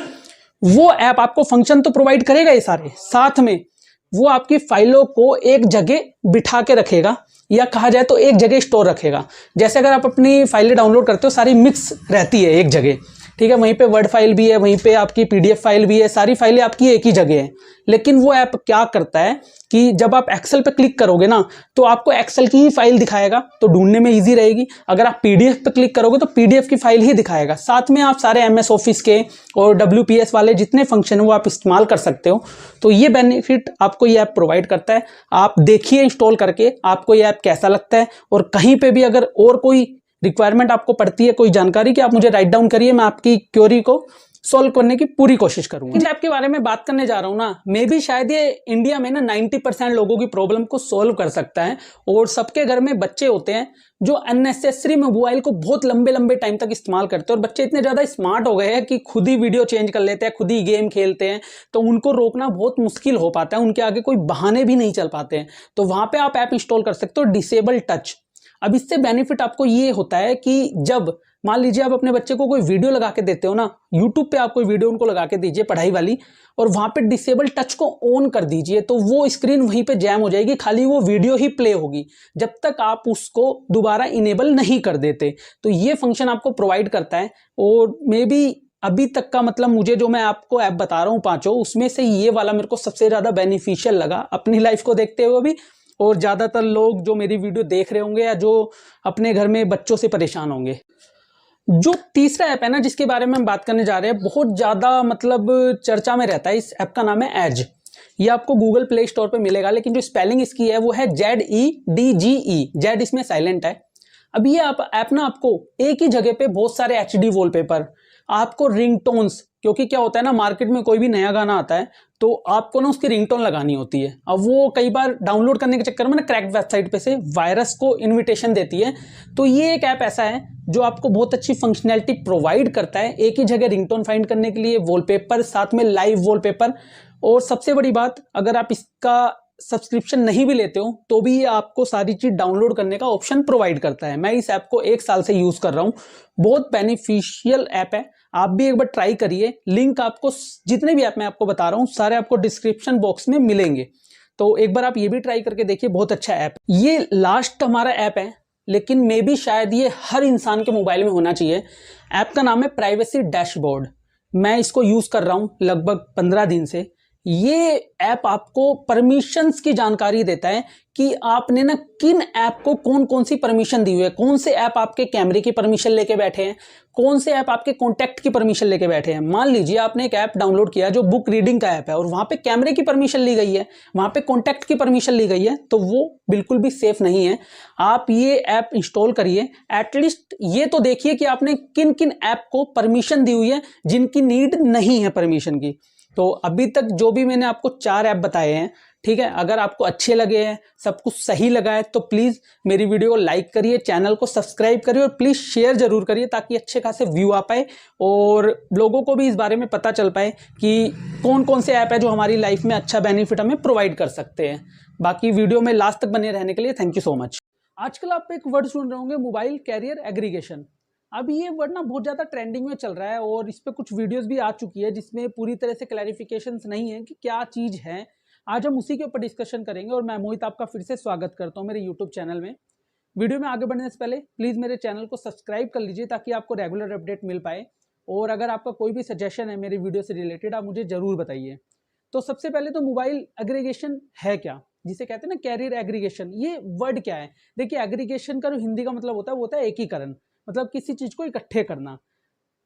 वो ऐप आपको फंक्शन तो प्रोवाइड करेगा ये सारे, साथ में वो आपकी फाइलों को एक जगह बिठा के रखेगा, या कहा जाए तो एक जगह स्टोर रखेगा। जैसे अगर आप अपनी फाइलें डाउनलोड करते हो, सारी मिक्स रहती है एक जगह, ठीक है, वहीं पे वर्ड फाइल भी है, वहीं पे आपकी PDF फाइल भी है, सारी फाइलें आपकी एक ही जगह है। लेकिन वो ऐप क्या करता है कि जब आप एक्सेल पे क्लिक करोगे ना, तो आपको एक्सेल की ही फाइल दिखाएगा, तो ढूंढने में इजी रहेगी। अगर आप PDF पे क्लिक करोगे तो PDF की फाइल ही दिखाएगा। साथ में आप सारे MS ऑफिस के और WPS वाले जितने फंक्शन है वो आप इस्तेमाल कर सकते हो। तो ये बेनिफिट आपको ये ऐप प्रोवाइड करता है। आप देखिए इंस्टॉल करके आपको ये ऐप कैसा लगता है, और कहीं पे भी अगर और कोई रिक्वायरमेंट आपको पड़ती है, कोई जानकारी की, आप मुझे राइट डाउन करिए, मैं आपकी क्वेरी को सॉल्व करने की पूरी कोशिश करूंगा। इस ऐप के बारे में बात करने जा रहा हूं ना, मे भी शायद ये इंडिया में ना 90% लोगों की प्रॉब्लम को सॉल्व कर सकता है। और सबके घर में बच्चे होते हैं जो अननेसेसरी मोबाइल को बहुत लंबे लंबे टाइम तक इस्तेमाल करते हैं, और बच्चे इतने ज्यादा स्मार्ट हो गए हैं कि खुद ही वीडियो चेंज कर लेते हैं, खुद ही गेम खेलते हैं, तो उनको रोकना बहुत मुश्किल हो पाता है, उनके आगे कोई बहाने भी नहीं चल पाते हैं। तो वहां पे आप ऐप इंस्टॉल कर सकते हो, डिसेबल टच। अब इससे बेनिफिट आपको ये होता है कि जब मान लीजिए आप अपने बच्चे को कोई वीडियो लगा के देते हो ना, यूट्यूब पे आप कोई वीडियो उनको लगा के दीजिए पढ़ाई वाली, और वहां पे डिसेबल टच को ऑन कर दीजिए, तो वो स्क्रीन वहीं पे जैम हो जाएगी, खाली वो वीडियो ही प्ले होगी जब तक आप उसको दोबारा इनेबल नहीं कर देते। तो ये फंक्शन आपको प्रोवाइड करता है। और मे बी अभी तक का मतलब मुझे जो मैं आपको ऐप बता रहा हूँ पांचों, उसमें से ये वाला मेरे को सबसे ज्यादा बेनिफिशियल लगा अपनी लाइफ को देखते हुए भी, और ज्यादातर लोग जो मेरी वीडियो देख रहे होंगे या जो अपने घर में बच्चों से परेशान होंगे। जो तीसरा ऐप है ना जिसके बारे में हम बात करने जा रहे हैं, बहुत ज्यादा मतलब चर्चा में रहता है, इस ऐप का नाम है एज। ये आपको गूगल प्ले स्टोर पे मिलेगा, लेकिन जो स्पेलिंग इसकी है वो है ZEDGE, जेड इसमें साइलेंट है। अब ये ऐप ना आपको एक ही जगह पे बहुत सारे HD वॉलपेपर, आपको रिंगटोन्स, क्योंकि क्या होता है ना, मार्केट में कोई भी नया गाना आता है तो आपको ना उसकी रिंगटोन लगानी होती है। अब वो कई बार डाउनलोड करने के चक्कर में ना क्रैक वेबसाइट पे से वायरस को इनविटेशन देती है। तो ये एक ऐप ऐसा है जो आपको बहुत अच्छी फंक्शनैलिटी प्रोवाइड करता है, एक ही जगह रिंगटोन फाइंड करने के लिए, वॉलपेपर, साथ में लाइव वॉलपेपर। और सबसे बड़ी बात, अगर आप इसका सब्सक्रिप्शन नहीं भी लेते हो तो भी ये आपको सारी चीज डाउनलोड करने का ऑप्शन प्रोवाइड करता है। मैं इस ऐप को 1 साल से यूज कर रहा हूँ, बहुत बेनिफिशियल ऐप है। आप भी एक बार ट्राई करिए। लिंक आपको जितने भी ऐप मैं आपको बता रहा हूँ सारे आपको डिस्क्रिप्शन बॉक्स में मिलेंगे, तो एक बार आप ये भी ट्राई करके देखिए, बहुत अच्छा ऐप। ये लास्ट हमारा ऐप है, लेकिन मे भी शायद ये हर इंसान के मोबाइल में होना चाहिए। ऐप का नाम है प्राइवेसी डैशबोर्ड। मैं इसको यूज कर रहा हूँ लगभग 15 दिन से। ये ऐप आपको परमिशंस की जानकारी देता है कि आपने ना किन ऐप को कौन कौन सी परमिशन दी हुई है, कौन से ऐप आपके कैमरे की परमिशन लेके बैठे हैं, कौन से ऐप आपके कॉन्टैक्ट की परमिशन लेके बैठे हैं। मान लीजिए आपने एक ऐप डाउनलोड किया जो बुक रीडिंग का ऐप है और वहां पे कैमरे की परमिशन ली गई है, वहां पे कॉन्टैक्ट की परमिशन ली गई है, तो वो बिल्कुल भी सेफ नहीं है। आप ये ऐप इंस्टॉल करिए, एटलीस्ट ये तो देखिए कि आपने किन किन ऐप को परमिशन दी हुई है जिनकी नीड नहीं है परमिशन की। तो अभी तक जो भी मैंने आपको 4 ऐप बताए हैं, ठीक है, अगर आपको अच्छे लगे हैं, सब कुछ सही लगा है, तो प्लीज मेरी वीडियो को लाइक करिए, चैनल को सब्सक्राइब करिए और प्लीज शेयर जरूर करिए ताकि अच्छे खासे व्यू आ पाए और लोगों को भी इस बारे में पता चल पाए कि कौन कौन से ऐप है जो हमारी लाइफ में अच्छा बेनिफिट हमें प्रोवाइड कर सकते हैं। बाकी वीडियो में लास्ट तक बने रहने के लिए थैंक यू सो मच। आजकल आप एक वर्ड सुन रहे होंगे, मोबाइल कैरियर एग्रीगेशन। अब ये वर्ड ना बहुत ज़्यादा ट्रेंडिंग में चल रहा है और इस पर कुछ वीडियोस भी आ चुकी है जिसमें पूरी तरह से क्लैरिफिकेशंस नहीं है कि क्या चीज़ है। आज हम उसी के ऊपर डिस्कशन करेंगे और मैं मोहित आपका फिर से स्वागत करता हूँ मेरे यूट्यूब चैनल में। वीडियो में आगे बढ़ने से पहले प्लीज़ मेरे चैनल को सब्सक्राइब कर लीजिए ताकि आपको रेगुलर अपडेट मिल पाए। और अगर आपका कोई भी सजेशन है मेरी वीडियो से रिलेटेड, आप मुझे ज़रूर बताइए। तो सबसे पहले तो मोबाइल एग्रीगेशन है क्या, जिसे कहते हैं ना कैरियर एग्रीगेशन, ये वर्ड क्या है। देखिए, एग्रीगेशन का जो हिंदी का मतलब होता है वो होता है एकीकरण, मतलब किसी चीज को इकट्ठे करना।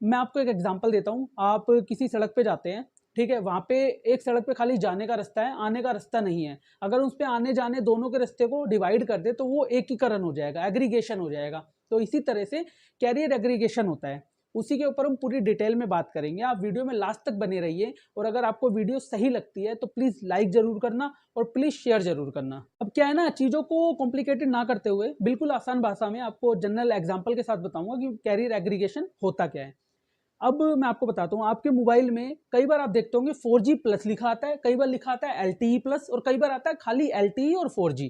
मैं आपको एक एग्जांपल देता हूँ। आप किसी सड़क पे जाते हैं, ठीक है, वहां पे एक सड़क पे खाली जाने का रास्ता है, आने का रास्ता नहीं है। अगर उस पे आने जाने दोनों के रास्ते को डिवाइड कर दे तो वो एकीकरण हो जाएगा, एग्रीगेशन हो जाएगा। तो इसी तरह से कैरियर एग्रीगेशन होता है, उसी के ऊपर हम पूरी डिटेल में बात करेंगे। आप वीडियो में लास्ट तक बने रहिए और अगर आपको वीडियो सही लगती है तो प्लीज लाइक जरूर करना और प्लीज शेयर जरूर करना। अब क्या है ना, चीजों को कॉम्प्लिकेटेड ना करते हुए बिल्कुल आसान भाषा में आपको जनरल एग्जांपल के साथ बताऊंगा कि कैरियर एग्रीगेशन होता क्या है। अब मैं आपको बताता हूँ, आपके मोबाइल में कई बार आप देखते होंगे 4G प्लस लिखा आता है, कई बार लिखा आता है LTE प्लस और कई बार आता है खाली LTE और 4G।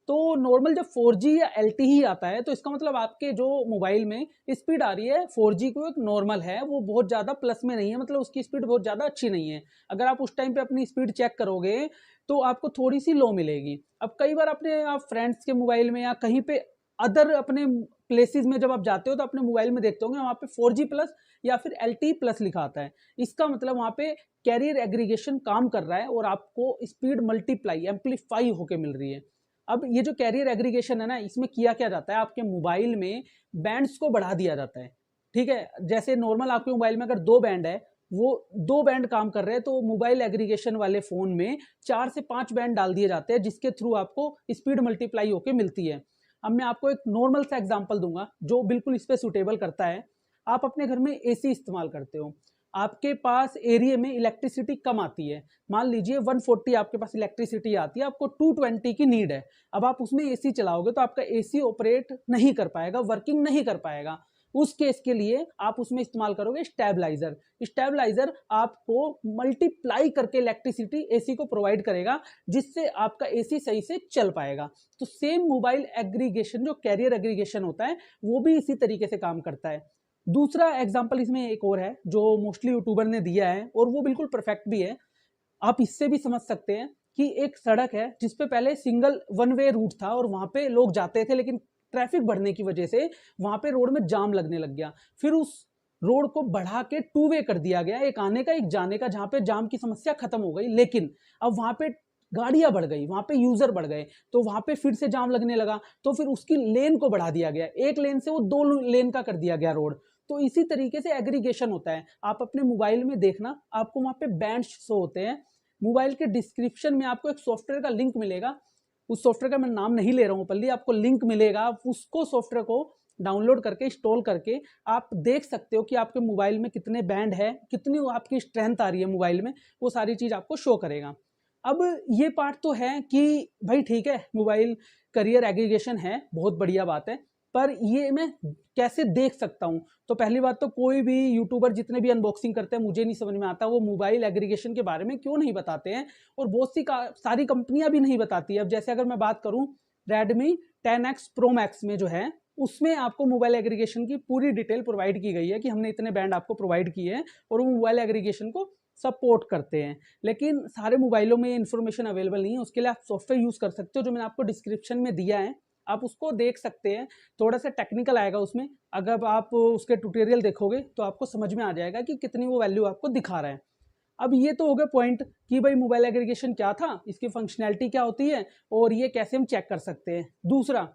तो नॉर्मल जब 4G या LTE आता है तो इसका मतलब आपके जो मोबाइल में स्पीड आ रही है 4G को एक नॉर्मल है, वो बहुत ज़्यादा प्लस में नहीं है, मतलब उसकी स्पीड बहुत ज़्यादा अच्छी नहीं है। अगर आप उस टाइम पे अपनी स्पीड चेक करोगे तो आपको थोड़ी सी लो मिलेगी। अब कई बार अपने आप फ्रेंड्स के मोबाइल में या कहीं पे अदर अपने प्लेसेस में जब आप जाते हो तो अपने मोबाइल में देखते होंगे वहाँ पे 4G प्लस या फिर LTE प्लस लिखा आता है। इसका मतलब वहाँ पे कैरियर एग्रीगेशन काम कर रहा है और आपको स्पीड मल्टीप्लाई एम्पलीफाई होके मिल रही है। अब ये जो कैरियर एग्रीगेशन है ना, इसमें किया क्या जाता है, आपके मोबाइल में बैंड्स को बढ़ा दिया जाता है। ठीक है, जैसे नॉर्मल आपके मोबाइल में अगर 2 बैंड है, वो 2 बैंड काम कर रहे हैं, तो मोबाइल एग्रीगेशन वाले फोन में 4 से 5 बैंड डाल दिए जाते हैं जिसके थ्रू आपको स्पीड मल्टीप्लाई होके मिलती है। अब मैं आपको एक नॉर्मल सा एग्जांपल दूंगा जो बिल्कुल इस पे सूटेबल करता है। आप अपने घर में एसी इस्तेमाल करते हो, आपके पास एरिया में इलेक्ट्रिसिटी कम आती है, मान लीजिए 140 आपके पास इलेक्ट्रिसिटी आती है, आपको 220 की नीड है। अब आप उसमें एसी चलाओगे तो आपका एसी ऑपरेट नहीं कर पाएगा, वर्किंग नहीं कर पाएगा। उस केस के लिए आप उसमें इस्तेमाल करोगे स्टेबलाइजर। स्टेबलाइजर आपको मल्टीप्लाई करके इलेक्ट्रिसिटी एसी को प्रोवाइड करेगा जिससे आपका एसी सही से चल पाएगा। तो सेम मोबाइल एग्रीगेशन जो कैरियर एग्रीगेशन होता है वो भी इसी तरीके से काम करता है। दूसरा एग्जांपल इसमें एक और है जो मोस्टली यूट्यूबर ने दिया है और वो बिल्कुल परफेक्ट भी है। आप इससे भी समझ सकते हैं कि एक सड़क है जिसपे पहले सिंगल वन वे रूट था और वहां पे लोग जाते थे, लेकिन ट्रैफिक बढ़ने की वजह से वहां पे रोड में जाम लगने लग गया। फिर उस रोड को बढ़ा के 2 वे कर दिया गया, एक आने का एक जाने का, जहां पे जाम की समस्या खत्म हो गई। लेकिन अब वहां पे गाड़ियां बढ़ गई, वहां पे यूजर बढ़ गए, तो वहां पे फिर से जाम लगने लगा, तो फिर उसकी लेन को बढ़ा दिया गया, एक लेन से वो 2 लेन का कर दिया गया रोड। तो इसी तरीके से एग्रीगेशन होता है। आप अपने मोबाइल में देखना, आपको वहां पे बैंड शो होते हैं। मोबाइल के डिस्क्रिप्शन में आपको एक सॉफ्टवेयर का लिंक मिलेगा, उस सॉफ्टवेयर का मैं नाम नहीं ले रहा हूँ, पल्ली आपको लिंक मिलेगा, आप उसको सॉफ्टवेयर को डाउनलोड करके इंस्टॉल करके आप देख सकते हो कि आपके मोबाइल में कितने बैंड है, कितनी आपकी स्ट्रेंथ आ रही है मोबाइल में, वो सारी चीज़ आपको शो करेगा। अब ये पार्ट तो है कि भाई ठीक है, मोबाइल करियर एग्रीगेशन है, बहुत बढ़िया बात है, पर ये मैं कैसे देख सकता हूँ? तो पहली बात तो कोई भी यूट्यूबर जितने भी अनबॉक्सिंग करते हैं, मुझे नहीं समझ में आता वो मोबाइल एग्रीगेशन के बारे में क्यों नहीं बताते हैं, और बहुत सी सारी कंपनियां भी नहीं बताती है। अब जैसे अगर मैं बात करूँ Redmi 10X Pro Max में जो है, उसमें आपको मोबाइल एग्रीगेशन की पूरी डिटेल प्रोवाइड की गई है कि हमने इतने बैंड आपको प्रोवाइड किए हैं और वो मोबाइल एग्रीगेशन को सपोर्ट करते हैं। लेकिन सारे मोबाइलों में ये इन्फॉर्मेशन अवेलेबल नहीं है, उसके लिए आप सॉफ्टवेयर यूज़ कर सकते हो जो मैंने आपको डिस्क्रिप्शन में दिया है, आप उसको देख सकते हैं। थोड़ा सा टेक्निकल आएगा उसमें, अगर आप उसके ट्यूटोरियल देखोगे तो आपको समझ में आ जाएगा कि कितनी वो वैल्यू आपको दिखा रहा है। अब ये तो हो गया पॉइंट कि भाई मोबाइल एग्रीगेशन क्या था, इसकी फंक्शनैलिटी क्या होती है और ये कैसे हम चेक कर सकते हैं। दूसरा,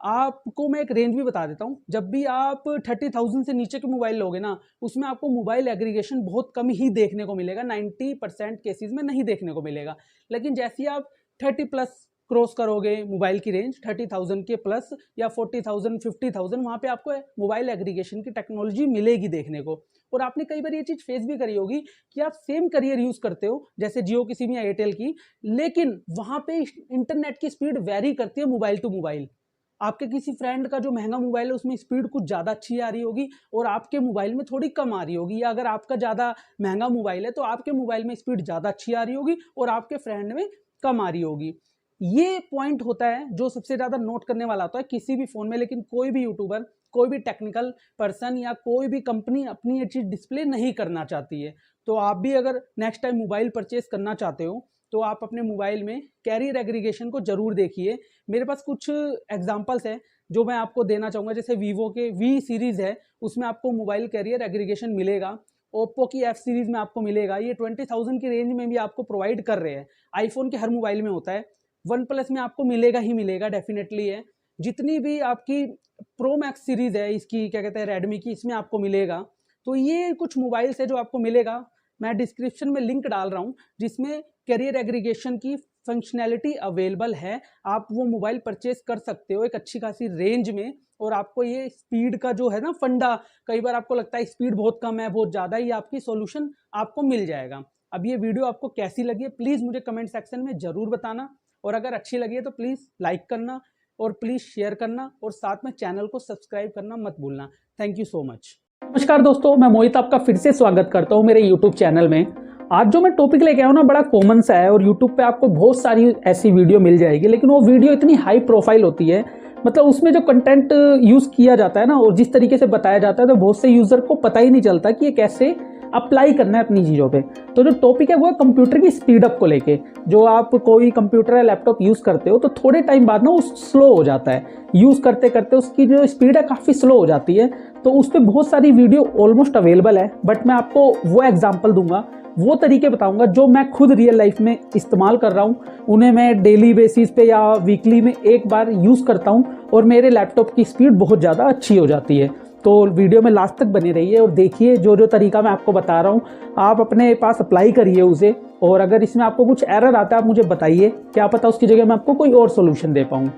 आपको मैं एक रेंज भी बता देता हूँ, जब भी आप 30,000 से नीचे के मोबाइल लोगे ना, उसमें आपको मोबाइल एग्रीगेशन बहुत कम ही देखने को मिलेगा, 90% केसेस में नहीं देखने को मिलेगा। लेकिन जैसे ही आप 30 प्लस क्रॉस करोगे मोबाइल की रेंज 30,000 के प्लस या 40,000 50,000, वहाँ पे आपको मोबाइल एग्रीगेशन की टेक्नोलॉजी मिलेगी देखने को। और आपने कई बार ये चीज़ फेस भी करी होगी कि आप सेम करियर यूज़ करते हो, जैसे जियो की सिम या एयरटेल की, लेकिन वहाँ पे इंटरनेट की स्पीड वेरी करती है मोबाइल टू मोबाइल। आपके किसी फ्रेंड का जो महंगा मोबाइल है उसमें स्पीड कुछ ज़्यादा अच्छी आ रही होगी और आपके मोबाइल में थोड़ी कम आ रही होगी, या अगर आपका ज़्यादा महंगा मोबाइल है तो आपके मोबाइल में स्पीड ज़्यादा अच्छी आ रही होगी और आपके फ्रेंड में कम आ रही होगी। ये पॉइंट होता है जो सबसे ज़्यादा नोट करने वाला होता है किसी भी फ़ोन में। लेकिन कोई भी यूट्यूबर, कोई भी टेक्निकल पर्सन या कोई भी कंपनी अपनी ये चीज़ डिस्प्ले नहीं करना चाहती है। तो आप भी अगर नेक्स्ट टाइम मोबाइल परचेस करना चाहते हो तो आप अपने मोबाइल में कैरियर एग्रीगेशन को ज़रूर देखिए। मेरे पास कुछ एग्जांपल्स हैं जो मैं आपको देना चाहूँगा। जैसे वीवो के वी सीरीज़ है, उसमें आपको मोबाइल कैरियर एग्रीगेशन मिलेगा। ओप्पो की एफ सीरीज़ में आपको मिलेगा, ये 20,000 की रेंज में भी आपको प्रोवाइड कर रहे हैं। आईफोन के हर मोबाइल में होता है, वन प्लस में आपको मिलेगा ही मिलेगा, डेफिनेटली है। जितनी भी आपकी प्रो मैक्स सीरीज़ है, इसकी क्या कहते हैं रेडमी की, इसमें आपको मिलेगा। तो ये कुछ मोबाइल्स है जो आपको मिलेगा। मैं डिस्क्रिप्शन में लिंक डाल रहा हूँ जिसमें कैरियर एग्रीगेशन की फंक्शनैलिटी अवेलेबल है। आप वो मोबाइल परचेज कर सकते हो एक अच्छी खासी रेंज में, और आपको ये स्पीड का जो है ना फंडा, कई बार आपको लगता है स्पीड बहुत कम है, बहुत ज़्यादा, ये आपकी सॉल्यूशन आपको मिल जाएगा। अब ये वीडियो आपको कैसी लगी है प्लीज़ मुझे कमेंट सेक्शन में ज़रूर बताना, और अगर अच्छी लगी है तो प्लीज़ लाइक करना और प्लीज़ शेयर करना, और साथ में चैनल को सब्सक्राइब करना मत भूलना। Thank you so much. नमस्कार दोस्तों, मैं मोहित आपका फिर से स्वागत करता हूं मेरे YouTube चैनल में। आज जो मैं टॉपिक लेके आया हूं ना, बड़ा कॉमन सा है और YouTube पे आपको बहुत सारी ऐसी वीडियो मिल जाएगी, लेकिन वो वीडियो इतनी हाई प्रोफाइल होती है, मतलब उसमें जो कंटेंट यूज़ किया जाता है ना और जिस तरीके से बताया जाता है, तो बहुत से यूज़र को पता ही नहीं चलता कि ये कैसे अप्लाई करना है अपनी चीज़ों पे। तो जो टॉपिक है वो है कंप्यूटर की स्पीड अप को लेके। जो आप कोई कंप्यूटर या लैपटॉप यूज़ करते हो तो थोड़े टाइम बाद ना वो स्लो हो जाता है, यूज़ करते करते उसकी जो स्पीड है काफ़ी स्लो हो जाती है। तो उस पर बहुत सारी वीडियो ऑलमोस्ट अवेलेबल है, बट मैं आपको वो एग्जाम्पल दूंगा, वो तरीके बताऊंगा जो मैं खुद रियल लाइफ में इस्तेमाल कर रहा हूँ। उन्हें मैं डेली बेसिस पे या वीकली में एक बार यूज़ करता हूँ और मेरे लैपटॉप की स्पीड बहुत ज़्यादा अच्छी हो जाती है। तो वीडियो में लास्ट तक बने रहिए और देखिए जो जो तरीका मैं आपको बता रहा हूँ आप अपने पास अप्लाई करिए उसे, और अगर इसमें आपको कुछ एरर आता है आप मुझे बताइए, क्या पता उसकी जगह मैं आपको कोई और सोल्यूशन दे पाऊँ।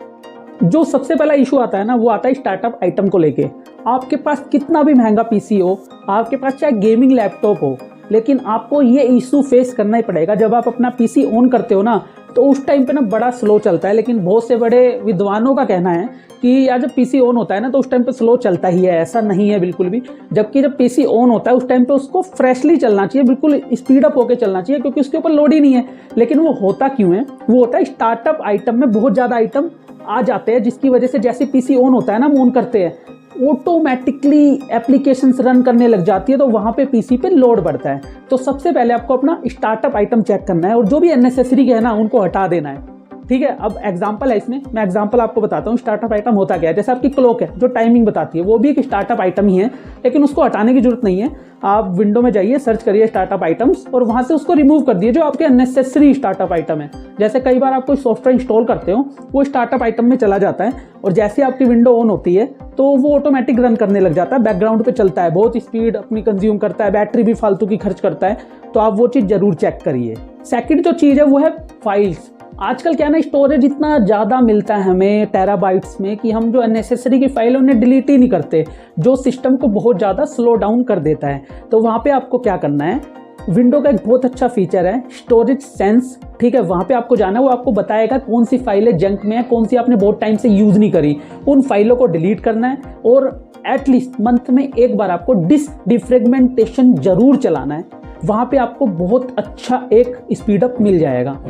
जो सबसे पहला इशू आता है ना, वो आता है स्टार्टअप आइटम को लेके। आपके पास कितना भी महंगा पीसी हो, आपके पास चाहे गेमिंग लैपटॉप हो, लेकिन आपको ये इशू फेस करना ही पड़ेगा। जब आप अपना पीसी ऑन करते हो ना, तो उस टाइम पे ना बड़ा स्लो चलता है, लेकिन बहुत से बड़े विद्वानों का कहना है कि यार जब पीसी ऑन होता है ना तो उस टाइम पे स्लो चलता ही है, ऐसा नहीं है बिल्कुल भी। जबकि जब पीसी ऑन होता है उस टाइम पे उसको फ्रेशली चलना चाहिए, बिल्कुल स्पीड अप होकर चलना चाहिए, क्योंकि उसके ऊपर लोड ही नहीं है। लेकिन वो होता क्यों है? वो होता है स्टार्टअप आइटम में बहुत ज़्यादा आइटम आ जाते हैं, जिसकी वजह से जैसे पीसी ऑन होता है ना, हम ऑन करते हैं, ऑटोमेटिकली एप्लीकेशंस रन करने लग जाती है, तो वहाँ पे पीसी पे लोड बढ़ता है। तो सबसे पहले आपको अपना स्टार्टअप आइटम चेक करना है और जो भी अननेसेसरी है ना उनको हटा देना है, ठीक है। अब एग्जांपल है इसमें, मैं एग्जांपल आपको बताता हूँ स्टार्टअप आइटम होता क्या है। जैसे आपकी क्लॉक है जो टाइमिंग बताती है, वो भी एक स्टार्टअप आइटम ही है, लेकिन उसको हटाने की जरूरत नहीं है। आप विंडो में जाइए, सर्च करिए स्टार्टअप आइटम्स और वहाँ से उसको रिमूव कर दिए जो आपके अननेसेसरी स्टार्टअप आइटम है। जैसे कई बार आप कोई सॉफ्टवेयर इंस्टॉल करते हो, वो स्टार्टअप आइटम में चला जाता है और जैसे आपकी विंडो ऑन होती है तो वो ऑटोमेटिक रन करने लग जाता है, बैकग्राउंड पे चलता है, बहुत स्पीड अपनी कंज्यूम करता है, बैटरी भी फालतू की खर्च करता है। तो आप वो चीज़ जरूर चेक करिए। सेकंड जो चीज़ है वो है फाइल्स। आजकल क्या ना, स्टोरेज इतना ज़्यादा मिलता है हमें टेराबाइट्स में कि हम जो अननेसेसरी की फाइल उन्हें डिलीट ही नहीं करते, जो सिस्टम को बहुत ज़्यादा स्लो डाउन कर देता है। तो वहाँ पे आपको क्या करना है, विंडो का एक बहुत अच्छा फीचर है स्टोरेज सेंस, ठीक है। वहाँ पे आपको जाना है, वो आपको बताएगा कौन सी फाइलें जंक में है, कौन सी आपने बहुत टाइम से यूज़ नहीं करी, उन फाइलों को डिलीट करना है। और एटलीस्ट मंथ में एक बार आपको डिस्क डिफ्रेगमेंटेशन जरूर चलाना है, वहाँ पे आपको बहुत अच्छा एक स्पीडअप मिल जाएगा।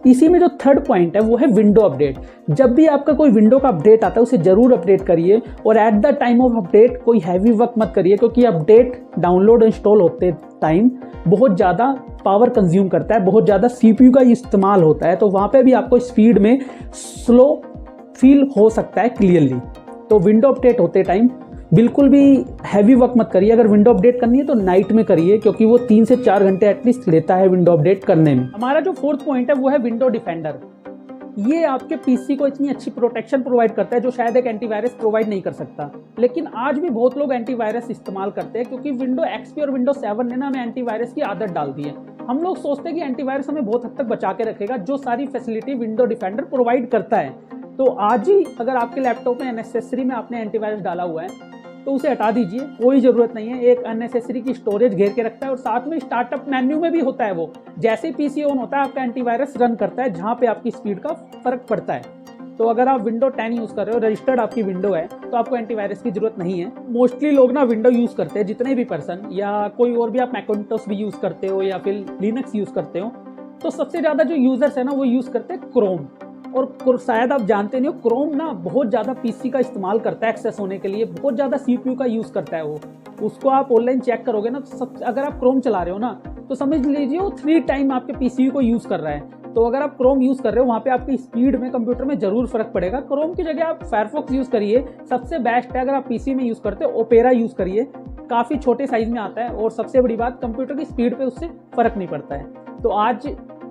इसी में जो थर्ड पॉइंट है वो है विंडो अपडेट। जब भी आपका कोई विंडो का अपडेट आता है उसे जरूर अपडेट करिए, और at the time of update कोई हैवी वर्क मत करिए, क्योंकि अपडेट डाउनलोड इंस्टॉल होते टाइम बहुत ज़्यादा पावर कंज्यूम करता है, बहुत ज़्यादा CPU का इस्तेमाल होता है, तो वहाँ पे भी आपको स्पीड में स्लो फील हो सकता है क्लियरली। तो विंडो अपडेट होते टाइम बिल्कुल भी हैवी वर्क मत करिए। अगर विंडो अपडेट करनी है तो नाइट में करिए, क्योंकि वो 3 से 4 घंटे एटलीस्ट लेता है विंडो अपडेट करने में। हमारा जो फोर्थ पॉइंट है वो है विंडो डिफेंडर। ये आपके PC को इतनी अच्छी प्रोटेक्शन प्रोवाइड करता है जो शायद एक एंटीवायरस प्रोवाइड नहीं कर सकता, लेकिन आज भी बहुत लोग एंटीवायरस इस्तेमाल करते हैं, क्योंकि विंडो XP और विंडो 7 ने ना हमें एंटीवायरस की आदत डाल दी है। हम लोग सोचते हैं कि एंटीवायरस हमें बहुत हद तक बचा के रखेगा, जो सारी फैसिलिटी विंडो डिफेंडर प्रोवाइड करता है। तो आज ही अगर आपके लैपटॉप में अननेसेसरी में आपने एंटीवायरस डाला हुआ है तो उसे हटा दीजिए, कोई ज़रूरत नहीं है। एक अननेसेसरी की स्टोरेज घेर के रखता है, और साथ में स्टार्टअप मेन्यू में भी होता है वो, जैसे PC ऑन होता है आपका एंटीवायरस रन करता है, जहाँ पे आपकी स्पीड का फर्क पड़ता है। तो अगर आप विंडो 10 यूज़ कर रहे हो, रजिस्टर्ड आपकी विंडो है, तो आपको एंटीवायरस की जरूरत नहीं है। मोस्टली लोग ना विंडो यूज़ करते हैं, जितने भी पर्सन, या कोई और भी आप मैकिन्टोश भी यूज़ करते हो या फिर लिनक्स यूज़ करते हो, तो सबसे ज़्यादा जो यूज़र्स है ना वो यूज़ करते हैं क्रोम। और शायद आप जानते नहीं हो, क्रोम ना बहुत ज़्यादा PC का इस्तेमाल करता है एक्सेस होने के लिए, बहुत ज़्यादा CPU का यूज़ करता है वो। उसको आप ऑनलाइन चेक करोगे ना, तो अगर आप क्रोम चला रहे हो ना तो समझ लीजिए वो 3 टाइम आपके PC को यूज़ कर रहा है। तो अगर आप क्रोम यूज़ कर रहे हो, वहाँ पे आपकी स्पीड में कंप्यूटर में ज़रूर फर्क पड़ेगा। क्रोम की जगह आप फायरफॉक्स यूज़ करिए, सबसे बेस्ट है। अगर आप PC में यूज़ करते हो ओपेरा यूज़ करिए, काफ़ी छोटे साइज़ में आता है, और सबसे बड़ी बात कंप्यूटर की स्पीड पर उससे फ़र्क नहीं पड़ता है। तो आज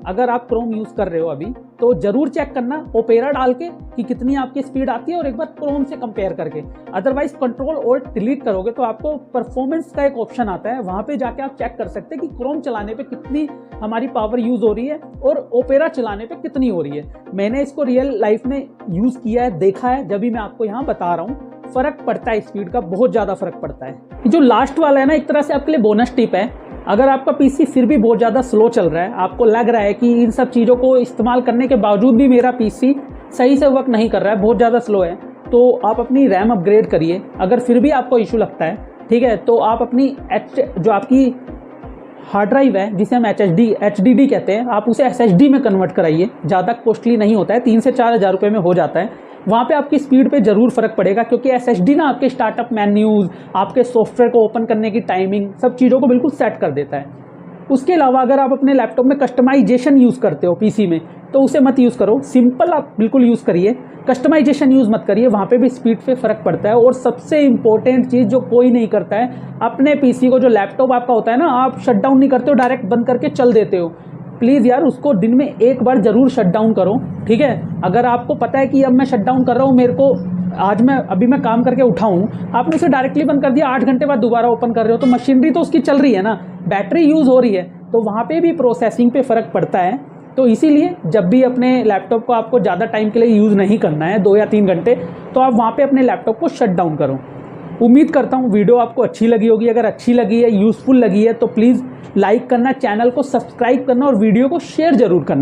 अगर आप क्रोम यूज़ कर रहे हो अभी, तो ज़रूर चेक करना ओपेरा डाल के कि कितनी आपकी स्पीड आती है, और एक बार क्रोम से कंपेयर करके। अदरवाइज कंट्रोल और डिलीट करोगे तो आपको परफॉर्मेंस का एक ऑप्शन आता है, वहाँ पे जाके आप चेक कर सकते हैं कि क्रोम चलाने पे कितनी हमारी पावर यूज़ हो रही है और ओपेरा चलाने पे कितनी हो रही है। मैंने इसको रियल लाइफ में यूज़ किया है, देखा है, जब भी मैं आपको यहाँ बता रहा हूँ। फ़र्क पड़ता है, स्पीड का बहुत ज़्यादा फ़र्क पड़ता है। जो लास्ट वाला है ना, एक तरह से आपके लिए बोनस टिप है। अगर आपका PC फिर भी बहुत ज़्यादा स्लो चल रहा है, आपको लग रहा है कि इन सब चीज़ों को इस्तेमाल करने के बावजूद भी मेरा PC सही से वर्क नहीं कर रहा है, बहुत ज़्यादा स्लो है, तो आप अपनी रैम अपग्रेड करिए। अगर फिर भी आपको इशू लगता है, ठीक है, तो आप अपनी जो आपकी हार्ड ड्राइव है, जिसे हम HDD कहते हैं, आप उसे SSD में कन्वर्ट कराइए। ज़्यादा कॉस्टली नहीं होता है, 3 से 4 हज़ार रुपये में हो जाता है। वहाँ पे आपकी स्पीड पे ज़रूर फ़र्क पड़ेगा, क्योंकि SSD ना आपके स्टार्टअप मेन्यूज़, आपके सॉफ्टवेयर को ओपन करने की टाइमिंग, सब चीज़ों को बिल्कुल सेट कर देता है। उसके अलावा अगर आप अपने लैपटॉप में कस्टमाइजेशन यूज़ करते हो PC में, तो उसे मत यूज़ करो, सिंपल आप बिल्कुल यूज़ करिए, कस्टमाइजेशन यूज़ मत करिए, वहाँ पे भी स्पीड पे फ़र्क पड़ता है। और सबसे इंपॉर्टेंट चीज़ जो कोई नहीं करता है, अपने PC को, जो लैपटॉप आपका होता है ना, आप शट डाउन नहीं करते हो, डायरेक्ट बंद करके चल देते हो। प्लीज़ यार, उसको दिन में एक बार ज़रूर शट डाउन करो, ठीक है। अगर आपको पता है कि अब मैं शट डाउन कर रहा हूँ, मेरे को अभी मैं काम करके उठा हूँ, आपने उसे डायरेक्टली बंद कर दिया, 8 घंटे बाद दोबारा ओपन कर रहे हो, तो मशीनरी तो उसकी चल रही है ना, बैटरी यूज़ हो रही है, तो वहाँ पे भी प्रोसेसिंग पे फ़र्क पड़ता है। तो इसीलिए जब भी अपने लैपटॉप को आपको ज़्यादा टाइम के लिए यूज़ नहीं करना है, 2 या 3 घंटे, तो आप वहाँ पे अपने लैपटॉप को शट डाउन करो। उम्मीद करता हूँ वीडियो आपको अच्छी लगी होगी। अगर अच्छी लगी है, यूज़फुल लगी है, तो प्लीज़ लाइक करना, चैनल को सब्सक्राइब करना और वीडियो को शेयर ज़रूर करना।